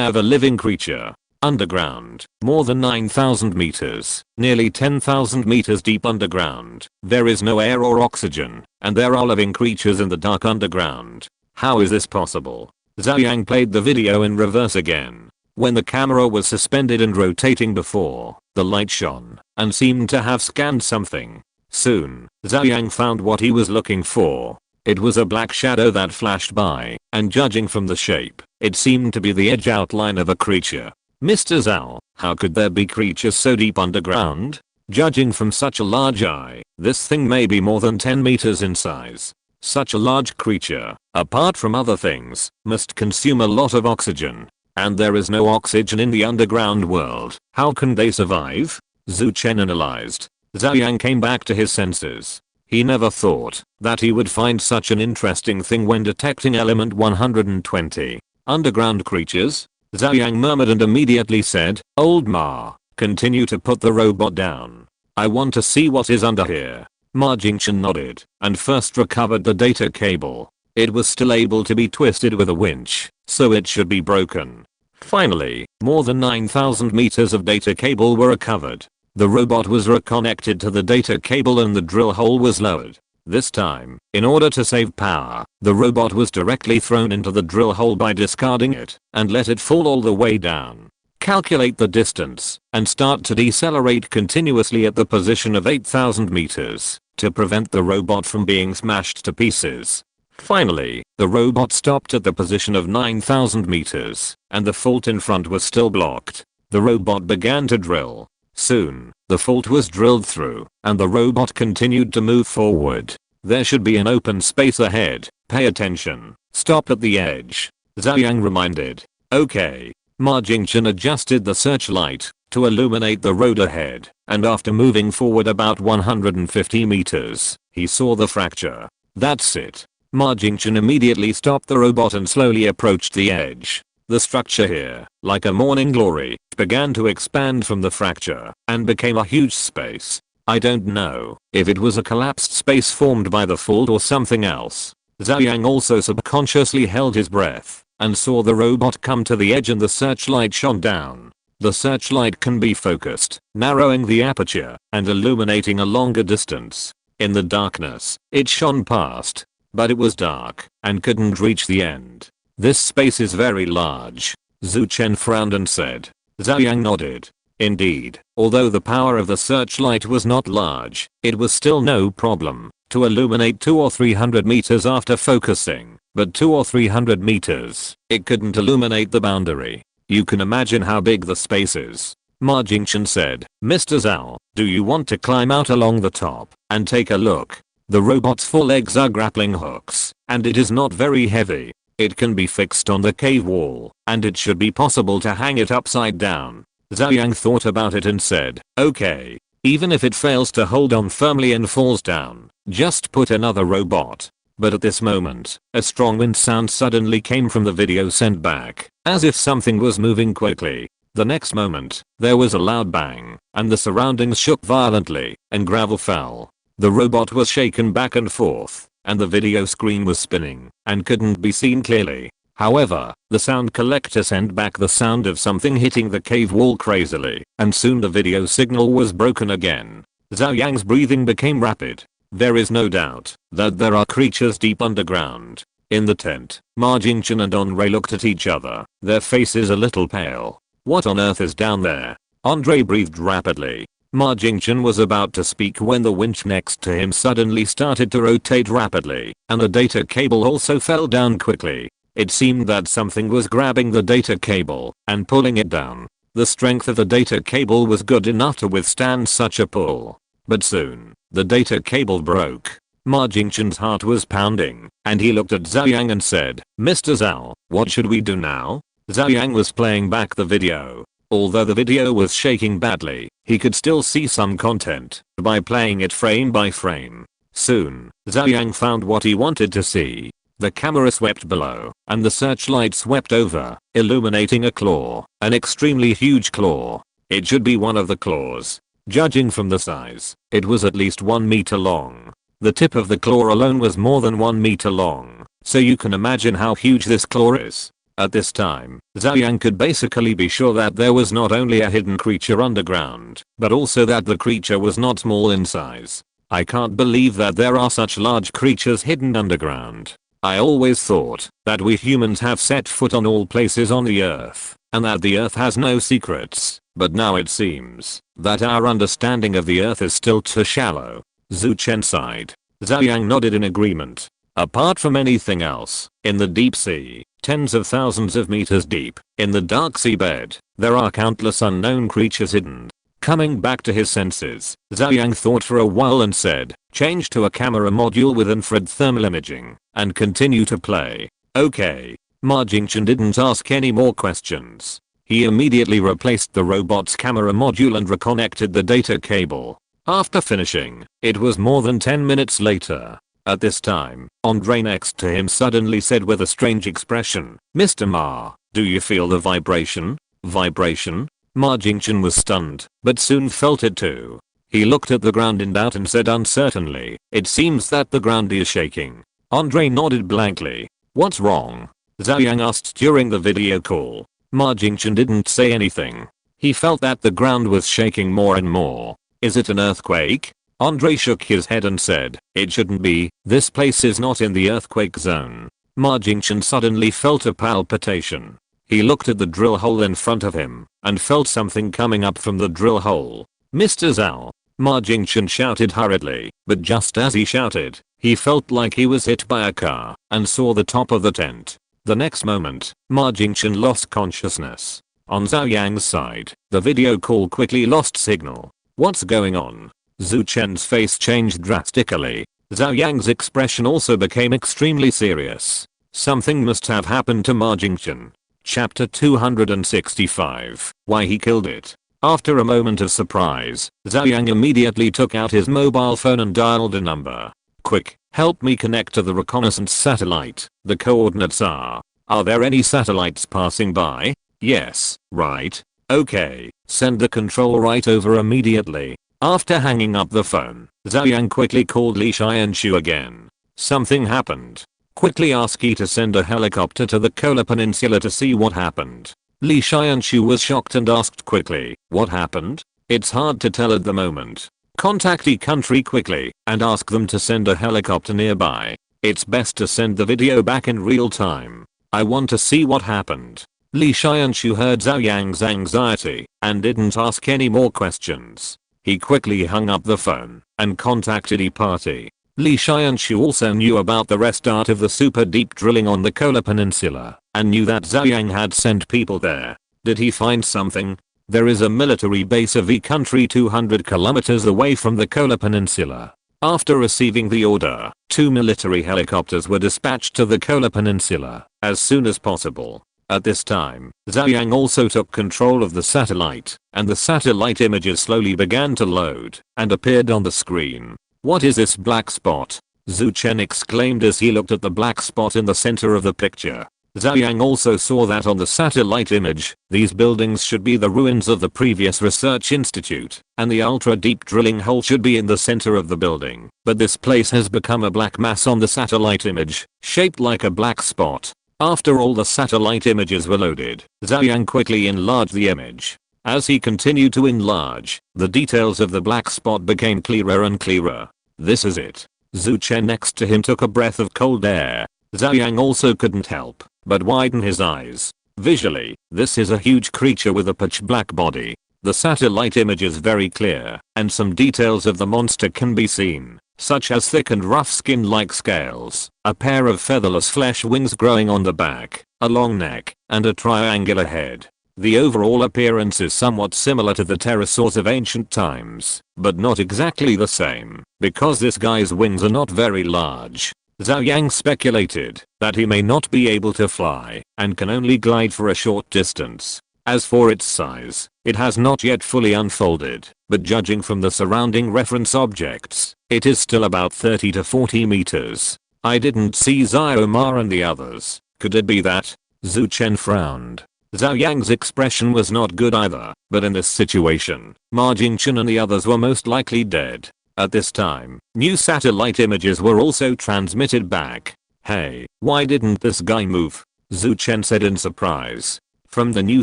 of a living creature. Underground, more than 9,000 meters, nearly 10,000 meters deep underground. There is no air or oxygen, and there are living creatures in the dark underground. How is this possible?" Zhou Yang played the video in reverse again. When the camera was suspended and rotating before, the light shone and seemed to have scanned something. Soon, Zhou Yang found what he was looking for. It was a black shadow that flashed by, and judging from the shape, it seemed to be the edge outline of a creature. "Mr. Zhao, how could there be creatures so deep underground? Judging from such a large eye, this thing may be more than 10 meters in size. Such a large creature, apart from other things, must consume a lot of oxygen. And there is no oxygen in the underground world. How can they survive?" Zhu Chen analyzed. Zhou Yang came back to his senses. He never thought that he would find such an interesting thing when detecting element 120. Underground creatures? Zhou Yang murmured and immediately said, "Old Ma, continue to put the robot down. I want to see what is under here." Ma Jingchen nodded and first recovered the data cable. It was still able to be twisted with a winch, so it should be broken. Finally, more than 9,000 meters of data cable were recovered. The robot was reconnected to the data cable and the drill hole was lowered. This time, in order to save power, the robot was directly thrown into the drill hole by discarding it and let it fall all the way down. Calculate the distance and start to decelerate continuously at the position of 8,000 meters to prevent the robot from being smashed to pieces. Finally, the robot stopped at the position of 9,000 meters and the fault in front was still blocked. The robot began to drill. Soon, the fault was drilled through, and the robot continued to move forward. "There should be an open space ahead. Pay attention. Stop at the edge," Zhou Yang reminded. "Okay." Ma Jingchen adjusted the searchlight to illuminate the road ahead, and after moving forward about 150 meters, he saw the fracture. "That's it." Ma Jingchen immediately stopped the robot and slowly approached the edge. The structure here, like a morning glory, began to expand from the fracture and became a huge space. I don't know if it was a collapsed space formed by the fault or something else. Zhou Yang also subconsciously held his breath and saw the robot come to the edge and the searchlight shone down. The searchlight can be focused, narrowing the aperture and illuminating a longer distance. In the darkness, it shone past, but it was dark and couldn't reach the end. "This space is very large." Zhu Chen frowned and said. Zhou Yang nodded. Indeed, although the power of the searchlight was not large, it was still no problem to illuminate 200 or 300 meters after focusing, but 200 or 300 meters, it couldn't illuminate the boundary. You can imagine how big the space is. Ma Jingchen said, "Mr. Zhao, do you want to climb out along the top and take a look?" The robot's four legs are grappling hooks, and it is not very heavy. It can be fixed on the cave wall, and it should be possible to hang it upside down. Zhou Yang thought about it and said, "Okay. Even if it fails to hold on firmly and falls down, just put another robot But at this moment, a strong wind sound suddenly came from the video sent back, as if something was moving quickly. The next moment, there was a loud bang, and the surroundings shook violently, and gravel fell. The robot was shaken back and forth, and the video screen was spinning, and couldn't be seen clearly. However, the sound collector sent back the sound of something hitting the cave wall crazily, and soon the video signal was broken again. Zhou Yang's breathing became rapid. There is no doubt that there are creatures deep underground. In the tent, Ma Jingchen and Andre looked at each other, their faces a little pale. What on earth is down there? Andre breathed rapidly. Ma Jingchen was about to speak when the winch next to him suddenly started to rotate rapidly, and the data cable also fell down quickly. It seemed that something was grabbing the data cable and pulling it down. The strength of the data cable was good enough to withstand such a pull. But soon, the data cable broke. Ma Jingchen's heart was pounding, and he looked at Zhou Yang and said, "Mr. Zhou, what should we do now?" Zhou Yang was playing back the video. Although the video was shaking badly, he could still see some content by playing it frame by frame. Soon, Zhou Yang found what he wanted to see. The camera swept below, and the searchlight swept over, illuminating a claw, an extremely huge claw. It should be one of the claws. Judging from the size, it was at least 1 meter long. The tip of the claw alone was more than 1 meter long, so you can imagine how huge this claw is. At this time, Zhou Yang could basically be sure that there was not only a hidden creature underground, but also that the creature was not small in size. I can't believe that there are such large creatures hidden underground. I always thought that we humans have set foot on all places on the earth, and that the earth has no secrets, but now it seems that our understanding of the earth is still too shallow. Zhu Chen sighed. Zhou Yang nodded in agreement. Apart from anything else, in the deep sea, tens of thousands of meters deep, in the dark seabed, there are countless unknown creatures hidden. Coming back to his senses, Zhou Yang thought for a while and said, "Change to a camera module with infrared thermal imaging, and continue to play." Okay. Ma Jingchen didn't ask any more questions. He immediately replaced the robot's camera module and reconnected the data cable. After finishing, it was more than 10 minutes later. At this time, Andre next to him suddenly said with a strange expression, "Mr. Ma, do you feel the vibration?" Vibration? Ma Jingchen was stunned, but soon felt it too. He looked at the ground in doubt and said uncertainly, "It seems that the ground is shaking." Andre nodded blankly. "What's wrong?" Zhou Yang asked during the video call. Ma Jingchen didn't say anything. He felt that the ground was shaking more and more. "Is it an earthquake?" Andre shook his head and said, "It shouldn't be, this place is not in the earthquake zone." Ma Jingchen suddenly felt a palpitation. He looked at the drill hole in front of him, and felt something coming up from the drill hole. "Mr. Zhou!" Ma Jingchen shouted hurriedly, but just as he shouted, he felt like he was hit by a car, and saw the top of the tent. The next moment, Ma Jingchen lost consciousness. On Zhou Yang's side, the video call quickly lost signal. "What's going on?" Zhu Chen's face changed drastically. Zhou Yang's expression also became extremely serious. Something must have happened to Ma Jingchen. Chapter 265. Why he killed it. After a moment of surprise, Zhou Yang immediately took out his mobile phone and dialed a number. "Quick, help me connect to the reconnaissance satellite. The coordinates are there any satellites passing by?" "Yes, right. Okay, send the control right over immediately." After hanging up the phone, Zhou Yang quickly called Li Xianshu again. "Something happened. Quickly ask Yi to send a helicopter to the Kola Peninsula to see what happened." Li Xianshu was shocked and asked quickly, "What happened?" "It's hard to tell at the moment. Contact Yi country quickly and ask them to send a helicopter nearby. It's best to send the video back in real time. I want to see what happened." Li Xianshu heard Zhou Yang's anxiety and didn't ask any more questions. He quickly hung up the phone and contacted Yi Party. Li Xianshu also knew about the restart of the super deep drilling on the Kola Peninsula and knew that Zhou Yang had sent people there. Did he find something? There is a military base of Yi country 200 kilometers away from the Kola Peninsula. After receiving the order, 2 military helicopters were dispatched to the Kola Peninsula as soon as possible. At this time, Zhou Yang also took control of the satellite, and the satellite images slowly began to load and appeared on the screen. "What is this black spot?" Zhu Chen exclaimed as he looked at the black spot in the center of the picture. Zhou Yang also saw that on the satellite image, these buildings should be the ruins of the previous research institute, and the ultra-deep drilling hole should be in the center of the building. But this place has become a black mass on the satellite image, shaped like a black spot. After all the satellite images were loaded, Zhou Yang quickly enlarged the image. As he continued to enlarge, the details of the black spot became clearer and clearer. This is it. Zhu Chen next to him took a breath of cold air. Zhou Yang also couldn't help but widen his eyes. Visually, this is a huge creature with a pitch black body. The satellite image is very clear, and some details of the monster can be seen, such as thick and rough skin like scales, a pair of featherless flesh wings growing on the back, a long neck, and a triangular head. The overall appearance is somewhat similar to the pterosaurs of ancient times, but not exactly the same, because this guy's wings are not very large. Zhou Yang speculated that he may not be able to fly and can only glide for a short distance. As for its size, it has not yet fully unfolded, but judging from the surrounding reference objects, it is still about 30 to 40 meters. I didn't see Xiomar and the others. Could it be that? Zhu Chen frowned. Zhou Yang's expression was not good either, but in this situation, Ma Jingchen and the others were most likely dead. At this time, new satellite images were also transmitted back. Hey, why didn't this guy move? Zhu Chen said in surprise. From the new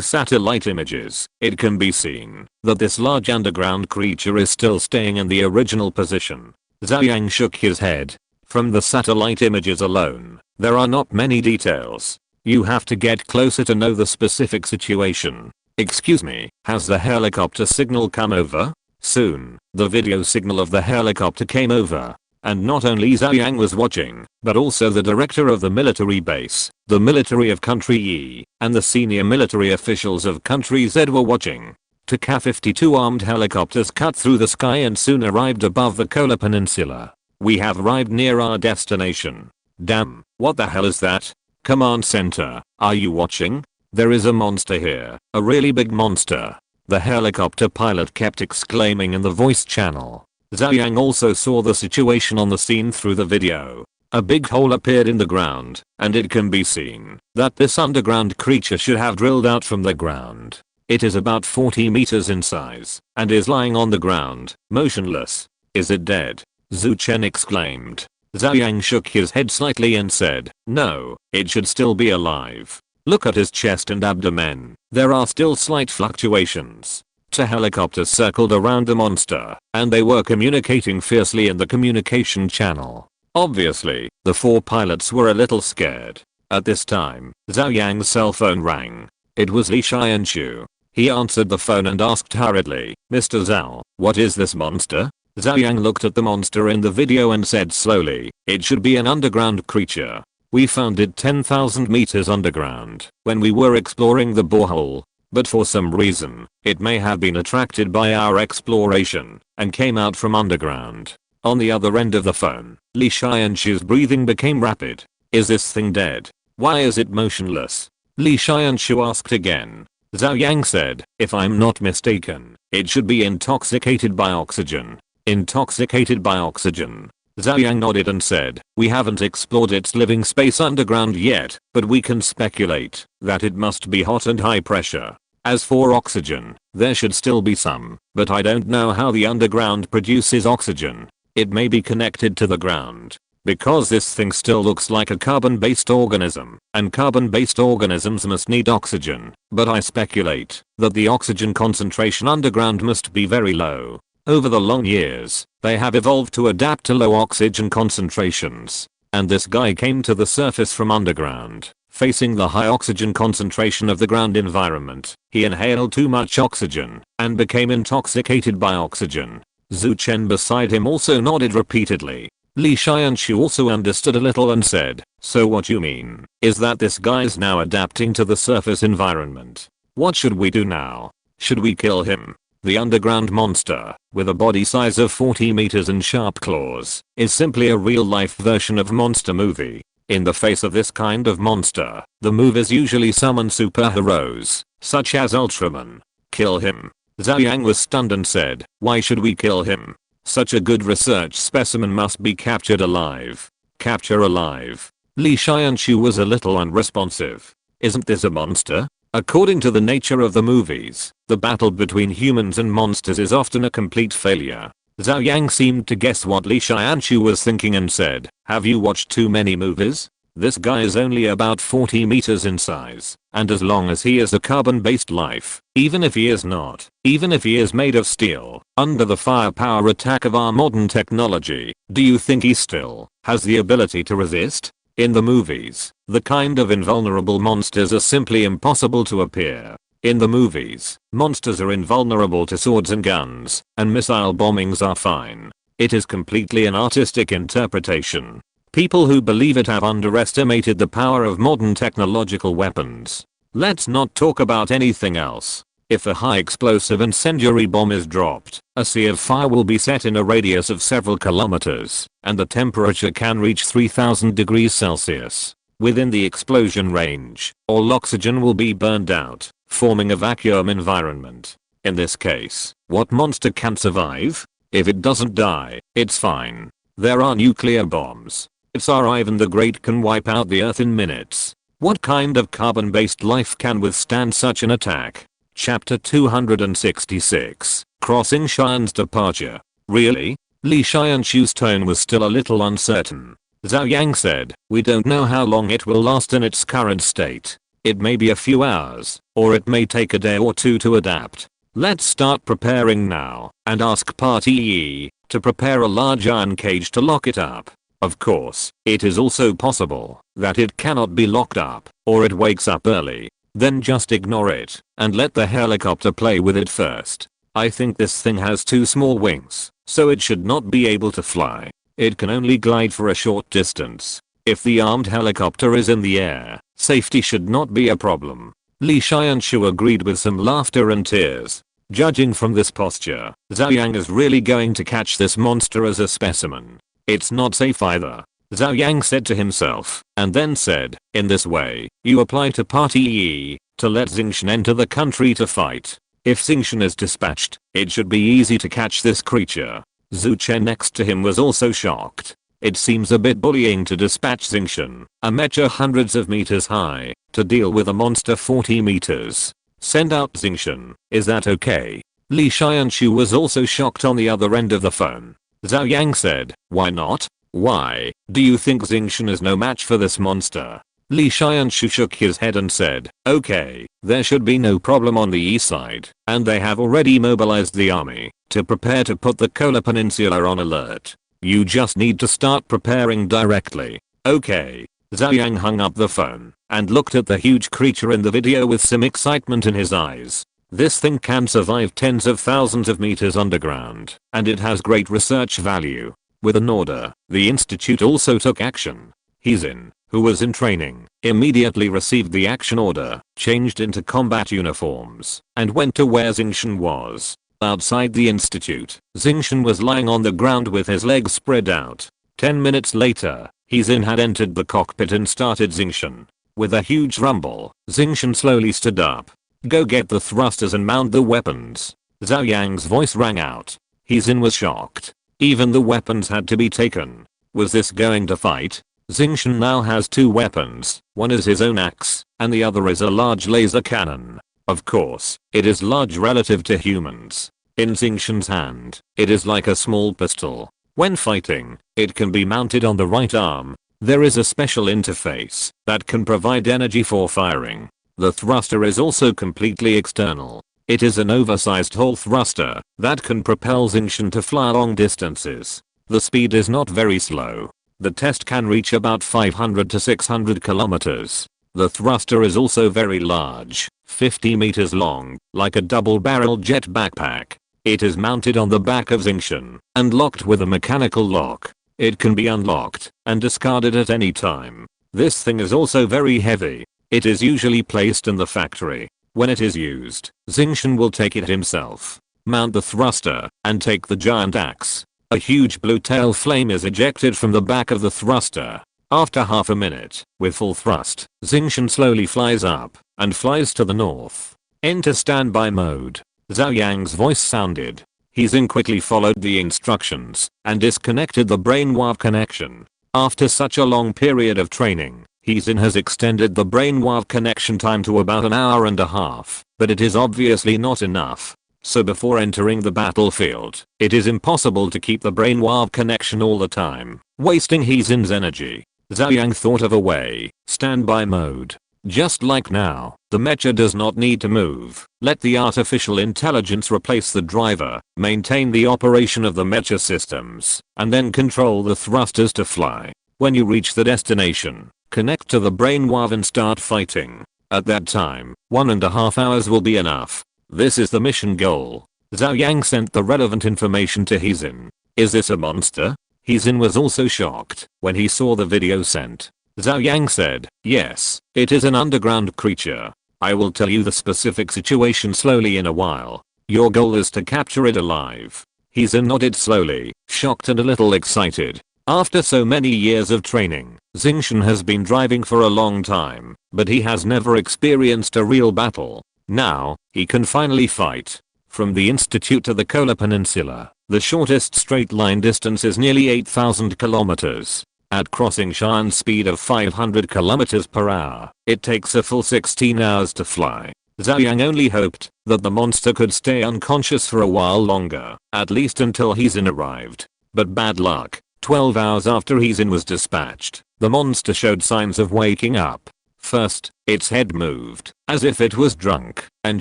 satellite images, it can be seen that this large underground creature is still staying in the original position. Zhou Yang shook his head. From the satellite images alone, there are not many details. You have to get closer to know the specific situation. Excuse me, has the helicopter signal come over? Soon, the video signal of the helicopter came over. And not only Zhou Yang was watching, but also the director of the military base, the military of country Yi, and the senior military officials of country Z were watching. Ka-52 armed helicopters cut through the sky and soon arrived above the Kola Peninsula. We have arrived near our destination. Damn, what the hell is that? Command center, are you watching? There is a monster here, a really big monster. The helicopter pilot kept exclaiming in the voice channel. Zhou Yang also saw the situation on the scene through the video. A big hole appeared in the ground, and it can be seen that this underground creature should have drilled out from the ground. It is about 40 meters in size, and is lying on the ground, motionless. Is it dead? Zhu Chen exclaimed. Zhou Yang shook his head slightly and said, no, it should still be alive. Look at his chest and abdomen. There are still slight fluctuations. Two helicopters circled around the monster, and they were communicating fiercely in the communication channel. Obviously, the four pilots were a little scared. At this time, Zhou Yang's cell phone rang. It was Li Xianshu. He answered the phone and asked hurriedly, Mr. Zhao, what is this monster? Zhou Yang looked at the monster in the video and said slowly, it should be an underground creature. We found it 10,000 meters underground when we were exploring the borehole. But for some reason, it may have been attracted by our exploration and came out from underground. On the other end of the phone, Li Xianshu's breathing became rapid. Is this thing dead? Why is it motionless? Li Xianshu asked again. Zhou Yang said, if I'm not mistaken, it should be intoxicated by oxygen. Intoxicated by oxygen. Zhou Yang nodded and said, we haven't explored its living space underground yet, but we can speculate that it must be hot and high pressure. As for oxygen, there should still be some, but I don't know how the underground produces oxygen. It may be connected to the ground. Because this thing still looks like a carbon-based organism, and carbon-based organisms must need oxygen, but I speculate that the oxygen concentration underground must be very low. Over the long years, they have evolved to adapt to low oxygen concentrations. And this guy came to the surface from underground, facing the high oxygen concentration of the ground environment. He inhaled too much oxygen and became intoxicated by oxygen. Zhu Chen beside him also nodded repeatedly. Li Xianshu also understood a little and said, so what you mean is that this guy's now adapting to the surface environment. What should we do now? Should we kill him? The underground monster, with a body size of 40 meters and sharp claws, is simply a real-life version of monster movie. In the face of this kind of monster, the movies usually summon superheroes, such as Ultraman. Kill him. Zhou Yang was stunned and said, why should we kill him? Such a good research specimen must be captured alive. Capture alive. Li Xianshu was a little unresponsive. Isn't this a monster? According to the nature of the movies, the battle between humans and monsters is often a complete failure. Zhou Yang seemed to guess what Li Xianshu was thinking and said, "Have you watched too many movies? This guy is only about 40 meters in size, and as long as he is a carbon-based life, even if he is not, even if he is made of steel, under the firepower attack of our modern technology, do you think he still has the ability to resist?" In the movies, the kind of invulnerable monsters are simply impossible to appear. In the movies, monsters are invulnerable to swords and guns, and missile bombings are fine. It is completely an artistic interpretation. People who believe it have underestimated the power of modern technological weapons. Let's not talk about anything else. If a high explosive incendiary bomb is dropped, a sea of fire will be set in a radius of several kilometers, and the temperature can reach 3000 degrees Celsius. Within the explosion range, all oxygen will be burned out, forming a vacuum environment. In this case, what monster can survive? If it doesn't die, it's fine. There are nuclear bombs. Tsar Ivan the Great can wipe out the Earth in minutes. What kind of carbon-based life can withstand such an attack? Chapter 266, Crossing Xian's Departure. Really? Li Xianshu's tone was still a little uncertain. Zhou Yang said, "We don't know how long it will last in its current state. It may be a few hours, or it may take a day or two to adapt. Let's start preparing now, and ask Party E to prepare a large iron cage to lock it up. Of course, it is also possible that it cannot be locked up, or it wakes up early. Then just ignore it, and let the helicopter play with it first. I think this thing has two small wings, so it should not be able to fly. It can only glide for a short distance. If the armed helicopter is in the air, safety should not be a problem." Li Xianshu agreed with some laughter and tears. Judging from this posture, Zhou Yang is really going to catch this monster as a specimen. It's not safe either, Zhou Yang said to himself, and then said, "In this way, you apply to Party E to let Xingshan enter the country to fight. If Xingshan is dispatched, it should be easy to catch this creature." Zhu Chen next to him was also shocked. It seems a bit bullying to dispatch Xingshan, a mecha hundreds of meters high, to deal with a monster 40 meters. Send out Xingshan, is that okay? Li Xianshu was also shocked on the other end of the phone. Zhou Yang said, "Why not? Why, do you think Xingshan is no match for this monster?" Li Xianshu shook his head and said, "Okay, there should be no problem on the east side, and they have already mobilized the army to prepare to put the Kola Peninsula on alert. You just need to start preparing directly." "Okay." Zhou Yang hung up the phone and looked at the huge creature in the video with some excitement in his eyes. This thing can survive tens of thousands of meters underground, and it has great research value. With an order, the institute also took action. Hizin, who was in training, immediately received the action order, changed into combat uniforms, and went to where Xingshan was. Outside the institute, Xingshan was lying on the ground with his legs spread out. 10 minutes later, Hizin had entered the cockpit and started Xingshan. With a huge rumble, Xingshan slowly stood up. "Go get the thrusters and mount the weapons." Zhou Yang's voice rang out. Hizin was shocked. Even the weapons had to be taken. Was this going to fight? Xingshan now has two weapons. One is his own axe, and the other is a large laser cannon. Of course, it is large relative to humans. In Xingshan's hand, it is like a small pistol. When fighting, it can be mounted on the right arm. There is a special interface that can provide energy for firing. The thruster is also completely external. It is an oversized Hall thruster that can propel Xingshan to fly long distances. The speed is not very slow. The test can reach about 500 to 600 kilometers. The thruster is also very large, 50 meters long, like a double-barreled jet backpack. It is mounted on the back of Xingshan and locked with a mechanical lock. It can be unlocked and discarded at any time. This thing is also very heavy. It is usually placed in the factory. When it is used, Xingshan will take it himself, mount the thruster, and take the giant axe. A huge blue tail flame is ejected from the back of the thruster. After half a minute, with full thrust, Xingshan slowly flies up and flies to the north. Enter standby mode. Zhou Yang's voice sounded. Zhou quickly followed the instructions and disconnected the brainwave connection. After such a long period of training, Zhou has extended the brainwave connection time to about an hour and a half, but it is obviously not enough. So before entering the battlefield, it is impossible to keep the brainwave connection all the time, wasting Zhou's energy. Zhou Yang thought of a way. Standby mode. Just like now, the mecha does not need to move. Let the artificial intelligence replace the driver, maintain the operation of the mecha systems, and then control the thrusters to fly. When you reach the destination, connect to the brainwave and start fighting. At that time, 1.5 hours will be enough. This is the mission goal. Zhou Yang sent the relevant information to Zhou. Is this a monster? Zhou was also shocked when he saw the video sent. Zhou Yang said, yes, it is an underground creature. I will tell you the specific situation slowly in a while. Your goal is to capture it alive. Zhou nodded slowly, shocked and a little excited. After so many years of training, Zhou has been driving for a long time, but he has never experienced a real battle. Now, he can finally fight. From the Institute to the Kola Peninsula, the shortest straight line distance is nearly 8,000 kilometers. At crossing Cheyenne speed of 500 kilometers per hour, it takes a full 16 hours to fly. Zhou Yang only hoped that the monster could stay unconscious for a while longer, at least until Zhou arrived. But bad luck. 12 hours after Zhou was dispatched, the monster showed signs of waking up. First, its head moved, as if it was drunk, and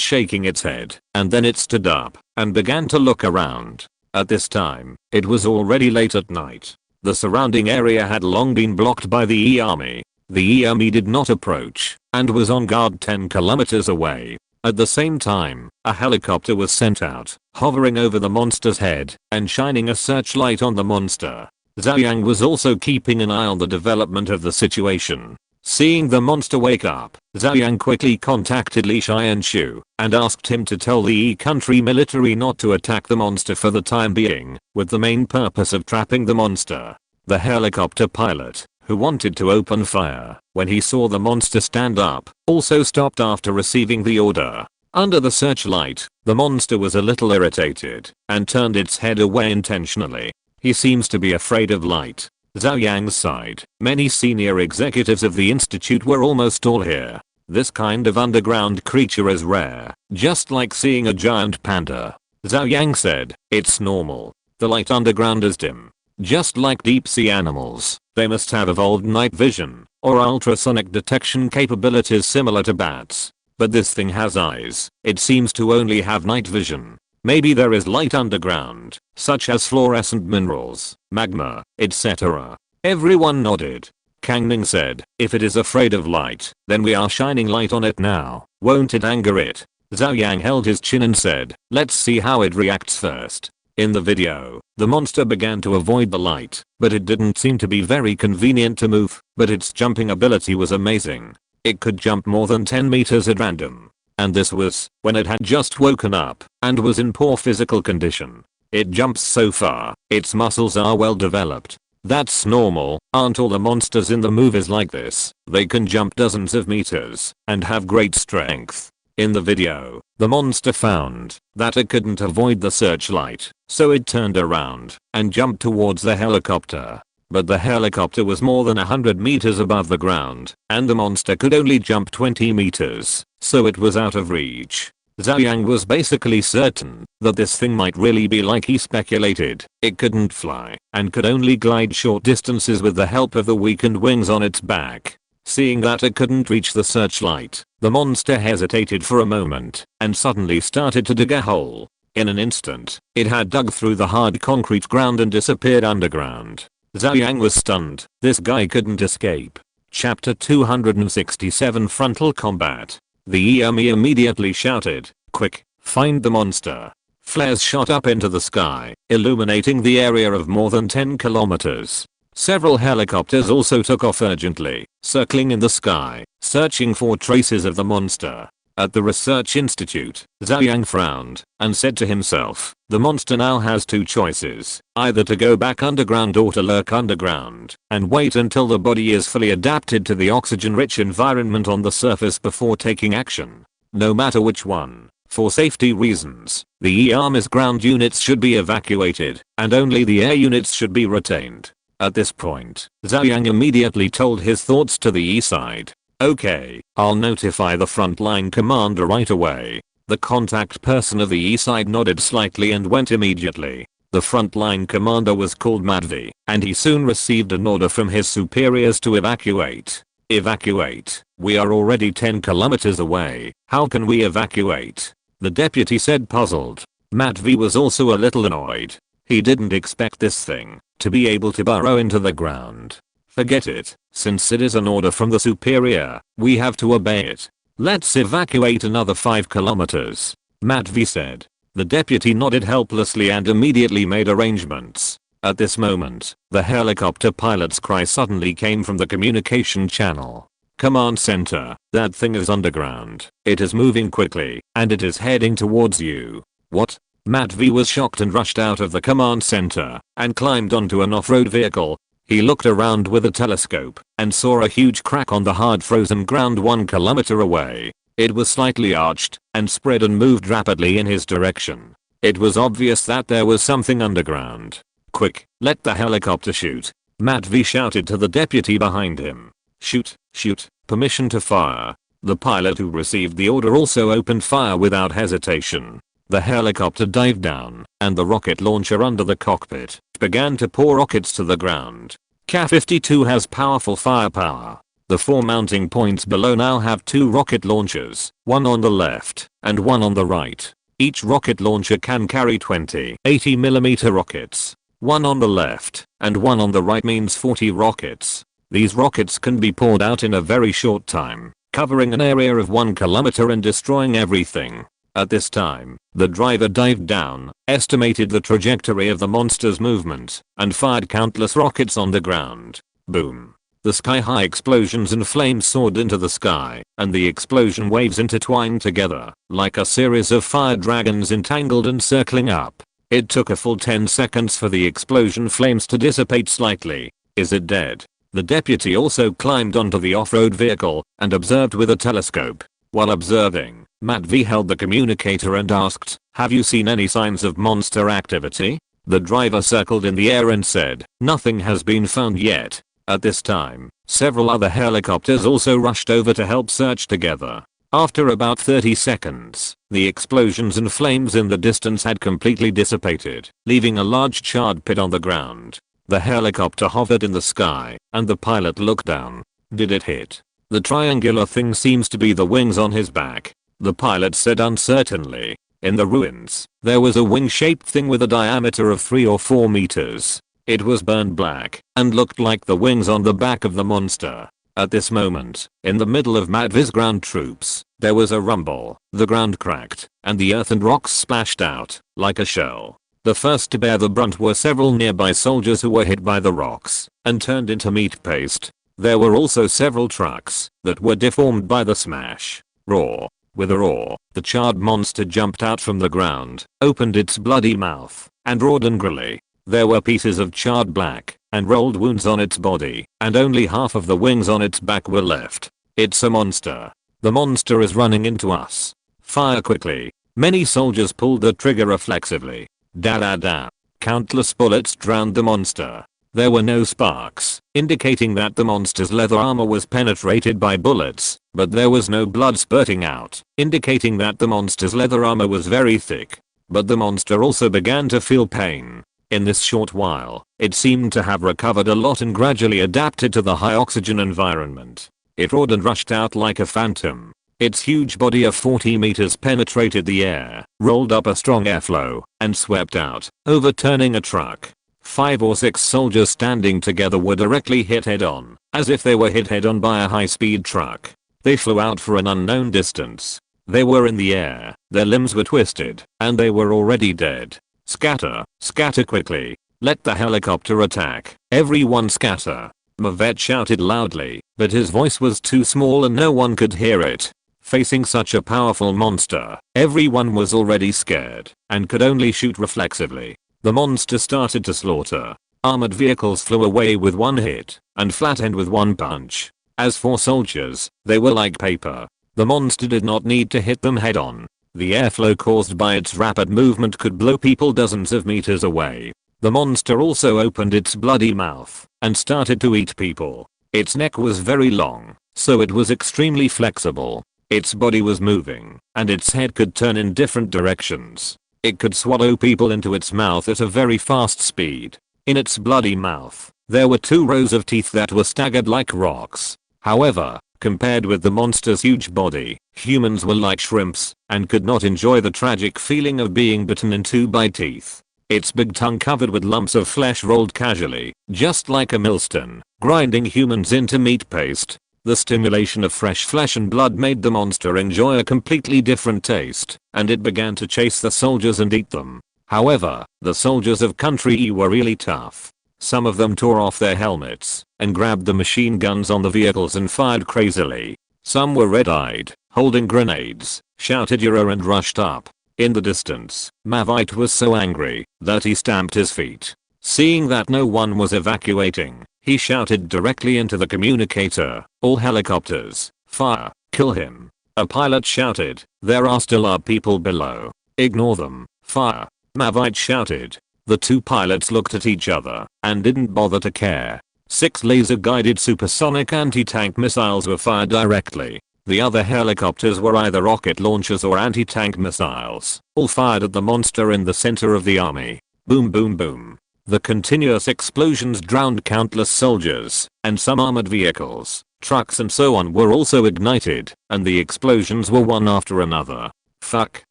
shaking its head, and then it stood up, and began to look around. At this time, it was already late at night. The surrounding area had long been blocked by the E-Army. The E-Army did not approach, and was on guard 10 kilometers away. At the same time, a helicopter was sent out, hovering over the monster's head, and shining a searchlight on the monster. Zhou Yang was also keeping an eye on the development of the situation. Seeing the monster wake up, Zhou Yang quickly contacted Li Xianshu and asked him to tell the E-country military not to attack the monster for the time being, with the main purpose of trapping the monster. The helicopter pilot, who wanted to open fire when he saw the monster stand up, also stopped after receiving the order. Under the searchlight, the monster was a little irritated and turned its head away intentionally. He seems to be afraid of light. Zhou Yang sighed. Many senior executives of the institute were almost all here. This kind of underground creature is rare, just like seeing a giant panda. Zhou Yang said, it's normal. The light underground is dim. Just like deep sea animals, they must have evolved night vision, or ultrasonic detection capabilities similar to bats. But this thing has eyes. It seems to only have night vision. Maybe there is light underground, such as fluorescent minerals, magma, etc. Everyone nodded. Kang Ning said, if it is afraid of light, then we are shining light on it now. Won't it anger it? Zhou Yang held his chin and said, let's see how it reacts first. In the video, the monster began to avoid the light, but it didn't seem to be very convenient to move, but its jumping ability was amazing. It could jump more than 10 meters at random. And this was when it had just woken up and was in poor physical condition. It jumps so far, its muscles are well developed. That's normal. Aren't all the monsters in the movies like this? They can jump dozens of meters and have great strength. In the video, the monster found that it couldn't avoid the searchlight, so it turned around and jumped towards the helicopter. But the helicopter was more than 100 meters above the ground, and the monster could only jump 20 meters, so it was out of reach. Zhou Yang was basically certain that this thing might really be like he speculated. It couldn't fly, and could only glide short distances with the help of the weakened wings on its back. Seeing that it couldn't reach the searchlight, the monster hesitated for a moment, and suddenly started to dig a hole. In an instant, it had dug through the hard concrete ground and disappeared underground. Zhou Yang was stunned. This guy couldn't escape. Chapter 267 Frontal Combat. The enemy immediately shouted, quick, find the monster. Flares shot up into the sky, illuminating the area of more than 10 kilometers. Several helicopters also took off urgently, circling in the sky, searching for traces of the monster. At the research institute, Zhou Yang frowned and said to himself, the monster now has two choices, either to go back underground or to lurk underground and wait until the body is fully adapted to the oxygen-rich environment on the surface before taking action. No matter which one, For safety reasons, the E-Army's ground units should be evacuated, and only the air units should be retained. At this point, Zhou Yang immediately told his thoughts to the E-side. Okay, I'll notify the frontline commander right away. The contact person of the E-side nodded slightly and went immediately. The frontline commander was called Navier, and he soon received an order from his superiors to evacuate. Evacuate? We are already 10 kilometers away. How can we evacuate? The deputy said, puzzled. Navier was also a little annoyed. He didn't expect this thing to be able to burrow into the ground. Forget it. Since it is an order from the superior, we have to obey it. Let's evacuate another 5 kilometers. Navier said. The deputy nodded helplessly and immediately made arrangements. At this moment, the helicopter pilot's cry suddenly came from the communication channel. Command center, that thing is underground. It is moving quickly, and it is heading towards you. What? Navier was shocked and rushed out of the command center and climbed onto an off-road vehicle. He looked around with a telescope and saw a huge crack on the hard frozen ground 1 kilometer away. It was slightly arched and spread and moved rapidly in his direction. It was obvious that there was something underground. Quick, let the helicopter shoot. Navier shouted to the deputy behind him. Shoot, shoot, permission to fire. The pilot who received the order also opened fire without hesitation. The helicopter dived down, and the rocket launcher under the cockpit began to pour rockets to the ground. Ka-52 has powerful firepower. The 4 mounting points below now have 2 rocket launchers, one on the left and one on the right. Each rocket launcher can carry 20 80mm rockets. One on the left and one on the right means 40 rockets. These rockets can be poured out in a very short time, covering an area of 1 kilometer and destroying everything. At this time, the driver dived down, estimated the trajectory of the monster's movement, and fired countless rockets on the ground. Boom. The sky-high explosions and flames soared into the sky, and the explosion waves intertwined together, like a series of fire dragons entangled and circling up. It took a full 10 seconds for the explosion flames to dissipate slightly. Is it dead? The deputy also climbed onto the off-road vehicle and observed with a telescope. While observing, Navier held the communicator and asked, have you seen any signs of monster activity? The driver circled in the air and said, nothing has been found yet. At this time, several other helicopters also rushed over to help search together. After about 30 seconds, the explosions and flames in the distance had completely dissipated, leaving a large charred pit on the ground. The helicopter hovered in the sky, and the pilot looked down. Did it hit? The triangular thing seems to be the wings on his back. The pilot said uncertainly. In the ruins, there was a wing-shaped thing with a diameter of 3 or 4 meters. It was burned black and looked like the wings on the back of the monster. At this moment, in the middle of Navier's ground troops, there was a rumble. The ground cracked, and the earth and rocks splashed out like a shell. The first to bear the brunt were several nearby soldiers who were hit by the rocks and turned into meat paste. There were also several trucks that were deformed by the smash. Roar. With a roar, the charred monster jumped out from the ground, opened its bloody mouth, and roared angrily. There were pieces of charred black and rolled wounds on its body, and only half of the wings on its back were left. It's a monster. The monster is running into us. Fire quickly. Many soldiers pulled the trigger reflexively. Da-da-da. Countless bullets drowned the monster. There were no sparks, indicating that the monster's leather armor was penetrated by bullets, but there was no blood spurting out, indicating that the monster's leather armor was very thick. But the monster also began to feel pain. In this short while, it seemed to have recovered a lot and gradually adapted to the high oxygen environment. It roared and rushed out like a phantom. Its huge body of 40 meters penetrated the air, rolled up a strong airflow, and swept out, overturning a truck. 5 or 6 soldiers standing together were directly hit head-on, as if they were hit head-on by a high-speed truck. They flew out for an unknown distance. They were in the air, their limbs were twisted, and they were already dead. Scatter, scatter quickly. Let the helicopter attack. Everyone scatter. Navier shouted loudly, but his voice was too small and no one could hear it. Facing such a powerful monster, everyone was already scared and could only shoot reflexively. The monster started to slaughter. Armored vehicles flew away with one hit and flattened with one punch. As for soldiers, they were like paper. The monster did not need to hit them head on. The airflow caused by its rapid movement could blow people dozens of meters away. The monster also opened its bloody mouth and started to eat people. Its neck was very long, so it was extremely flexible. Its body was moving, and its head could turn in different directions. It could swallow people into its mouth at a very fast speed. In its bloody mouth, there were 2 rows of teeth that were staggered like rocks. However, compared with the monster's huge body, humans were like shrimps and could not enjoy the tragic feeling of being bitten in 2 by teeth. Its big tongue covered with lumps of flesh rolled casually, just like a millstone, grinding humans into meat paste. The stimulation of fresh flesh and blood made the monster enjoy a completely different taste, and it began to chase the soldiers and eat them. However, the soldiers of Country E were really tough. Some of them tore off their helmets and grabbed the machine guns on the vehicles and fired crazily. Some were red-eyed, holding grenades, shouted "Yura" and rushed up. In the distance, Mavite was so angry that he stamped his feet. Seeing that no one was evacuating, he shouted directly into the communicator, "All helicopters, fire, kill him." A pilot shouted, "There are still people below. Ignore them, fire." Mavite shouted. The 2 pilots looked at each other and didn't bother to care. 6 laser-guided supersonic anti-tank missiles were fired directly. The other helicopters were either rocket launchers or anti-tank missiles, all fired at the monster in the center of the army. Boom boom boom. The continuous explosions drowned countless soldiers, and some armored vehicles, trucks and so on were also ignited, and the explosions were one after another. Fuck.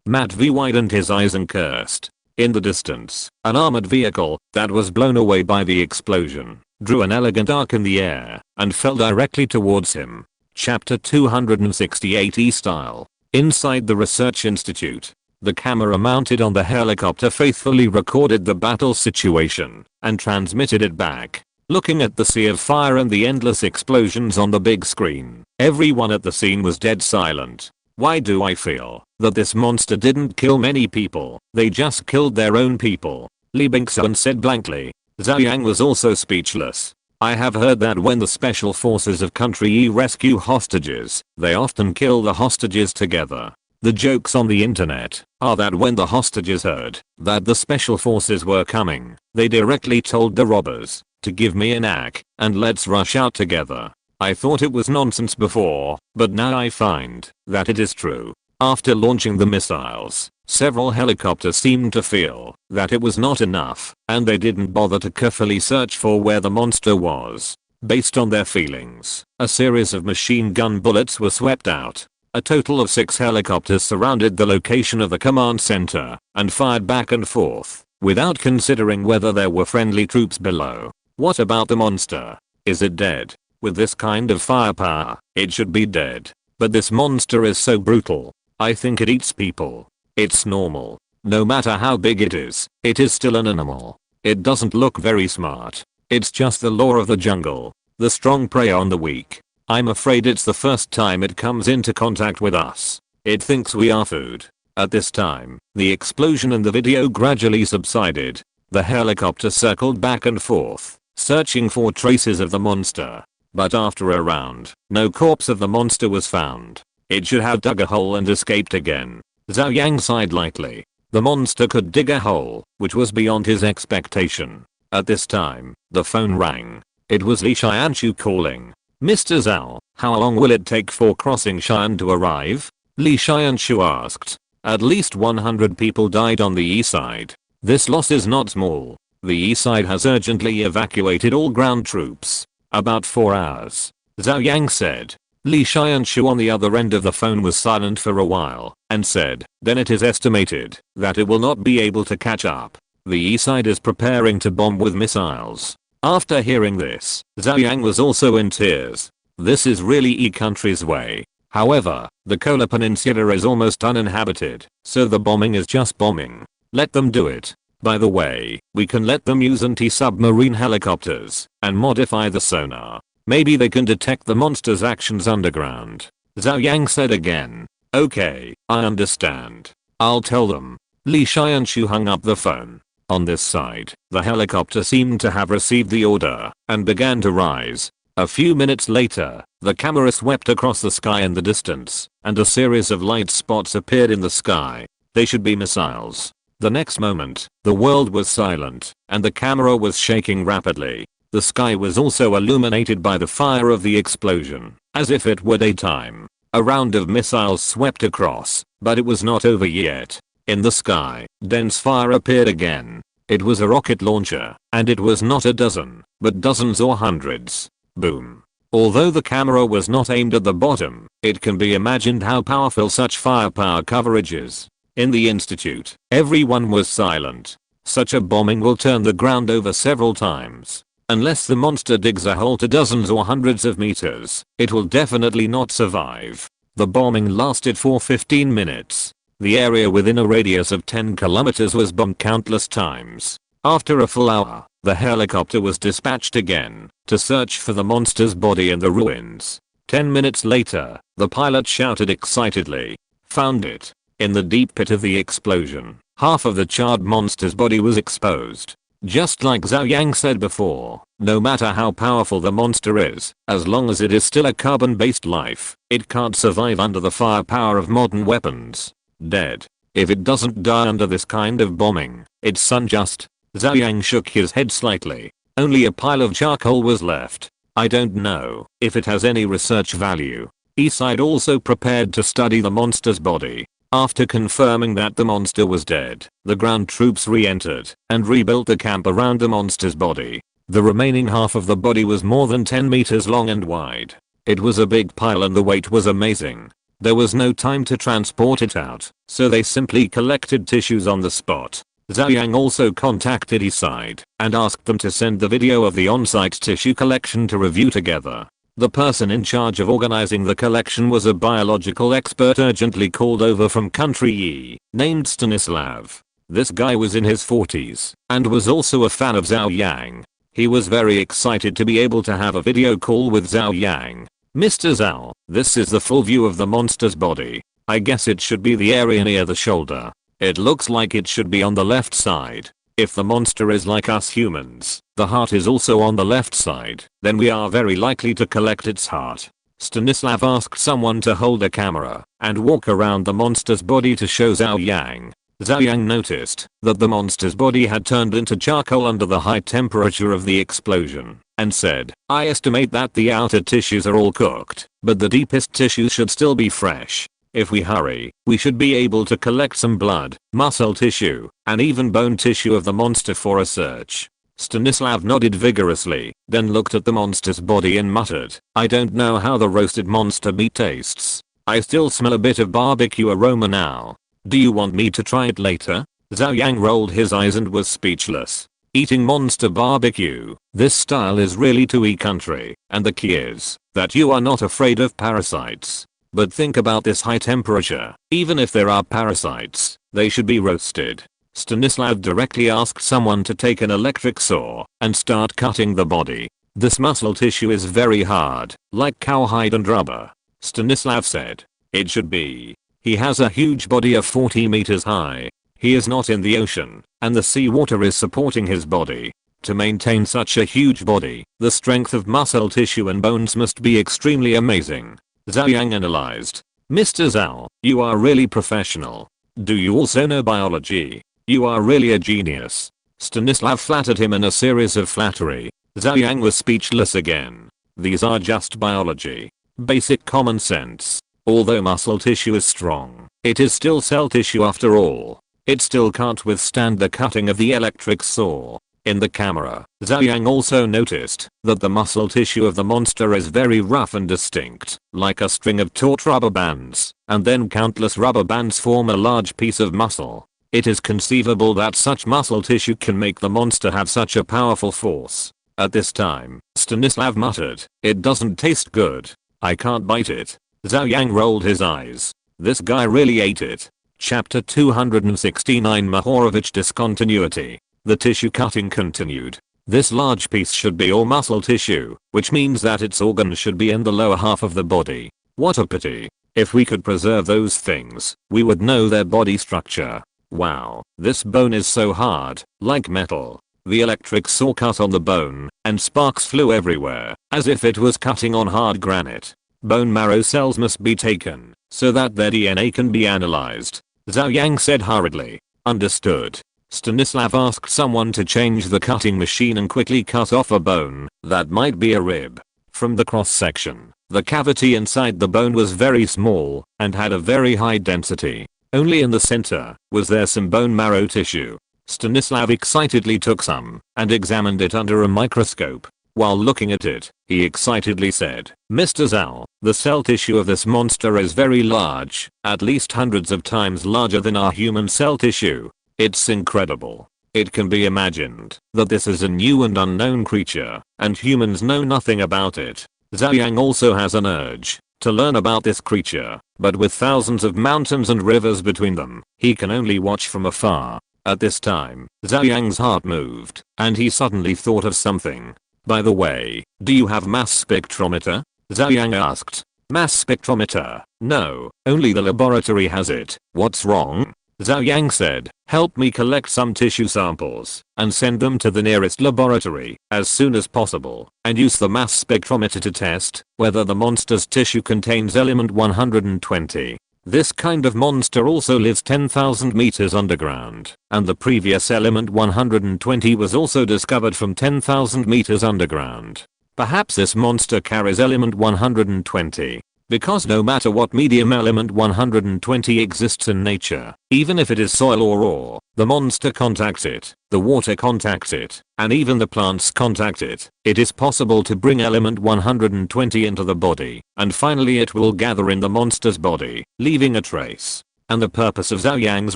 Matt V widened his eyes and cursed. In the distance, an armored vehicle that was blown away by the explosion drew an elegant arc in the air and fell directly towards him. Chapter 268 E-Style. Inside the research institute, the camera mounted on the helicopter faithfully recorded the battle situation and transmitted it back. Looking at the sea of fire and the endless explosions on the big screen, everyone at the scene was dead silent. Why do I feel that this monster didn't kill many people? They just killed their own people. Lee Bingson said blankly. Zhou Yang was also speechless. I have heard that when the special forces of Country E rescue hostages, they often kill the hostages together. The jokes on the internet are that when the hostages heard that the special forces were coming, they directly told the robbers to give me an AK and let's rush out together. I thought it was nonsense before, but now I find that it is true. After launching the missiles, several helicopters seemed to feel that it was not enough, and they didn't bother to carefully search for where the monster was. Based on their feelings, a series of machine gun bullets were swept out. A total of 6 helicopters surrounded the location of the command center and fired back and forth, without considering whether there were friendly troops below. What about the monster? Is it dead? With this kind of firepower, it should be dead. But this monster is so brutal. I think it eats people. It's normal. No matter how big it is still an animal. It doesn't look very smart. It's just the law of the jungle. The strong prey on the weak. I'm afraid it's the first time it comes into contact with us. It thinks we are food. At this time, the explosion in the video gradually subsided. The helicopter circled back and forth, searching for traces of the monster. But after a round, no corpse of the monster was found. It should have dug a hole and escaped again. Zhou Yang sighed lightly. The monster could dig a hole, which was beyond his expectation. At this time, the phone rang. It was Li Xianshu calling. Mr. Zhao, how long will it take for crossing Xi'an to arrive? Li Xianshu asked. At least 100 people died on the east side. This loss is not small. The east side has urgently evacuated all ground troops. About 4 hours. Zhou Yang said. Li Xianshu on the other end of the phone was silent for a while and said, then it is estimated that it will not be able to catch up. The east side is preparing to bomb with missiles. After hearing this, Zhou Yang was also in tears. This is really E-country's way. However, the Kola Peninsula is almost uninhabited, so the bombing is just bombing. Let them do it. By the way, we can let them use anti-submarine helicopters and modify the sonar. Maybe they can detect the monster's actions underground. Zhou Yang said again. Okay, I understand. I'll tell them. Li Xianshu hung up the phone. On this side, the helicopter seemed to have received the order and began to rise. A few minutes later, The camera swept across the sky in the distance, and a series of light spots appeared in the sky. They should be missiles. The next moment, the world was silent, and the camera was shaking rapidly. The sky was also illuminated by the fire of the explosion, as if it were daytime. A round of missiles swept across, but it was not over yet. In the sky, dense fire appeared again. It was a rocket launcher, and it was not a dozen, but dozens or hundreds. Boom. Although the camera was not aimed at the bottom, it can be imagined how powerful such firepower coverage is. In the institute, everyone was silent. Such a bombing will turn the ground over several times. Unless the monster digs a hole to dozens or hundreds of meters, it will definitely not survive. The bombing lasted for 15 minutes. The area within a radius of 10 kilometers was bombed countless times. After a full hour, the helicopter was dispatched again to search for the monster's body in the ruins. 10 minutes later, the pilot shouted excitedly, "Found it." In the deep pit of the explosion, half of the charred monster's body was exposed. Just like Zhou Yang said before, no matter how powerful the monster is, as long as it is still a carbon-based life, it can't survive under the firepower of modern weapons. Dead. If it doesn't die under this kind of bombing, it's unjust. Zhou Yang shook his head slightly. Only a pile of charcoal was left. I don't know if it has any research value. Eastside also prepared to study the monster's body. After confirming that the monster was dead, the ground troops re-entered and rebuilt the camp around the monster's body. The remaining half of the body was more than 10 meters long and wide. It was a big pile and the weight was amazing. There was no time to transport it out, so they simply collected tissues on the spot. Zhou Yang also contacted Eastside and asked them to send the video of the on-site tissue collection to review together. The person in charge of organizing the collection was a biological expert urgently called over from country E, named Stanislav. This guy was in his 40s and was also a fan of Zhou Yang. He was very excited to be able to have a video call with Zhou Yang. "Mr. Zhou, this is the full view of the monster's body. I guess it should be the area near the shoulder. It looks like it should be on the left side. If the monster is like us humans, the heart is also on the left side, then we are very likely to collect its heart." Stanislav asked someone to hold a camera and walk around the monster's body to show Zhou Yang. Zhou Yang noticed that the monster's body had turned into charcoal under the high temperature of the explosion and said, "I estimate that the outer tissues are all cooked, but the deepest tissues should still be fresh. If we hurry, we should be able to collect some blood, muscle tissue, and even bone tissue of the monster for a search." Stanislav nodded vigorously, then looked at the monster's body and muttered, "I don't know how the roasted monster meat tastes. I still smell a bit of barbecue aroma now. Do you want me to try it later?" Zhou Yang rolled his eyes and was speechless. Eating monster barbecue, this style is really to eat country, and the key is that you are not afraid of parasites. But think about this high temperature. Even if there are parasites, they should be roasted. Stanislav directly asked someone to take an electric saw and start cutting the body. "This muscle tissue is very hard, like cowhide and rubber," Stanislav said. "It should be. He has a huge body of 40 meters high. He is not in the ocean, and the seawater is supporting his body. To maintain such a huge body, the strength of muscle tissue and bones must be extremely amazing." Zhou Yang analyzed. "Mr. Zhou, you are really professional. Do you also know biology? You are really a genius." Stanislav flattered him in a series of flattery. Zhou Yang was speechless again. These are just biology. Basic common sense. Although muscle tissue is strong, it is still cell tissue after all. It still can't withstand the cutting of the electric saw. In the camera, Zhou Yang also noticed that the muscle tissue of the monster is very rough and distinct, like a string of taut rubber bands, and then countless rubber bands form a large piece of muscle. It is conceivable that such muscle tissue can make the monster have such a powerful force. At this time, Stanislav muttered, "It doesn't taste good. I can't bite it." Zhou Yang rolled his eyes. This guy really ate it. Chapter 269 Mahorovich Discontinuity. The tissue cutting continued. This large piece should be all muscle tissue, which means that its organs should be in the lower half of the body. What a pity. If we could preserve those things, we would know their body structure. Wow, this bone is so hard, like metal. The electric saw cut on the bone, and sparks flew everywhere, as if it was cutting on hard granite. Bone marrow cells must be taken, so that their DNA can be analyzed. Zhou Yang said hurriedly. Understood. Stanislav asked someone to change the cutting machine and quickly cut off a bone that might be a rib. From the cross section, the cavity inside the bone was very small and had a very high density. Only in the center was there some bone marrow tissue. Stanislav excitedly took some and examined it under a microscope. While looking at it, he excitedly said, "Mr. Zhou, the cell tissue of this monster is very large, at least hundreds of times larger than our human cell tissue. It's incredible. It can be imagined that this is a new and unknown creature, and humans know nothing about it." Zhou Yang also has an urge to learn about this creature, but with thousands of mountains and rivers between them, he can only watch from afar. At this time, Zhou Yang's heart moved, and he suddenly thought of something. "By the way, do you have mass spectrometer?" Zhou Yang asked. "Mass spectrometer? No, only the laboratory has it. What's wrong?" Zhou Yang said, "Help me collect some tissue samples and send them to the nearest laboratory as soon as possible, and use the mass spectrometer to test whether the monster's tissue contains element 120. This kind of monster also lives 10,000 meters underground, and the previous element 120 was also discovered from 10,000 meters underground. Perhaps this monster carries element 120. Because no matter what medium element 120 exists in nature, even if it is soil or ore, the monster contacts it, the water contacts it, and even the plants contact it. It is possible to bring element 120 into the body, and finally it will gather in the monster's body, leaving a trace. And the purpose of Zhou Yang's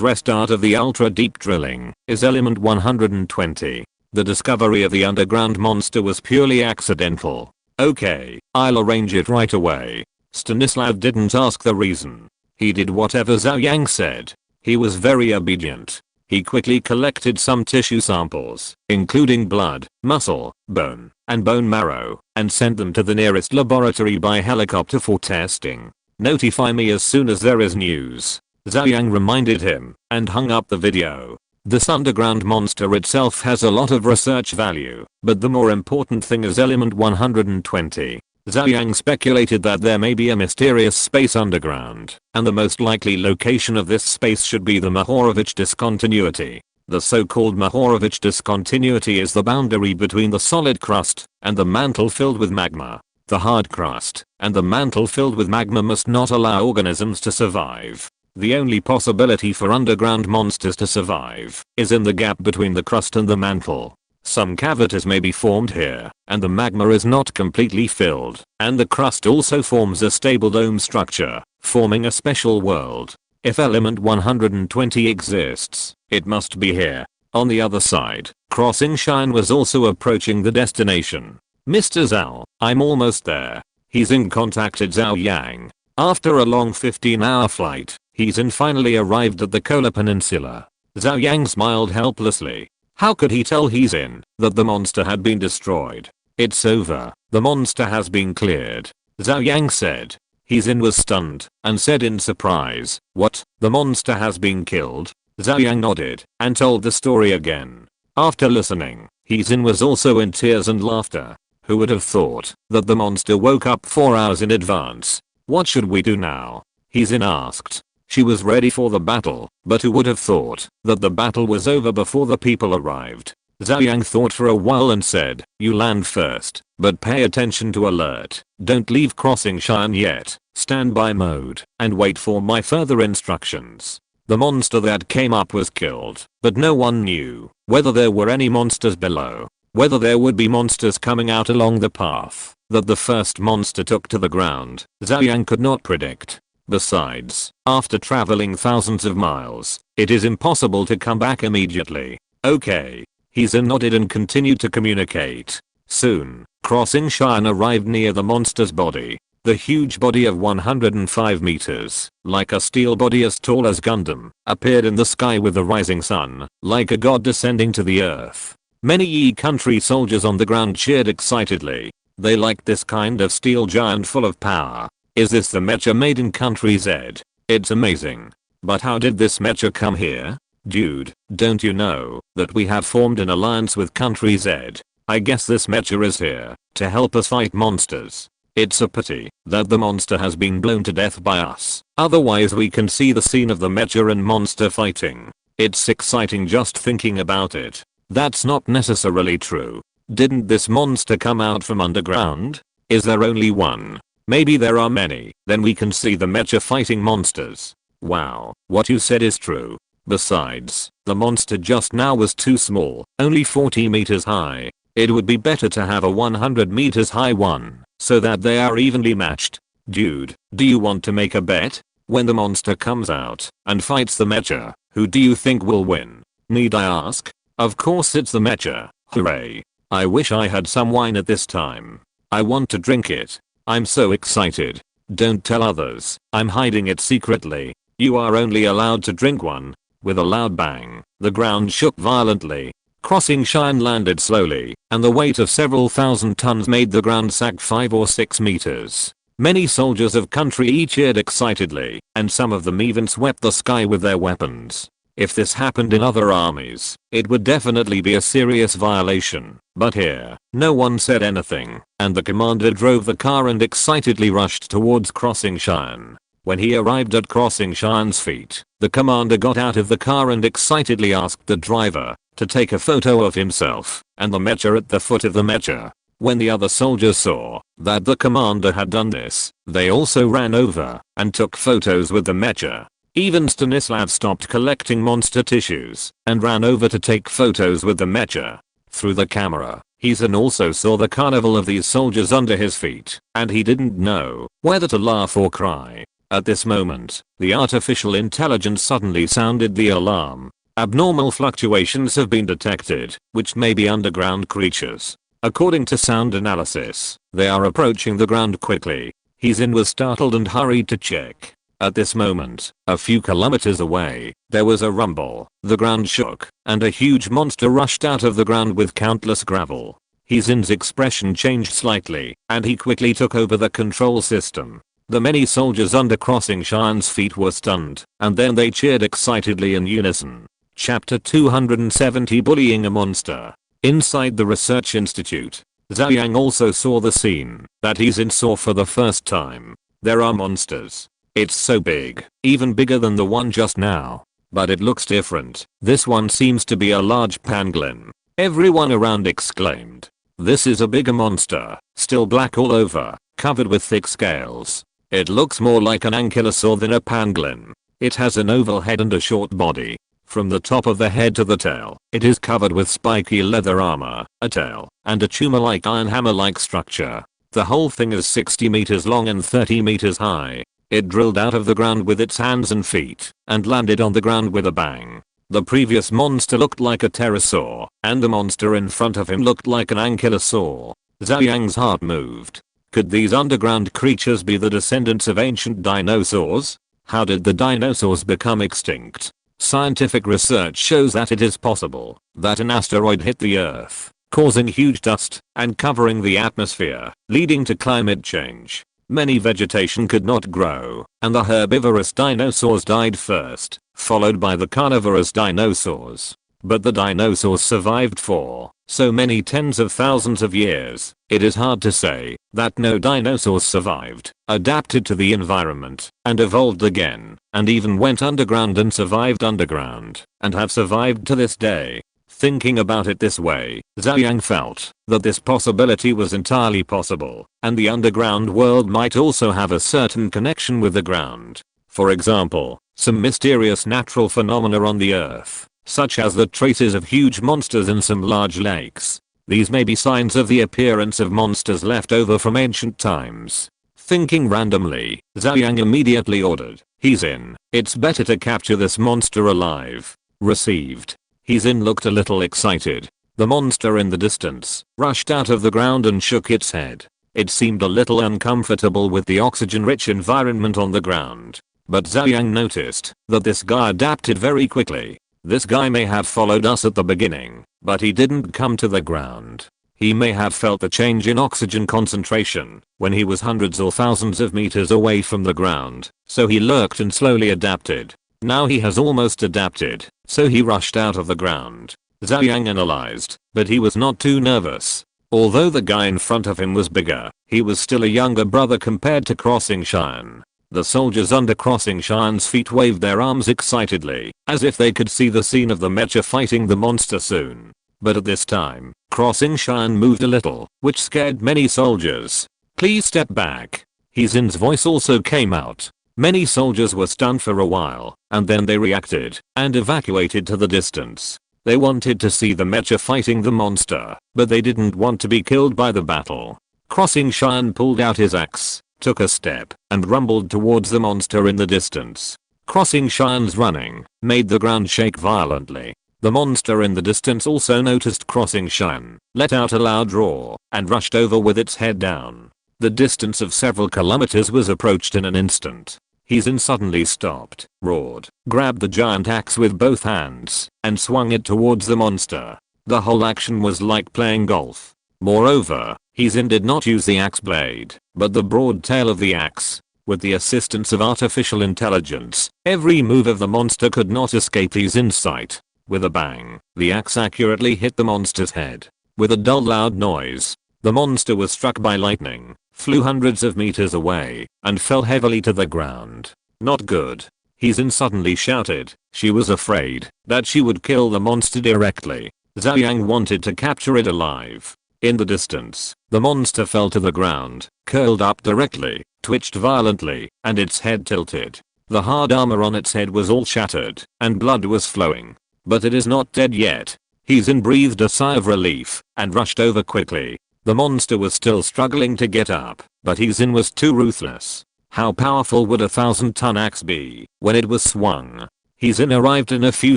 restart of the ultra deep drilling is element 120. The discovery of the underground monster was purely accidental. Okay, I'll arrange it right away." Stanislav didn't ask the reason. He did whatever Zhou Yang said. He was very obedient. He quickly collected some tissue samples, including blood, muscle, bone, and bone marrow, and sent them to the nearest laboratory by helicopter for testing. "Notify me as soon as there is news," Zhou Yang reminded him, and hung up the video. This underground monster itself has a lot of research value, but the more important thing is element 120. Zhou Yang speculated that there may be a mysterious space underground, and the most likely location of this space should be the Mikhailovich discontinuity. The so-called Mikhailovich discontinuity is the boundary between the solid crust and the mantle filled with magma. The hard crust and the mantle filled with magma must not allow organisms to survive. The only possibility for underground monsters to survive is in the gap between the crust and the mantle. Some cavities may be formed here, and the magma is not completely filled, and the crust also forms a stable dome structure, forming a special world. If element 120 exists, it must be here. On the other side, Crossing Shine was also approaching the destination. "Mr. Zhou, I'm almost there." Heizin contacted Zhou Yang. After a long 15-hour flight, Heizin finally arrived at the Kola Peninsula. Zhou Yang smiled helplessly. How could he tell Heizin that the monster had been destroyed? "It's over. The monster has been cleared," Zhou Yang said. Heizin was stunned and said in surprise, "What? The monster has been killed?" Zhou Yang nodded and told the story again. After listening, Heizin was also in tears and laughter. Who would have thought that the monster woke up 4 hours in advance? "What should we do now?" Heizin asked. She was ready for the battle, but who would have thought that the battle was over before the people arrived? Zhou Yang thought for a while and said, "You land first, but pay attention to alert. Don't leave Crossing Shine yet. Standby mode, and wait for my further instructions." The monster that came up was killed, but no one knew whether there were any monsters below, whether there would be monsters coming out along the path that the first monster took to the ground. Zhou Yang could not predict. Besides, after traveling thousands of miles, it is impossible to come back immediately. "Okay." Heizin nodded and continued to communicate. Soon, Crossing Shine arrived near the monster's body. The huge body of 105 meters, like a steel body as tall as Gundam, appeared in the sky with the rising sun, like a god descending to the earth. Many Yi country soldiers on the ground cheered excitedly. They liked this kind of steel giant full of power. "Is this the mecha made in country Z? It's amazing. But how did this mecha come here?" Dude, don't you know that we have formed an alliance with Country Z? I guess this mecha is here to help us fight monsters. It's a pity that the monster has been blown to death by us. Otherwise we can see the scene of the mecha and monster fighting. It's exciting just thinking about it. That's not necessarily true. Didn't this monster come out from underground? Is there only one? Maybe there are many. Then we can see the mecha fighting monsters. Wow, what you said is true. Besides, the monster just now was too small, only 40 meters high. It would be better to have a 100 meters high one, so that they are evenly matched. Dude, do you want to make a bet? When the monster comes out and fights the mecha, who do you think will win? Need I ask? Of course it's the mecha. Hooray. I wish I had some wine at this time. I want to drink it. I'm so excited. Don't tell others. I'm hiding it secretly. You are only allowed to drink one. With a loud bang, the ground shook violently. Crossing Shine landed slowly, and the weight of several thousand tons made the ground sag 5 or 6 meters. Many soldiers of Country cheered excitedly, and some of them even swept the sky with their weapons. If this happened in other armies, it would definitely be a serious violation. But here, no one said anything, and the commander drove the car and excitedly rushed towards Crossing Shine. When he arrived at Crossing Shine's feet, the commander got out of the car and excitedly asked the driver to take a photo of himself and the mecha at the foot of the mecha. When the other soldiers saw that the commander had done this, they also ran over and took photos with the mecha. Even Stanislav stopped collecting monster tissues and ran over to take photos with the mecha. Through the camera, Heeson also saw the carnival of these soldiers under his feet, and he didn't know whether to laugh or cry. At this moment, the artificial intelligence suddenly sounded the alarm. Abnormal fluctuations have been detected, which may be underground creatures. According to sound analysis, they are approaching the ground quickly. Heeson was startled and hurried to check. At this moment, a few kilometers away, there was a rumble, the ground shook, and a huge monster rushed out of the ground with countless gravel. Heeson's expression changed slightly, and he quickly took over the control system. The many soldiers under Crossing Shine's feet were stunned, and then they cheered excitedly in unison. Chapter 270 Bullying a Monster. Inside the research institute, Zhou Yang also saw the scene that Heeson saw for the first time. There are monsters. It's so big, even bigger than the one just now. But it looks different. This one seems to be a large pangolin. Everyone around exclaimed. This is a bigger monster, still black all over, covered with thick scales. It looks more like an ankylosaur than a pangolin. It has an oval head and a short body. From the top of the head to the tail, it is covered with spiky leather armor, a tail, and a tumor-like iron hammer-like structure. The whole thing is 60 meters long and 30 meters high. It drilled out of the ground with its hands and feet, and landed on the ground with a bang. The previous monster looked like a pterosaur, and the monster in front of him looked like an ankylosaur. Zhou Yang's heart moved. Could these underground creatures be the descendants of ancient dinosaurs? How did the dinosaurs become extinct? Scientific research shows that it is possible that an asteroid hit the Earth, causing huge dust and covering the atmosphere, leading to climate change. Many vegetation could not grow, and the herbivorous dinosaurs died first, followed by the carnivorous dinosaurs. But the dinosaurs survived for so many tens of thousands of years, it is hard to say that no dinosaurs survived, adapted to the environment, and evolved again, and even went underground and survived underground, and have survived to this day. Thinking about it this way, Zhou Yang felt that this possibility was entirely possible, and the underground world might also have a certain connection with the ground. For example, some mysterious natural phenomena on the Earth, such as the traces of huge monsters in some large lakes. These may be signs of the appearance of monsters left over from ancient times. Thinking randomly, Zhou Yang immediately ordered, Heeson, it's better to capture this monster alive. Received. Heeson looked a little excited. The monster in the distance rushed out of the ground and shook its head. It seemed a little uncomfortable with the oxygen-rich environment on the ground. But Zhou Yang noticed that this guy adapted very quickly. This guy may have followed us at the beginning, but he didn't come to the ground. He may have felt the change in oxygen concentration when he was hundreds or thousands of meters away from the ground, so he lurked and slowly adapted. Now he has almost adapted so he rushed out of the ground. Zhou Yang analyzed, but he was not too nervous. Although the guy in front of him was bigger, he was still a younger brother compared to Crossing Cheyenne. The soldiers under Crossing Cheyenne's feet waved their arms excitedly, as if they could see the scene of the mecha fighting the monster soon. But at this time, Crossing Cheyenne moved a little, which scared many soldiers. "Please step back." Zin's voice also came out. Many soldiers were stunned for a while, and then they reacted and evacuated to the distance. They wanted to see the mecha fighting the monster, but they didn't want to be killed by the battle. Crossing Cheyenne pulled out his axe, took a step, and rumbled towards the monster in the distance. Crossing Cheyenne's running made the ground shake violently. The monster in the distance also noticed Crossing Cheyenne, let out a loud roar, and rushed over with its head down. The distance of several kilometers was approached in an instant. Zin suddenly stopped, roared, grabbed the giant axe with both hands, and swung it towards the monster. The whole action was like playing golf. Moreover, Zin did not use the axe blade, but the broad tail of the axe. With the assistance of artificial intelligence, every move of the monster could not escape Zin's sight. With a bang, the axe accurately hit the monster's head. With a dull loud noise, the monster was struck by lightning, flew hundreds of meters away, and fell heavily to the ground. Not good. Zin suddenly shouted. She was afraid that she would kill the monster directly. Zhou Yang wanted to capture it alive. In the distance, the monster fell to the ground, curled up directly, twitched violently, and its head tilted. The hard armor on its head was all shattered, and blood was flowing. But it is not dead yet. Zin breathed a sigh of relief, and rushed over quickly. The monster was still struggling to get up, but Zin was too ruthless. How powerful would a 1,000-ton axe be when it was swung? Zin arrived in a few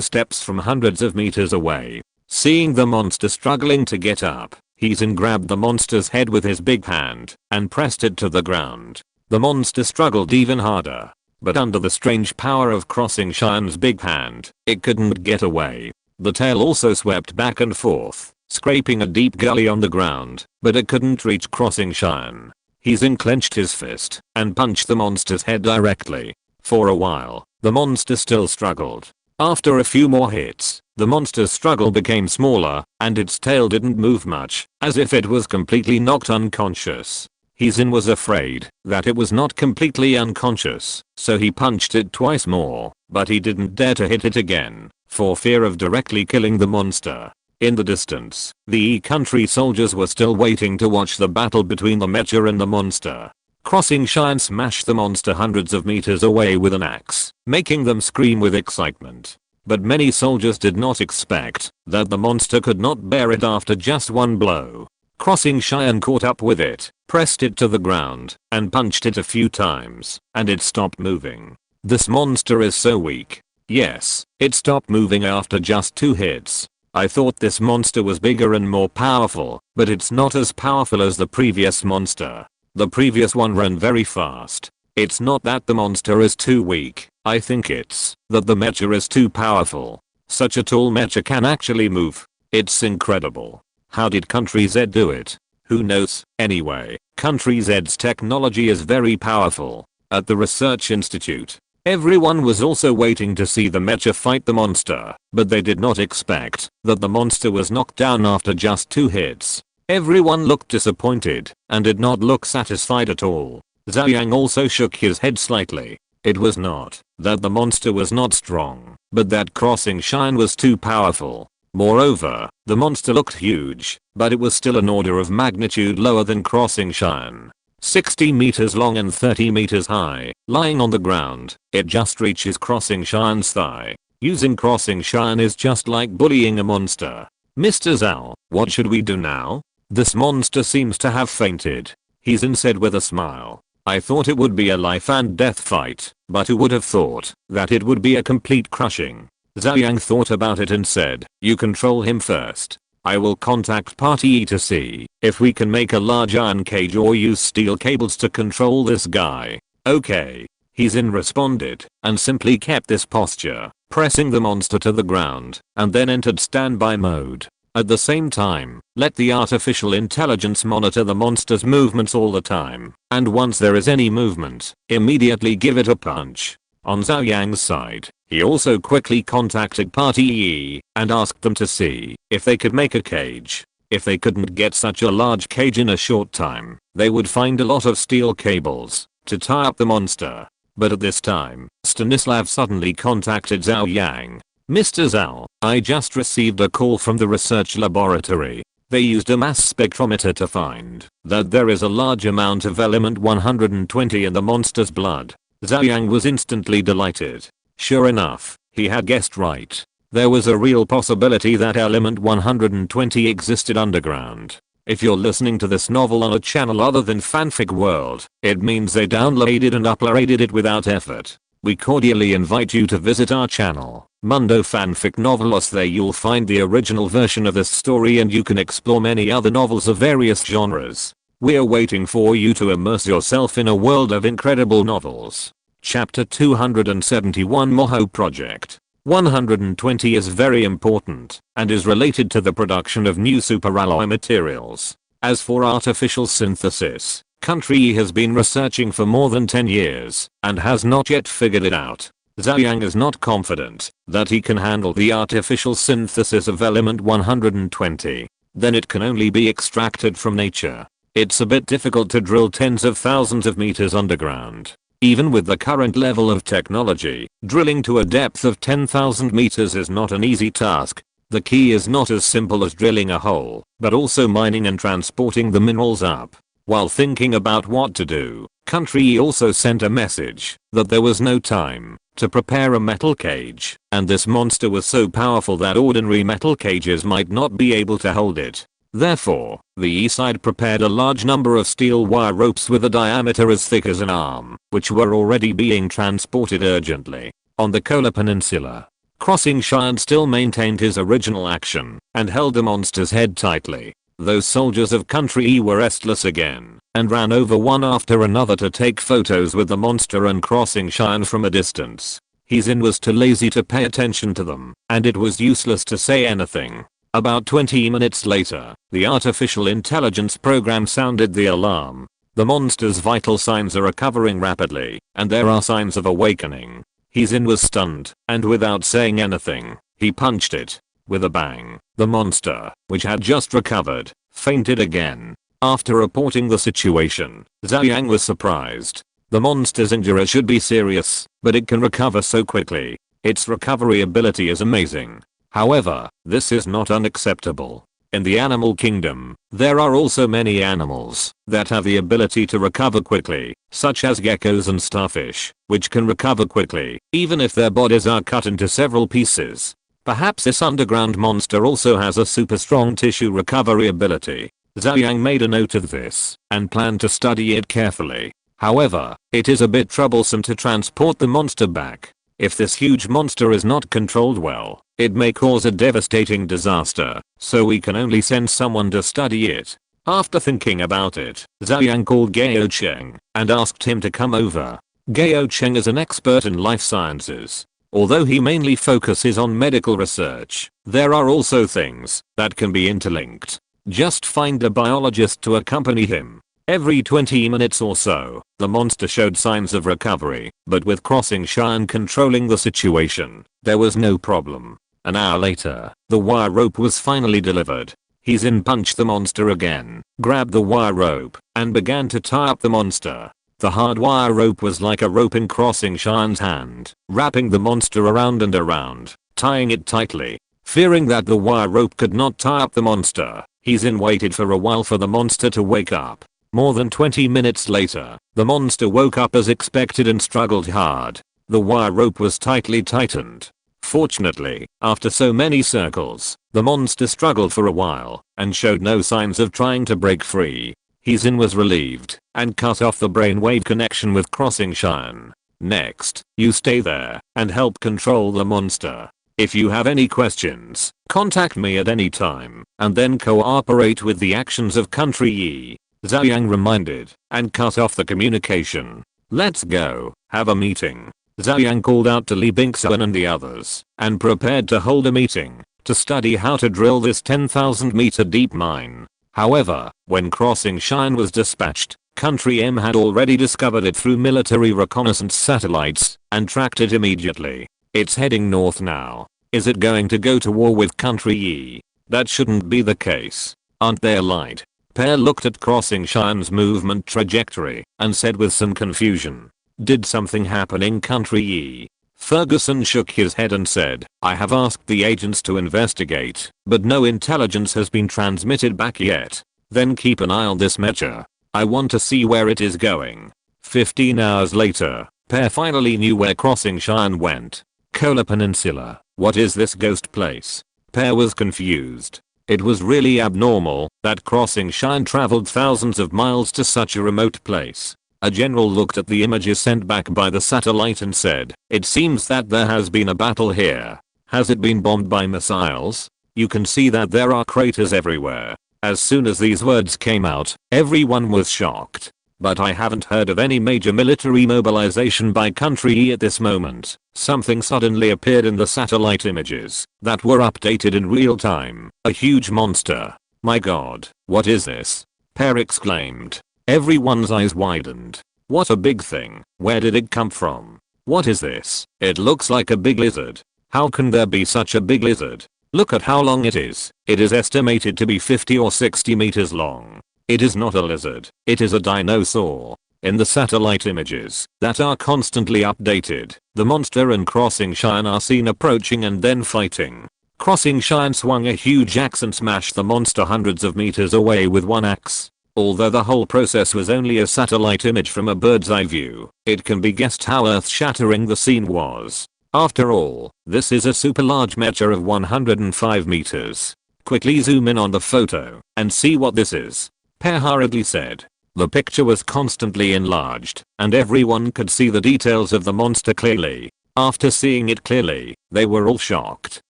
steps from hundreds of meters away. Seeing the monster struggling to get up, Zin grabbed the monster's head with his big hand and pressed it to the ground. The monster struggled even harder, but under the strange power of Crossing Cheyenne's big hand, it couldn't get away. The tail also swept back and forth, scraping a deep gully on the ground, but it couldn't reach Crossing Cheyenne. Zin clenched his fist and punched the monster's head directly. For a while, the monster still struggled. After a few more hits, the monster's struggle became smaller, and its tail didn't move much, as if it was completely knocked unconscious. Zin was afraid that it was not completely unconscious, so he punched it twice more, but he didn't dare to hit it again, for fear of directly killing the monster. In the distance, the E-country soldiers were still waiting to watch the battle between the mecha and the monster. Crossing Cheyenne smashed the monster hundreds of meters away with an axe, making them scream with excitement. But many soldiers did not expect that the monster could not bear it after just one blow. Crossing Cheyenne caught up with it, pressed it to the ground, and punched it a few times, and it stopped moving. This monster is so weak. Yes, it stopped moving after just 2 hits. I thought this monster was bigger and more powerful, but it's not as powerful as the previous monster. The previous one ran very fast. It's not that the monster is too weak, I think it's that the mecha is too powerful. Such a tall mecha can actually move. It's incredible. How did Country Z do it? Who knows? Anyway, Country Z's technology is very powerful. At the research institute, everyone was also waiting to see the mecha fight the monster, but they did not expect that the monster was knocked down after just 2 hits. Everyone looked disappointed and did not look satisfied at all. Zhou Yang also shook his head slightly. It was not that the monster was not strong, but that Crossing Cheyenne was too powerful. Moreover, the monster looked huge, but it was still an order of magnitude lower than Crossing Cheyenne. 60 meters long and 30 meters high, lying on the ground, it just reaches Crossing Cheyenne's thigh. Using Crossing Cheyenne is just like bullying a monster. Mr. Zhao, what should we do now? This monster seems to have fainted. Zin said with a smile. I thought it would be a life and death fight, but who would have thought that it would be a complete crushing? Zhou Yang thought about it and said, you control him first. I will contact Party E to see if we can make a large iron cage or use steel cables to control this guy. Okay. Zin responded and simply kept this posture, pressing the monster to the ground, and then entered standby mode. At the same time, let the artificial intelligence monitor the monster's movements all the time, and once there is any movement, immediately give it a punch. On Zhou Yang's side, He also quickly contacted Party E and asked them to see if they could make a cage. If they couldn't get such a large cage in a short time, they would find a lot of steel cables to tie up the monster. But at this time, Stanislav suddenly contacted Zhou Yang. Mr. Zhou, I just received a call from the research laboratory. They used a mass spectrometer to find that there is a large amount of element 120 in the monster's blood. Zhou Yang was instantly delighted. Sure enough, he had guessed right. There was a real possibility that element 120 existed underground. If you're listening to this novel on a channel other than Fanfic World, it means they downloaded and uploaded it without effort. We cordially invite you to visit our channel, Mundo Fanfic Novelos. There you'll find the original version of this story and you can explore many other novels of various genres. We're waiting for you to immerse yourself in a world of incredible novels. Chapter 271 Moho Project. 120 is very important and is related to the production of new superalloy materials. As for artificial synthesis, Country E has been researching for more than 10 years and has not yet figured it out. Zhou Yang is not confident that he can handle the artificial synthesis of element 120. Then it can only be extracted from nature. It's a bit difficult to drill tens of thousands of meters underground. Even with the current level of technology, drilling to a depth of 10,000 meters is not an easy task. The key is not as simple as drilling a hole, but also mining and transporting the minerals up. While thinking about what to do, Country E also sent a message that there was no time to prepare a metal cage, and this monster was so powerful that ordinary metal cages might not be able to hold it. Therefore, the east side prepared a large number of steel wire ropes with a diameter as thick as an arm, which were already being transported urgently. On the Kola Peninsula, Crossing Cheyenne still maintained his original action and held the monster's head tightly. Those soldiers of Country E were restless again and ran over one after another to take photos with the monster and Crossing Cheyenne from a distance. Hizin was too lazy to pay attention to them, and it was useless to say anything. About 20 minutes later, the artificial intelligence program sounded the alarm. The monster's vital signs are recovering rapidly, and there are signs of awakening. Hizin was stunned, and without saying anything, he punched it. With a bang, the monster, which had just recovered, fainted again. After reporting the situation, Zhou Yang was surprised. The monster's injury should be serious, but it can recover so quickly. Its recovery ability is amazing. However, this is not unacceptable. In the animal kingdom, there are also many animals that have the ability to recover quickly, such as geckos and starfish, which can recover quickly, even if their bodies are cut into several pieces. Perhaps this underground monster also has a super strong tissue recovery ability. Zhou Yang made a note of this and planned to study it carefully. However, it is a bit troublesome to transport the monster back. If this huge monster is not controlled well, it may cause a devastating disaster, so we can only send someone to study it. After thinking about it, Zhou Yang called Gao Cheng and asked him to come over. Gao Cheng is an expert in life sciences. Although he mainly focuses on medical research, there are also things that can be interlinked. Just find a biologist to accompany him. Every 20 minutes or so, the monster showed signs of recovery, but with Crossing Cheyenne controlling the situation, there was no problem. An hour later, the wire rope was finally delivered. Hizin punched the monster again, grabbed the wire rope, and began to tie up the monster. The hard wire rope was like a rope in Crossing Cheyenne's hand, wrapping the monster around and around, tying it tightly. Fearing that the wire rope could not tie up the monster, Hizin waited for a while for the monster to wake up. More than 20 minutes later, the monster woke up as expected and struggled hard. The wire rope was tightly tightened. Fortunately, after so many circles, the monster struggled for a while and showed no signs of trying to break free. Hizin was relieved and cut off the brainwave connection with Crossing Cheyenne. Next, you stay there and help control the monster. If you have any questions, contact me at any time and then cooperate with the actions of Country E. Zhou Yang reminded and cut off the communication. Let's go, have a meeting. Zhou Yang called out to Li Bingxuan and the others and prepared to hold a meeting to study how to drill this 10,000 meter deep mine. However, when Crossing Cheyenne was dispatched, Country M had already discovered it through military reconnaissance satellites and tracked it immediately. It's heading north now. Is it going to go to war with country E? That shouldn't be the case. Aren't they allied? Pear looked at Crossing Shine's movement trajectory and said with some confusion. Did something happen in country E? Ferguson shook his head and said, I have asked the agents to investigate, but no intelligence has been transmitted back yet. Then keep an eye on this mecha. I want to see where it is going. 15 hours later, Pear finally knew where Crossing Shine went. Kola Peninsula. What is this ghost place? Pear was confused. It was really abnormal that Crossing Shine traveled thousands of miles to such a remote place. A general looked at the images sent back by the satellite and said, it seems that there has been a battle here. Has it been bombed by missiles? You can see that there are craters everywhere. As soon as these words came out, everyone was shocked. But I haven't heard of any major military mobilization by country E at this moment. Something suddenly appeared in the satellite images that were updated in real time. A huge monster. My god, what is this? Pear exclaimed. Everyone's eyes widened. What a big thing. Where did it come from? What is this? It looks like a big lizard. How can there be such a big lizard? Look at how long it is. It is estimated to be 50 or 60 meters long. It is not a lizard. It is a dinosaur. In the satellite images that are constantly updated, the monster and Crossing Shine are seen approaching and then fighting. Crossing Shine swung a huge axe and smashed the monster hundreds of meters away with one axe. Although the whole process was only a satellite image from a bird's eye view, it can be guessed how earth-shattering the scene was. After all, this is a super large mecha of 105 meters. Quickly zoom in on the photo and see what this is. Pear hurriedly said. The picture was constantly enlarged, and everyone could see the details of the monster clearly. After seeing it clearly, they were all shocked.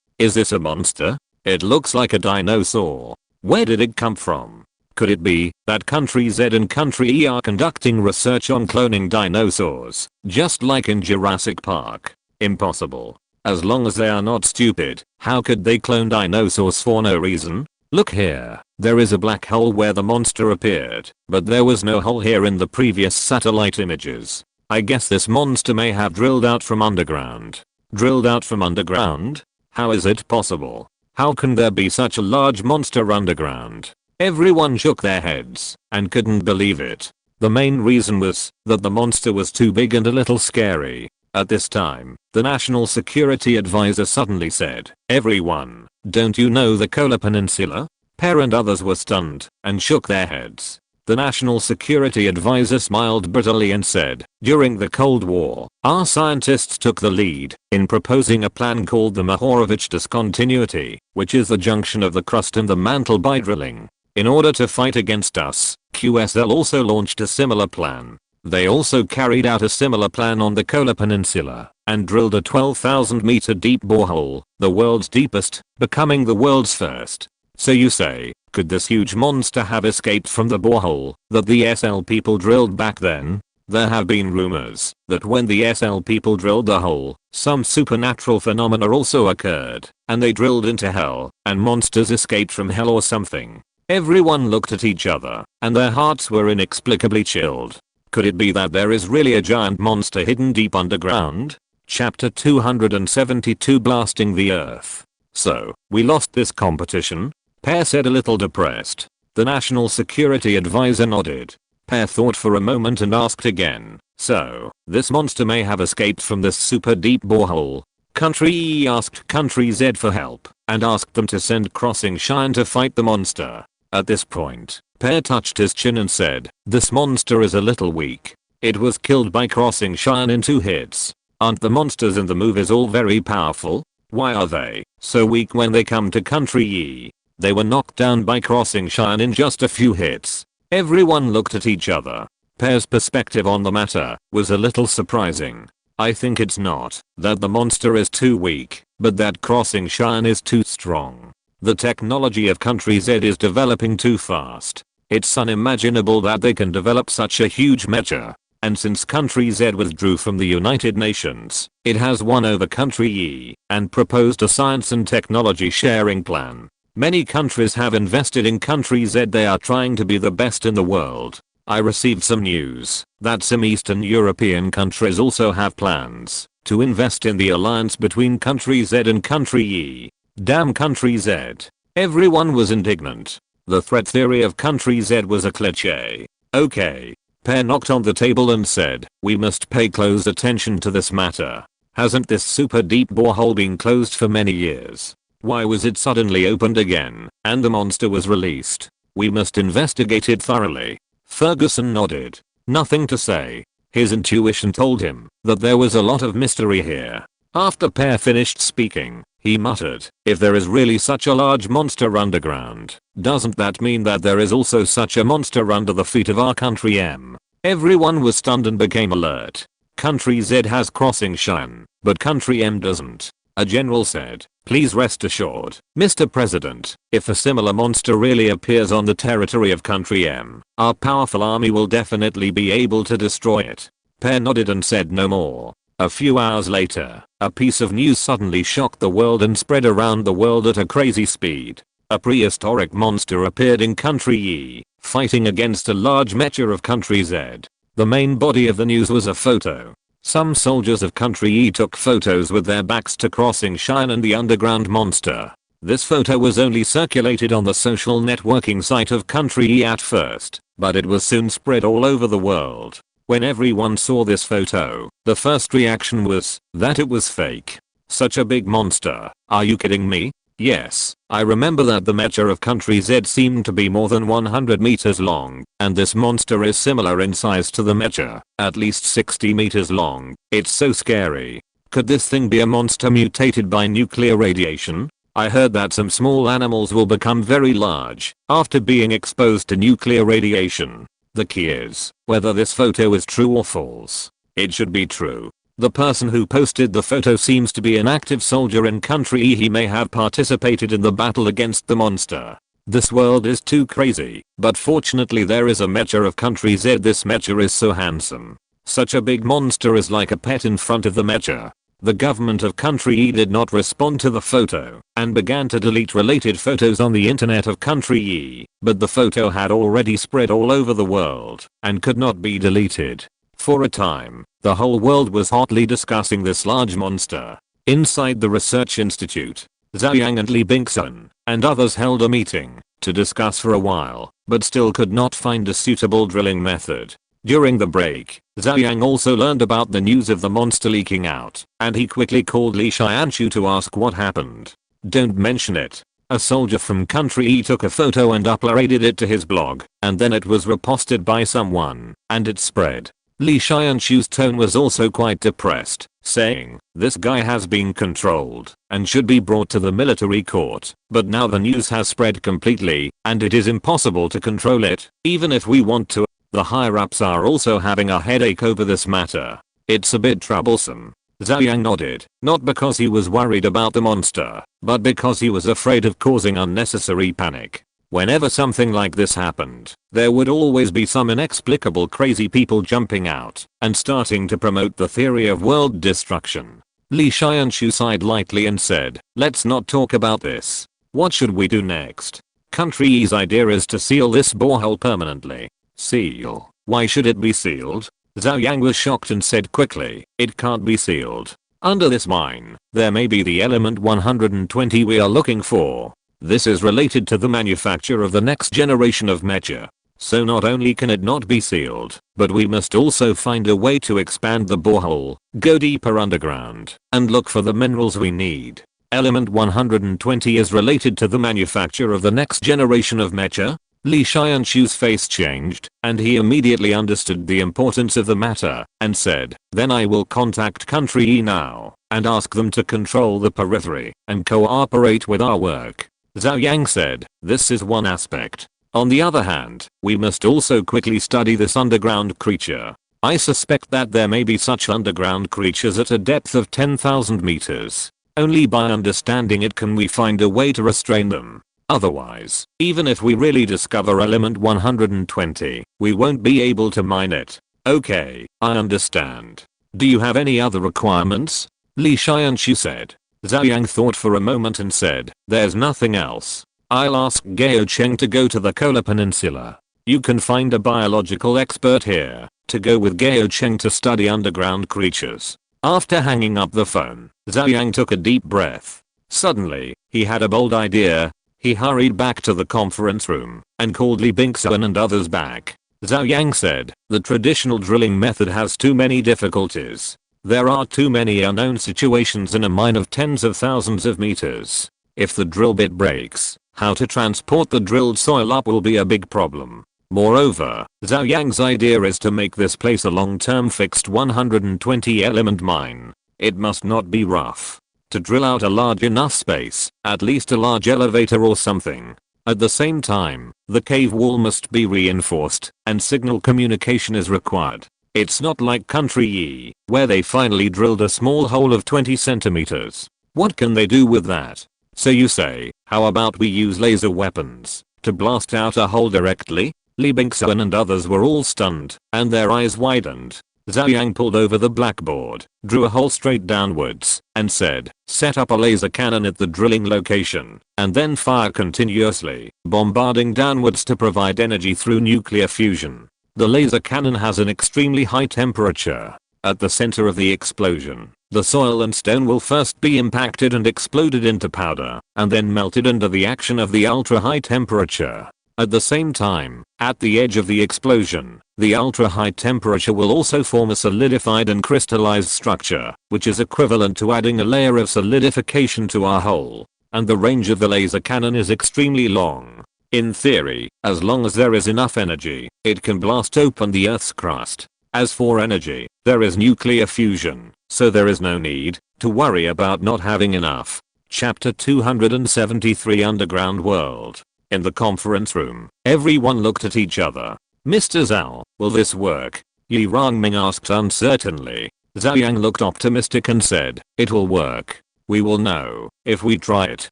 Is this a monster? It looks like a dinosaur. Where did it come from? Could it be that country Z and country E are conducting research on cloning dinosaurs, just like in Jurassic Park? Impossible. As long as they are not stupid, how could they clone dinosaurs for no reason? Look here, there is a black hole where the monster appeared, but there was no hole here in the previous satellite images. I guess this monster may have drilled out from underground. Drilled out from underground? How is it possible? How can there be such a large monster underground? Everyone shook their heads and couldn't believe it. The main reason was that the monster was too big and a little scary. At this time, the National Security Advisor suddenly said, everyone, don't you know the Kola Peninsula? Pear and others were stunned and shook their heads. The National Security Advisor smiled bitterly and said, during the Cold War, our scientists took the lead in proposing a plan called the Mohorovich discontinuity, which is the junction of the crust and the mantle by drilling. In order to fight against us, QSL also launched a similar plan. They also carried out a similar plan on the Kola Peninsula and drilled a 12,000 meter deep borehole, the world's deepest, becoming the world's first. So you say, could this huge monster have escaped from the borehole that the SL people drilled back then? There have been rumors that when the SL people drilled the hole, some supernatural phenomena also occurred, and they drilled into hell, and monsters escaped from hell or something. Everyone looked at each other, and their hearts were inexplicably chilled. Could it be that there is really a giant monster hidden deep underground? Chapter 272 Blasting the Earth. So, we lost this competition? Pear said a little depressed. The National Security Advisor nodded. Pear thought for a moment and asked again, so, this monster may have escaped from this super deep borehole. Country E asked Country Z for help and asked them to send Crossing Shine to fight the monster. At this point, Pear touched his chin and said, this monster is a little weak. It was killed by Crossing Shine in 2 hits. Aren't the monsters in the movies all very powerful? Why are they so weak when they come to Country E? They were knocked down by Crossing Shine in just a few hits. Everyone looked at each other. Pear's perspective on the matter was a little surprising. I think it's not that the monster is too weak, but that Crossing Shine is too strong. The technology of Country Z is developing too fast. It's unimaginable that they can develop such a huge mecha. And since Country Z withdrew from the United Nations, it has won over Country E and proposed a science and technology sharing plan. Many countries have invested in Country Z. They are trying to be the best in the world. I received some news that some Eastern European countries also have plans to invest in the alliance between Country Z and Country E. Damn Country Z. Everyone was indignant. The threat theory of Country Z was a cliché. Okay. Pear knocked on the table and said, we must pay close attention to this matter. Hasn't this super deep borehole been closed for many years? Why was it suddenly opened again, and the monster was released? We must investigate it thoroughly. Ferguson nodded. Nothing to say. His intuition told him that there was a lot of mystery here. After Pear finished speaking, he muttered, if there is really such a large monster underground, doesn't that mean that there is also such a monster under the feet of our Country M? Everyone was stunned and became alert. Country Z has crossing Cheyenne, but Country M doesn't. A general said, please rest assured, Mr. President, if a similar monster really appears on the territory of Country M, our powerful army will definitely be able to destroy it. Pear nodded and said no more. A few hours later, a piece of news suddenly shocked the world and spread around the world at a crazy speed. A prehistoric monster appeared in Country E, fighting against a large mecha of Country Z. The main body of the news was a photo. Some soldiers of Country E took photos with their backs to Crossing Cheyenne and the underground monster. This photo was only circulated on the social networking site of Country E at first, but it was soon spread all over the world. When everyone saw this photo, the first reaction was that it was fake. Such a big monster, are you kidding me? Yes, I remember that the mecha of Country Z seemed to be more than 100 meters long, and this monster is similar in size to the mecha, at least 60 meters long. It's so scary. Could this thing be a monster mutated by nuclear radiation? I heard that some small animals will become very large after being exposed to nuclear radiation. The key is whether this photo is true or false. It should be true. The person who posted the photo seems to be an active soldier in Country E. He may have participated in the battle against the monster. This world is too crazy, but fortunately there is a mecha of Country Z. This mecha is so handsome. Such a big monster is like a pet in front of the mecha. The government of Country E did not respond to the photo and began to delete related photos on the internet of Country E, but the photo had already spread all over the world and could not be deleted. For a time, the whole world was hotly discussing this large monster. Inside the research institute, Zhou Yang and Li Bingsun and others held a meeting to discuss for a while, but still could not find a suitable drilling method. During the break, Zhou Yang also learned about the news of the monster leaking out, and he quickly called Li Xianshu to ask what happened. Don't mention it. A soldier from Country E took a photo and uploaded it to his blog, and then it was reposted by someone, and it spread. Li Xianshu's tone was also quite depressed, saying, this guy has been controlled and should be brought to the military court, but now the news has spread completely and it is impossible to control it, even if we want to. The higher ups are also having a headache over this matter. It's a bit troublesome. Zhou Yang nodded, not because he was worried about the monster, but because he was afraid of causing unnecessary panic. Whenever something like this happened, there would always be some inexplicable crazy people jumping out and starting to promote the theory of world destruction. Li Xianshu sighed lightly and said, let's not talk about this. What should we do next? Country E's idea is to seal this borehole permanently. Seal? Why should it be sealed? Zhou Yang was shocked and said quickly, it can't be sealed. Under this mine, there may be the element 120 we are looking for. This is related to the manufacture of the next generation of mecha. So not only can it not be sealed, but we must also find a way to expand the borehole, go deeper underground, and look for the minerals we need. Element 120 is related to the manufacture of the next generation of mecha? Li Xianshu's face changed, and he immediately understood the importance of the matter, and said, then I will contact Country E now, and ask them to control the periphery, and cooperate with our work. Zhou Yang said, this is one aspect. On the other hand, we must also quickly study this underground creature. I suspect that there may be such underground creatures at a depth of 10,000 meters. Only by understanding it can we find a way to restrain them. Otherwise, even if we really discover element 120, we won't be able to mine it. Okay, I understand. Do you have any other requirements? Li Xianshu said. Zhou Yang thought for a moment and said, there's nothing else. I'll ask Gao Cheng to go to the Kola Peninsula. You can find a biological expert here to go with Gao Cheng to study underground creatures. After hanging up the phone, Zhou Yang took a deep breath. Suddenly, he had a bold idea. He hurried back to the conference room and called Li Bingxuan and others back. Zhou Yang said, the traditional drilling method has too many difficulties. There are too many unknown situations in a mine of tens of thousands of meters. If the drill bit breaks, how to transport the drilled soil up will be a big problem. Moreover, Zhou Yang's idea is to make this place a long-term fixed 120 element mine. It must not be rough. To drill out a large enough space, at least a large elevator or something. At the same time, the cave wall must be reinforced, and signal communication is required. It's not like Country E, where they finally drilled a small hole of 20 centimeters. What can they do with that? So you say, how about we use laser weapons to blast out a hole directly? Li Bingxuan and others were all stunned, and their eyes widened. Zhou Yang pulled over the blackboard, drew a hole straight downwards, and said, set up a laser cannon at the drilling location, and then fire continuously, bombarding downwards to provide energy through nuclear fusion. The laser cannon has an extremely high temperature. At the center of the explosion, the soil and stone will first be impacted and exploded into powder, and then melted under the action of the ultra-high temperature. At the same time, at the edge of the explosion, the ultra-high temperature will also form a solidified and crystallized structure, which is equivalent to adding a layer of solidification to our hole. And the range of the laser cannon is extremely long. In theory, as long as there is enough energy, it can blast open the Earth's crust. As for energy, there is nuclear fusion, so there is no need to worry about not having enough. Chapter 273 Underground World. In the conference room, everyone looked at each other. Mr. Zhao, will this work? Yi Rongming asked uncertainly. Zhou Yang looked optimistic and said, it will work. We will know if we try it.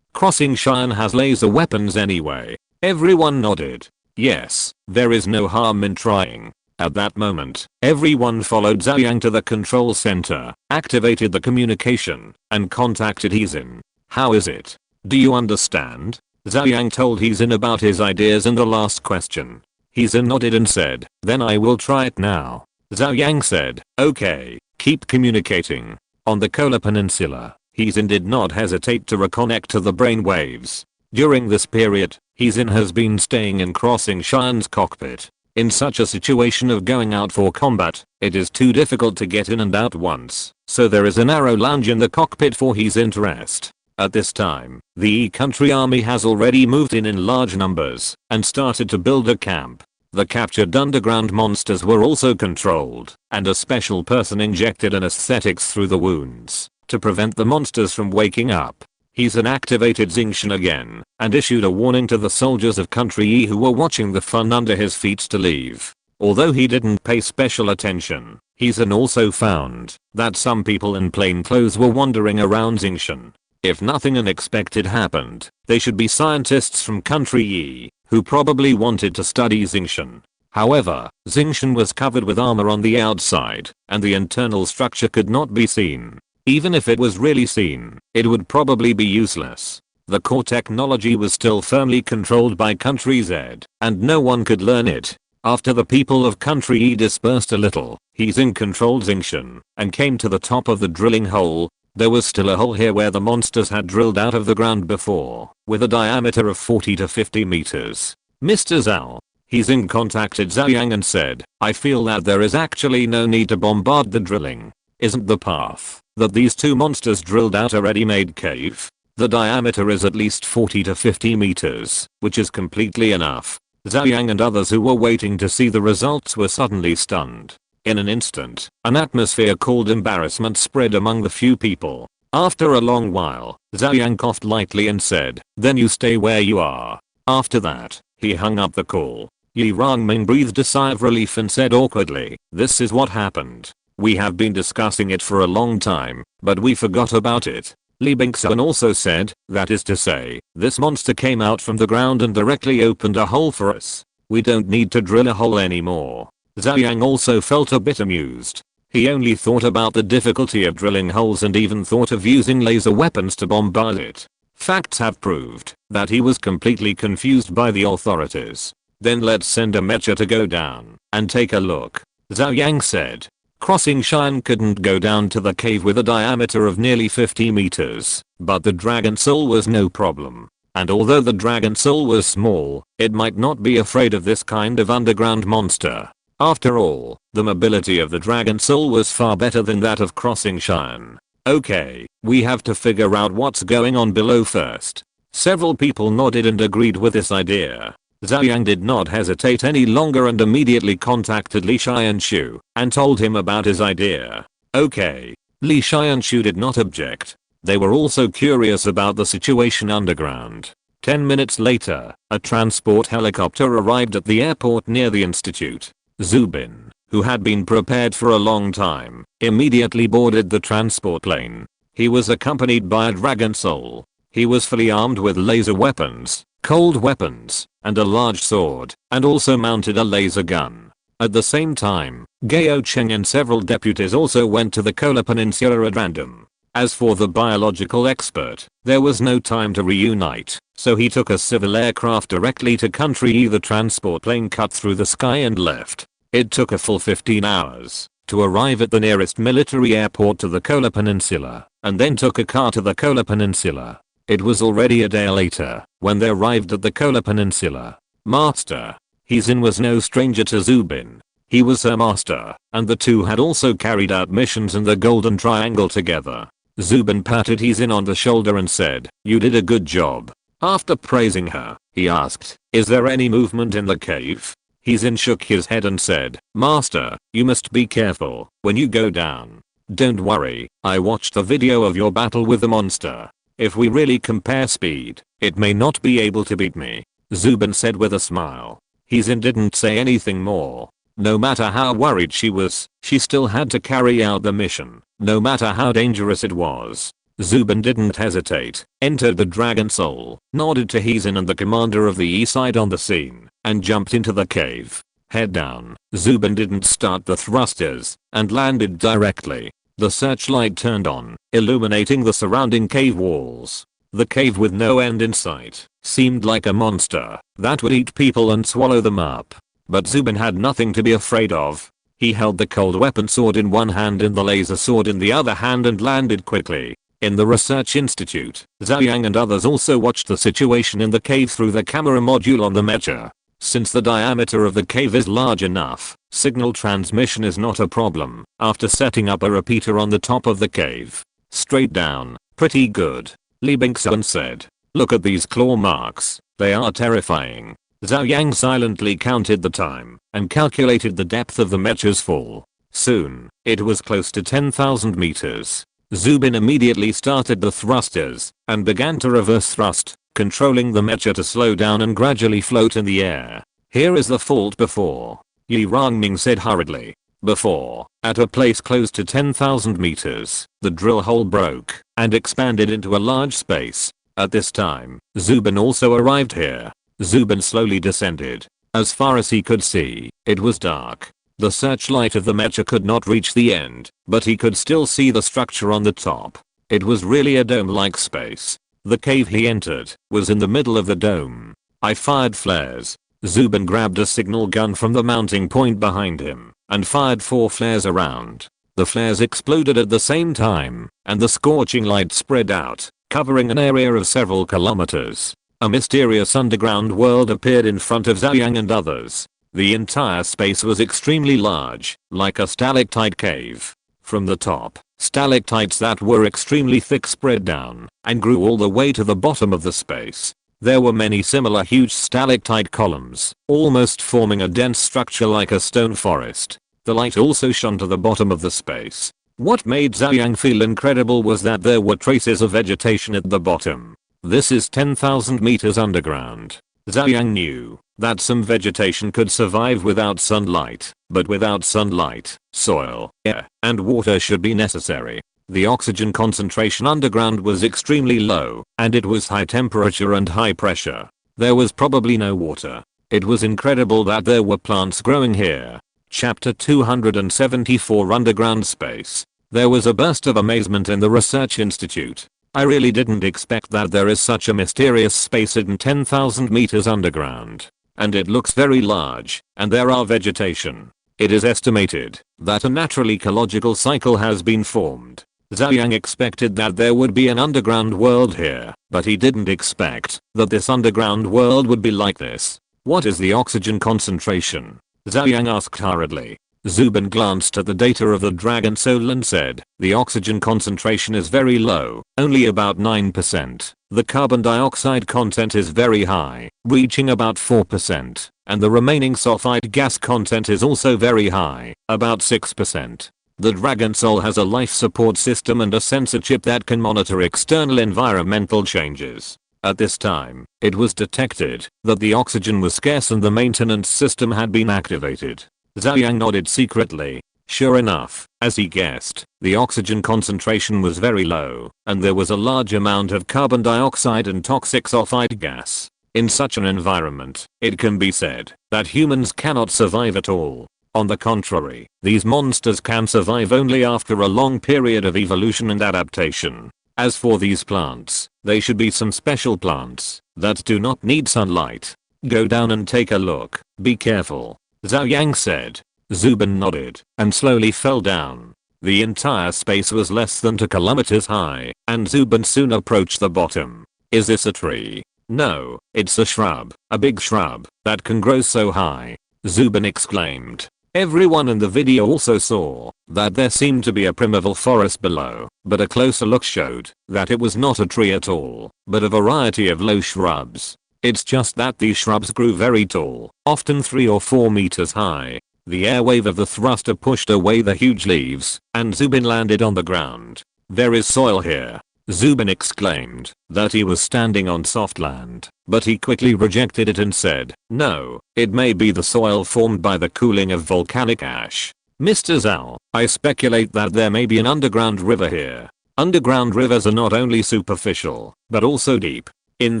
Crossing Cheyenne has laser weapons anyway. Everyone nodded. Yes, there is no harm in trying. At that moment, everyone followed Zhou Yang to the control center, activated the communication, and contacted Heezin. How is it? Do you understand? Zhou Yang told Heezin about his ideas and the last question. Heezin nodded and said, then I will try it now. Zhou Yang said, okay, keep communicating. On the Kola Peninsula, Heezin did not hesitate to reconnect to the brainwaves. During this period, Heezin has been staying in Crossing Cheyenne's cockpit. In such a situation of going out for combat, it is too difficult to get in and out once, so there is a narrow lounge in the cockpit for Heezin to rest. At this time, the E-country army has already moved in large numbers and started to build a camp. The captured underground monsters were also controlled, and a special person injected anesthetics through the wounds to prevent the monsters from waking up. He's activated Xingshan again and issued a warning to the soldiers of Country E who were watching the fun under his feet to leave. Although he didn't pay special attention, Heezin also found that some people in plain clothes were wandering around Xingshan. If nothing unexpected happened, they should be scientists from Country E, who probably wanted to study Xingshan. However, Xingshan was covered with armor on the outside, and the internal structure could not be seen. Even if it was really seen, it would probably be useless. The core technology was still firmly controlled by Country Z, and no one could learn it. After the people of Country E dispersed a little, Heezin controlled Xingshan, and came to the top of the drilling hole. There was still a hole here where the monsters had drilled out of the ground before, with a diameter of 40 to 50 meters. Mr. Zhao. Heezin contacted Zhou Yang and said, I feel that there is actually no need to bombard the drilling. Isn't the path that these two monsters drilled out a ready-made cave? The diameter is at least 40 to 50 meters, which is completely enough. Zhou Yang and others who were waiting to see the results were suddenly stunned. In an instant, an atmosphere called embarrassment spread among the few people. After a long while, Zhou Yang coughed lightly and said, then you stay where you are. After that, he hung up the call. Yi Rongming breathed a sigh of relief and said awkwardly, this is what happened. We have been discussing it for a long time, but we forgot about it. Li Bingxuan also said, that is to say, this monster came out from the ground and directly opened a hole for us. We don't need to drill a hole anymore. Zhou Yang also felt a bit amused. He only thought about the difficulty of drilling holes and even thought of using laser weapons to bombard it. Facts have proved that he was completely confused by the authorities. Then let's send a mecha to go down and take a look. Zhou Yang said. Crossing Cheyenne couldn't go down to the cave with a diameter of nearly 50 meters, but the Dragon Soul was no problem. And although the Dragon Soul was small, it might not be afraid of this kind of underground monster. After all, the mobility of the Dragon Soul was far better than that of Crossing Cheyenne. Okay, we have to figure out what's going on below first. Several people nodded and agreed with this idea. Zhou Yang did not hesitate any longer and immediately contacted Li Xianshu and told him about his idea. Okay. Li Xianshu did not object. They were also curious about the situation underground. 10 minutes later, a transport helicopter arrived at the airport near the institute. Zubin, who had been prepared for a long time, immediately boarded the transport plane. He was accompanied by a Dragon Soul. He was fully armed with laser weapons, cold weapons, and a large sword, and also mounted a laser gun. At the same time, Gao Cheng and several deputies also went to the Kola Peninsula at random. As for the biological expert, there was no time to reunite, so he took a civil aircraft directly to Country E. The transport plane cut through the sky and left. It took a full 15 hours to arrive at the nearest military airport to the Kola Peninsula, and then took a car to the Kola Peninsula. It was already a day later when they arrived at the Kola Peninsula. Master. Hizin was no stranger to Zubin. He was her master, and the two had also carried out missions in the Golden Triangle together. Zubin patted Hizin on the shoulder and said, "You did a good job." After praising her, he asked, "Is there any movement in the cave?" Hizin shook his head and said, "Master, you must be careful when you go down. Don't worry, I watched the video of your battle with the monster. If we really compare speed, it may not be able to beat me," Zubin said with a smile. Hizin didn't say anything more. No matter how worried she was, she still had to carry out the mission, no matter how dangerous it was. Zubin didn't hesitate, entered the Dragon Soul, nodded to Hizin and the commander of the east side on the scene, and jumped into the cave. Head down, Zubin didn't start the thrusters, and landed directly. The searchlight turned on, illuminating the surrounding cave walls. The cave with no end in sight seemed like a monster that would eat people and swallow them up. But Zubin had nothing to be afraid of. He held the cold weapon sword in one hand and the laser sword in the other hand and landed quickly. In the research institute, Zhou Yang and others also watched the situation in the cave through the camera module on the Mecha. Since the diameter of the cave is large enough, signal transmission is not a problem. After setting up a repeater on the top of the cave, straight down, pretty good, Li Bingxuan said. "Look at these claw marks, they are terrifying." Zhou Yang silently counted the time and calculated the depth of the Mecha's fall. Soon, it was close to 10,000 meters. Zubin immediately started the thrusters and began to reverse thrust, controlling the Mecha to slow down and gradually float in the air. "Here is the fault before," Yi Rongming said hurriedly. "Before, at a place close to 10,000 meters, the drill hole broke and expanded into a large space. At this time, Zubin also arrived here." Zubin slowly descended. As far as he could see, it was dark. The searchlight of the Mecha could not reach the end, but he could still see the structure on the top. It was really a dome-like space. The cave he entered was in the middle of the dome. I fired flares. Zubin grabbed a signal gun from the mounting point behind him and fired 4 flares around. The flares exploded at the same time, and the scorching light spread out, covering an area of several kilometers. A mysterious underground world appeared in front of Zhou Yang and others. The entire space was extremely large, like a stalactite cave. From the top, stalactites that were extremely thick spread down and grew all the way to the bottom of the space. There were many similar huge stalactite columns, almost forming a dense structure like a stone forest. The light also shone to the bottom of the space. What made Zhou Yang feel incredible was that there were traces of vegetation at the bottom. This is 10,000 meters underground. Zhou Yang knew that some vegetation could survive without sunlight, but without sunlight, soil, air, and water should be necessary. The oxygen concentration underground was extremely low, and it was high temperature and high pressure. There was probably no water. It was incredible that there were plants growing here. Chapter 274 Underground Space. There was a burst of amazement in the research institute. I really didn't expect that there is such a mysterious space hidden 10,000 meters underground. And it looks very large, and there are vegetation. It is estimated that a natural ecological cycle has been formed. Zhou Yang expected that there would be an underground world here, but he didn't expect that this underground world would be like this. What is the oxygen concentration? Zhou Yang asked hurriedly. Zubin glanced at the data of the dragon soul and said, the oxygen concentration is very low, only about 9%. The carbon dioxide content is very high, reaching about 4%, and the remaining sulfide gas content is also very high, about 6%. The Dragon Soul has a life support system and a sensor chip that can monitor external environmental changes. At this time, it was detected that the oxygen was scarce and the maintenance system had been activated. Zhou Yang nodded secretly. Sure enough, as he guessed, the oxygen concentration was very low, and there was a large amount of carbon dioxide and toxic sulfide gas. In such an environment, it can be said that humans cannot survive at all. On the contrary, these monsters can survive only after a long period of evolution and adaptation. As for these plants, they should be some special plants that do not need sunlight. Go down and take a look. Be careful, Zhou Yang said. Zubin nodded and slowly fell down. The entire space was less than 2 kilometers high, and Zubin soon approached the bottom. Is this a tree? No, it's a shrub, a big shrub that can grow so high, Zubin exclaimed. Everyone in the video also saw that there seemed to be a primeval forest below, but a closer look showed that it was not a tree at all, but a variety of low shrubs. It's just that these shrubs grew very tall, often 3 or 4 meters high. The air wave of the thruster pushed away the huge leaves, and Zubin landed on the ground. There is soil here. Zubin exclaimed that he was standing on soft land, but he quickly rejected it and said, no, it may be the soil formed by the cooling of volcanic ash. Mr. Zhao, I speculate that there may be an underground river here. Underground rivers are not only superficial, but also deep. In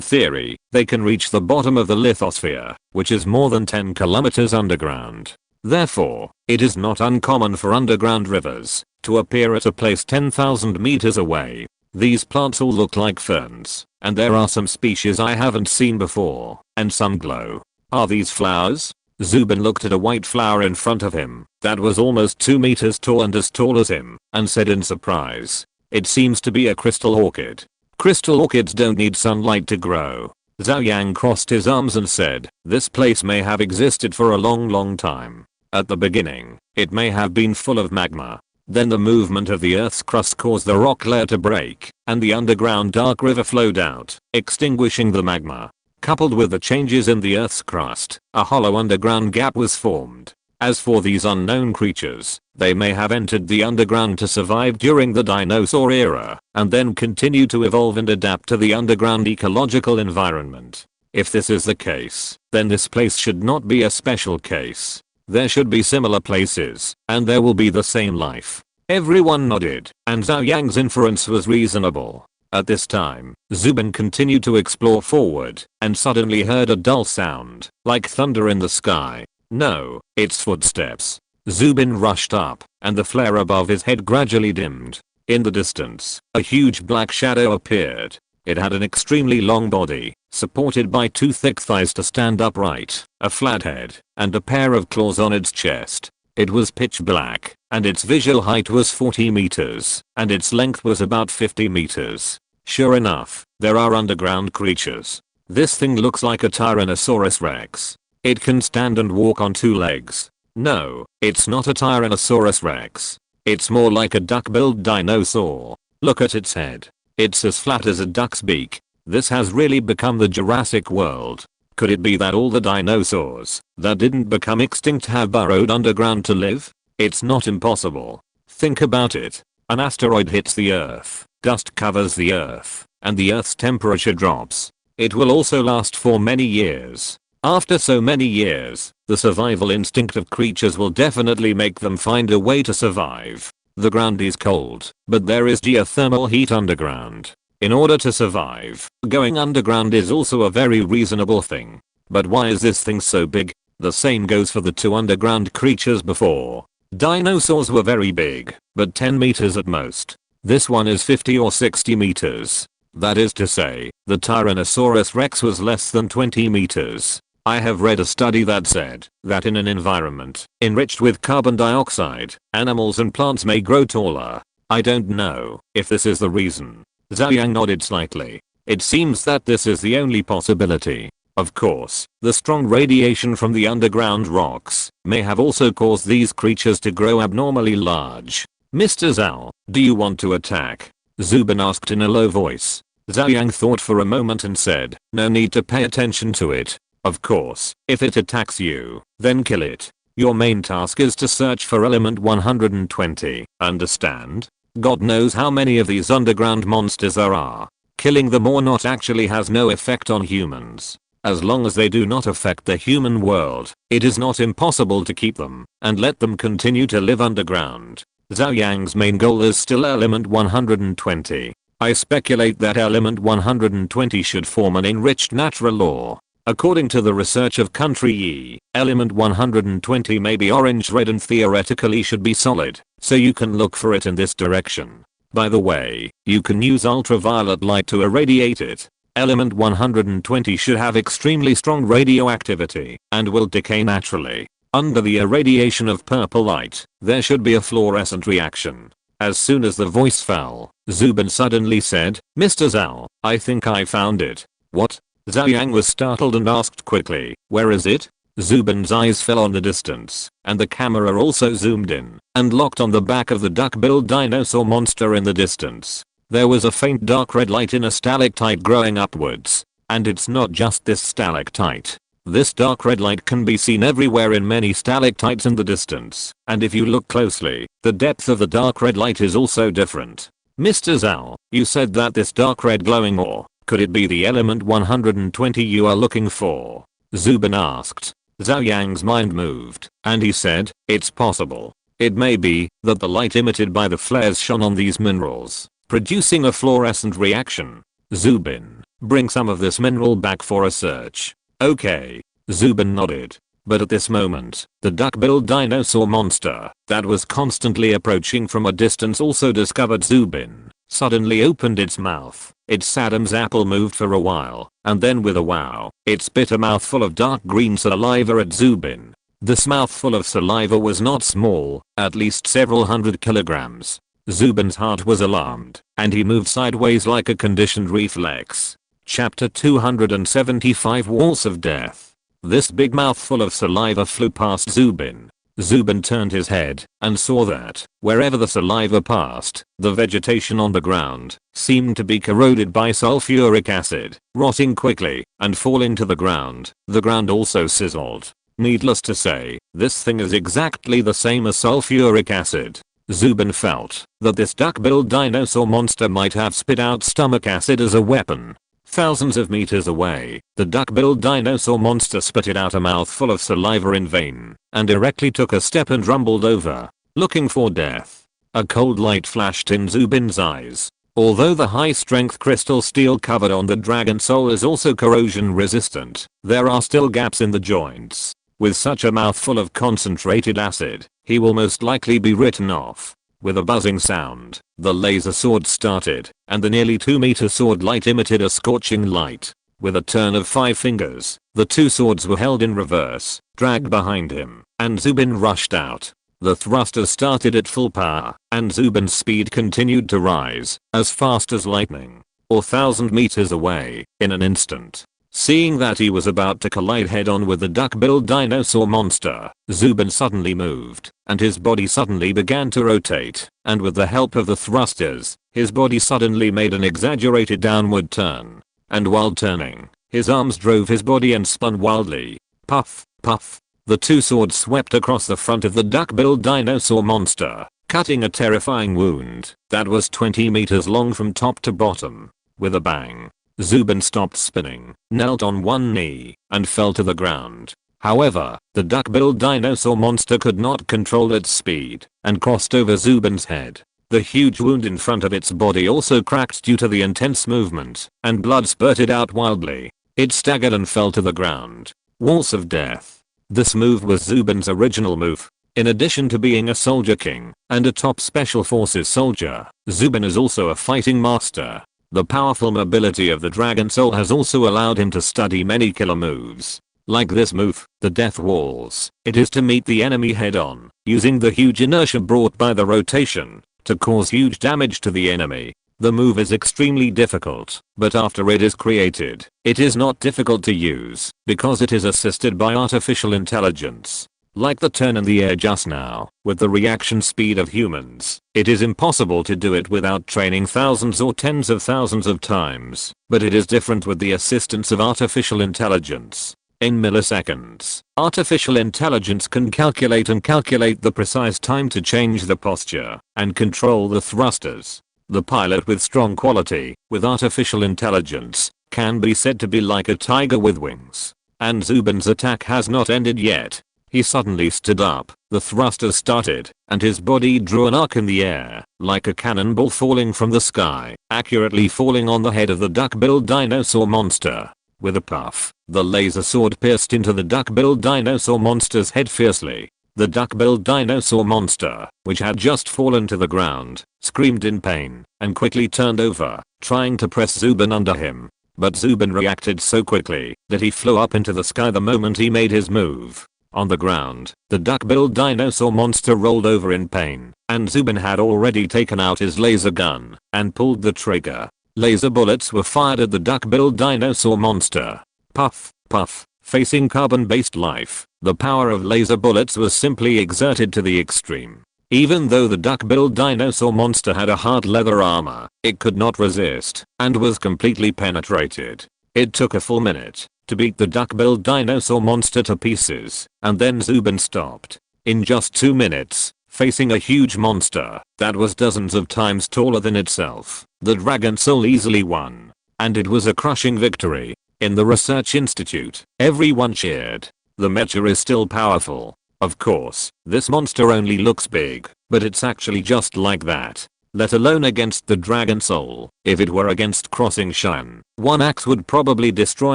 theory, they can reach the bottom of the lithosphere, which is more than 10 kilometers underground. Therefore, it is not uncommon for underground rivers to appear at a place 10,000 meters away. These plants all look like ferns, and there are some species I haven't seen before, and some glow. Are these flowers? Zubin looked at a white flower in front of him that was almost 2 meters tall and as tall as him, and said in surprise, it seems to be a crystal orchid. Crystal orchids don't need sunlight to grow. Zhou Yang crossed his arms and said, this place may have existed for a long time. At the beginning, it may have been full of magma. Then the movement of the Earth's crust caused the rock layer to break, and the underground dark river flowed out, extinguishing the magma. Coupled with the changes in the Earth's crust, a hollow underground gap was formed. As for these unknown creatures, they may have entered the underground to survive during the dinosaur era, and then continue to evolve and adapt to the underground ecological environment. If this is the case, then this place should not be a special case. There should be similar places, and there will be the same life. Everyone nodded, and Zhou Yang's inference was reasonable. At this time, Zubin continued to explore forward, and suddenly heard a dull sound, like thunder in the sky. No, it's footsteps. Zubin rushed up, and the flare above his head gradually dimmed. In the distance, a huge black shadow appeared. It had an extremely long body, supported by 2 thick thighs to stand upright, a flat head, and a pair of claws on its chest. It was pitch black, and its visual height was 40 meters, and its length was about 50 meters. Sure enough, there are underground creatures. This thing looks like a Tyrannosaurus Rex. It can stand and walk on 2 legs. No, it's not a Tyrannosaurus Rex. It's more like a duck-billed dinosaur. Look at its head. It's as flat as a duck's beak. This has really become the Jurassic World. Could it be that all the dinosaurs that didn't become extinct have burrowed underground to live? It's not impossible. Think about it. An asteroid hits the Earth, dust covers the Earth, and the Earth's temperature drops. It will also last for many years. After so many years, the survival instinct of creatures will definitely make them find a way to survive. The ground is cold, but there is geothermal heat underground. In order to survive, going underground is also a very reasonable thing. But why is this thing so big? The same goes for the 2 underground creatures before. Dinosaurs were very big, but 10 meters at most. This one is 50 or 60 meters. That is to say, the Tyrannosaurus Rex was less than 20 meters. I have read a study that said that in an environment enriched with carbon dioxide, animals and plants may grow taller. I don't know if this is the reason. Zhou Yang nodded slightly. It seems that this is the only possibility. Of course, the strong radiation from the underground rocks may have also caused these creatures to grow abnormally large. Mr. Zhou, do you want to attack? Zubin asked in a low voice. Zhou Yang thought for a moment and said, no need to pay attention to it. Of course, if it attacks you, then kill it. Your main task is to search for element 120, understand? God knows how many of these underground monsters there are. Killing them or not actually has no effect on humans. As long as they do not affect the human world, it is not impossible to keep them and let them continue to live underground. Zhou Yang's main goal is still element 120. I speculate that element 120 should form an enriched natural ore. According to the research of Country E, element 120 may be orange red and theoretically should be solid, so you can look for it in this direction. By the way, you can use ultraviolet light to irradiate it. Element 120 should have extremely strong radioactivity and will decay naturally. Under the irradiation of purple light, there should be a fluorescent reaction. As soon as the voice fell, Zubin suddenly said, Mr. Zhou, I think I found it. What? Zhou Yang was startled and asked quickly, where is it? Zubin's eyes fell on the distance, and the camera also zoomed in and locked on the back of the duck-billed dinosaur monster in the distance. There was a faint dark red light in a stalactite growing upwards. And it's not just this stalactite. This dark red light can be seen everywhere in many stalactites in the distance, and if you look closely, the depth of the dark red light is also different. Mr. Zhou, you said that this dark red glowing ore, could it be the element 120 you are looking for? Zubin asked. Zhou Yang's mind moved, and he said, it's possible. It may be that the light emitted by the flares shone on these minerals, producing a fluorescent reaction. Zubin, bring some of this mineral back for a search. Okay. Zubin nodded. But at this moment, the duck-billed dinosaur monster that was constantly approaching from a distance also discovered Zubin, suddenly opened its mouth. Its Adam's apple moved for a while, and then with a wow, it spit a mouthful of dark green saliva at Zubin. This mouthful of saliva was not small, at least several hundred kilograms. Zubin's heart was alarmed, and he moved sideways like a conditioned reflex. Chapter 275 Walls of Death. This big mouthful of saliva flew past Zubin. Zubin turned his head and saw that, wherever the saliva passed, the vegetation on the ground seemed to be corroded by sulfuric acid, rotting quickly and falling to the ground. The ground also sizzled. Needless to say, this thing is exactly the same as sulfuric acid. Zubin felt that this duck-billed dinosaur monster might have spit out stomach acid as a weapon. Thousands of meters away, the duck-billed dinosaur monster spitted out a mouthful of saliva in vain, and directly took a step and rumbled over, looking for death. A cold light flashed in Zubin's eyes. Although the high-strength crystal steel covered on the dragon soul is also corrosion resistant, there are still gaps in the joints. With such a mouthful of concentrated acid, he will most likely be written off. With a buzzing sound, the laser sword started, and the nearly 2-meter sword light emitted a scorching light. With a turn of 5 fingers, the two swords were held in reverse, dragged behind him, and Zubin rushed out. The thrusters started at full power, and Zubin's speed continued to rise, as fast as lightning, or 1,000 meters away, in an instant. Seeing that he was about to collide head-on with the duck-billed dinosaur monster, Zubin suddenly moved, and his body suddenly began to rotate, and with the help of the thrusters, his body suddenly made an exaggerated downward turn. And while turning, his arms drove his body and spun wildly. Puff, puff. The two swords swept across the front of the duck-billed dinosaur monster, cutting a terrifying wound that was 20 meters long from top to bottom. With a bang, Zubin stopped spinning, knelt on one knee, and fell to the ground. However, the duck-billed dinosaur monster could not control its speed, and crossed over Zubin's head. The huge wound in front of its body also cracked due to the intense movement, and blood spurted out wildly. It staggered and fell to the ground. Walls of Death. This move was Zubin's original move. In addition to being a soldier king and a top special forces soldier, Zubin is also a fighting master. The powerful mobility of the dragon soul has also allowed him to study many killer moves. Like this move, the death walls, it is to meet the enemy head on, using the huge inertia brought by the rotation, to cause huge damage to the enemy. The move is extremely difficult, but after it is created, it is not difficult to use, because it is assisted by artificial intelligence. Like the turn in the air just now, with the reaction speed of humans, it is impossible to do it without training thousands or tens of thousands of times, but it is different with the assistance of artificial intelligence. In milliseconds, artificial intelligence can calculate the precise time to change the posture and control the thrusters. The pilot with strong quality, with artificial intelligence, can be said to be like a tiger with wings. And Zubin's attack has not ended yet. He suddenly stood up, the thrusters started, and his body drew an arc in the air, like a cannonball falling from the sky, accurately falling on the head of the duck-billed dinosaur monster. With a puff, the laser sword pierced into the duck-billed dinosaur monster's head fiercely. The duck-billed dinosaur monster, which had just fallen to the ground, screamed in pain, and quickly turned over, trying to press Zubin under him. But Zubin reacted so quickly that he flew up into the sky the moment he made his move. On the ground, the duck-billed dinosaur monster rolled over in pain, and Zubin had already taken out his laser gun and pulled the trigger. Laser bullets were fired at the duck-billed dinosaur monster. Puff, puff. Facing carbon-based life, the power of laser bullets was simply exerted to the extreme. Even though the duck-billed dinosaur monster had a hard leather armor, it could not resist, and was completely penetrated. It took a full minute to beat the duck-billed dinosaur monster to pieces, and then Zubin stopped. In just 2 minutes, facing a huge monster that was dozens of times taller than itself, the Dragon Soul easily won. And it was a crushing victory. In the research institute, everyone cheered. The mecha is still powerful. Of course, this monster only looks big, but it's actually just like that. Let alone against the Dragon Soul. If it were against Crossing Shan, one axe would probably destroy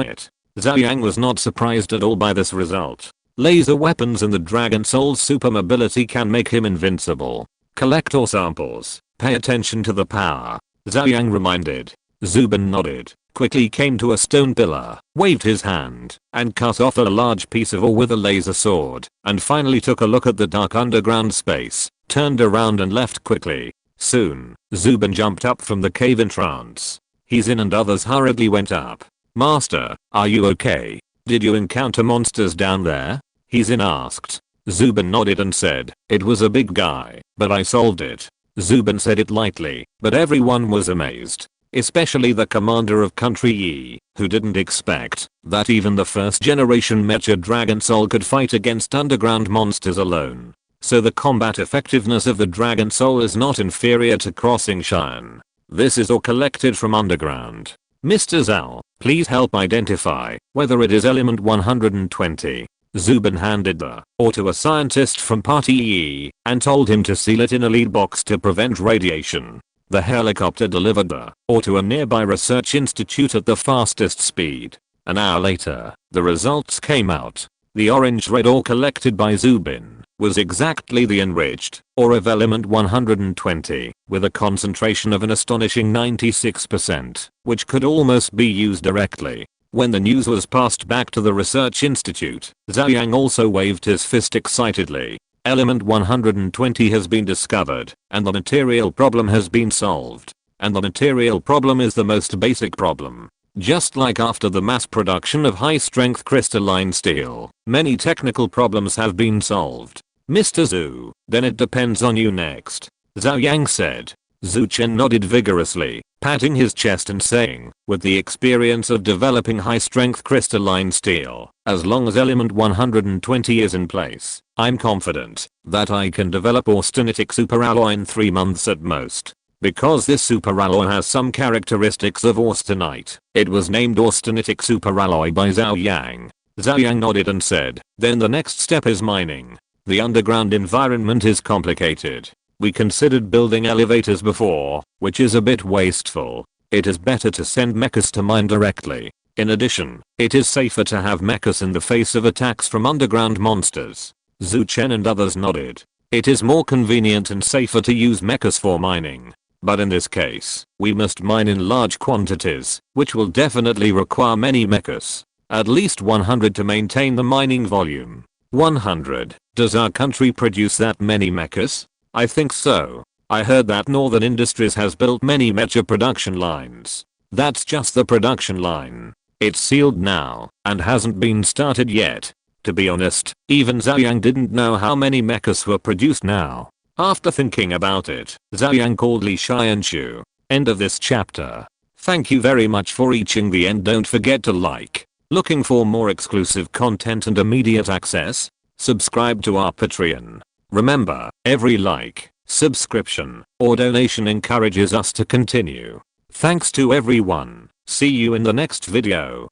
it. Zhou Yang was not surprised at all by this result. Laser weapons and the Dragon Soul's super mobility can make him invincible. Collect all samples. Pay attention to the power. Zhou Yang reminded. Zubin nodded, quickly came to a stone pillar, waved his hand, and cut off a large piece of ore with a laser sword, and finally took a look at the dark underground space, turned around and left quickly. Soon, Zubin jumped up from the cave in trance. He's in and others hurriedly went up. Master, are you okay? Did you encounter monsters down there? He's in asked. Zubin nodded and said, it was a big guy, but I solved it. Zubin said it lightly, but everyone was amazed. Especially the commander of Country Yi, who didn't expect that even the first generation Mecha Dragon Soul could fight against underground monsters alone. So the combat effectiveness of the Dragon Soul is not inferior to Crossing Shan. This is all collected from underground. Mr. Zhao, please help identify whether it is element 120. Zubin handed the ore to a scientist from Party Yi and told him to seal it in a lead box to prevent radiation. The helicopter delivered the ore to a nearby research institute at the fastest speed. An hour later, the results came out. The orange-red ore collected by Zubin was exactly the enriched ore of element 120, with a concentration of an astonishing 96%, which could almost be used directly. When the news was passed back to the research institute, Zhou Yang also waved his fist excitedly. Element 120 has been discovered, and the material problem has been solved. And the material problem is the most basic problem. Just like after the mass production of high-strength crystalline steel, many technical problems have been solved. Mr. Zhu, then it depends on you next. Zhou Yang said. Zhu Chen nodded vigorously, patting his chest and saying, with the experience of developing high-strength crystalline steel, as long as element 120 is in place, I'm confident that I can develop austenitic superalloy in 3 months at most. Because this superalloy has some characteristics of austenite, it was named austenitic superalloy by Zhou Yang. Zhou Yang nodded and said, then the next step is mining. The underground environment is complicated. We considered building elevators before, which is a bit wasteful. It is better to send mechas to mine directly. In addition, it is safer to have mechas in the face of attacks from underground monsters. Zhu Chen and others nodded. It is more convenient and safer to use mechas for mining. But in this case, we must mine in large quantities, which will definitely require many mechas. At least 100 to maintain the mining volume. 100. Does our country produce that many mechas? I think so. I heard that Northern Industries has built many mecha production lines. That's just the production line. It's sealed now and hasn't been started yet. To be honest, even Zhou Yang didn't know how many mechas were produced now. After thinking about it, Zhou Yang called Li Xianshu. End of this chapter. Thank you very much for reaching the end. Don't forget to like. Looking for more exclusive content and immediate access? Subscribe to our Patreon. Remember, every like, subscription, or donation encourages us to continue. Thanks to everyone. See you in the next video.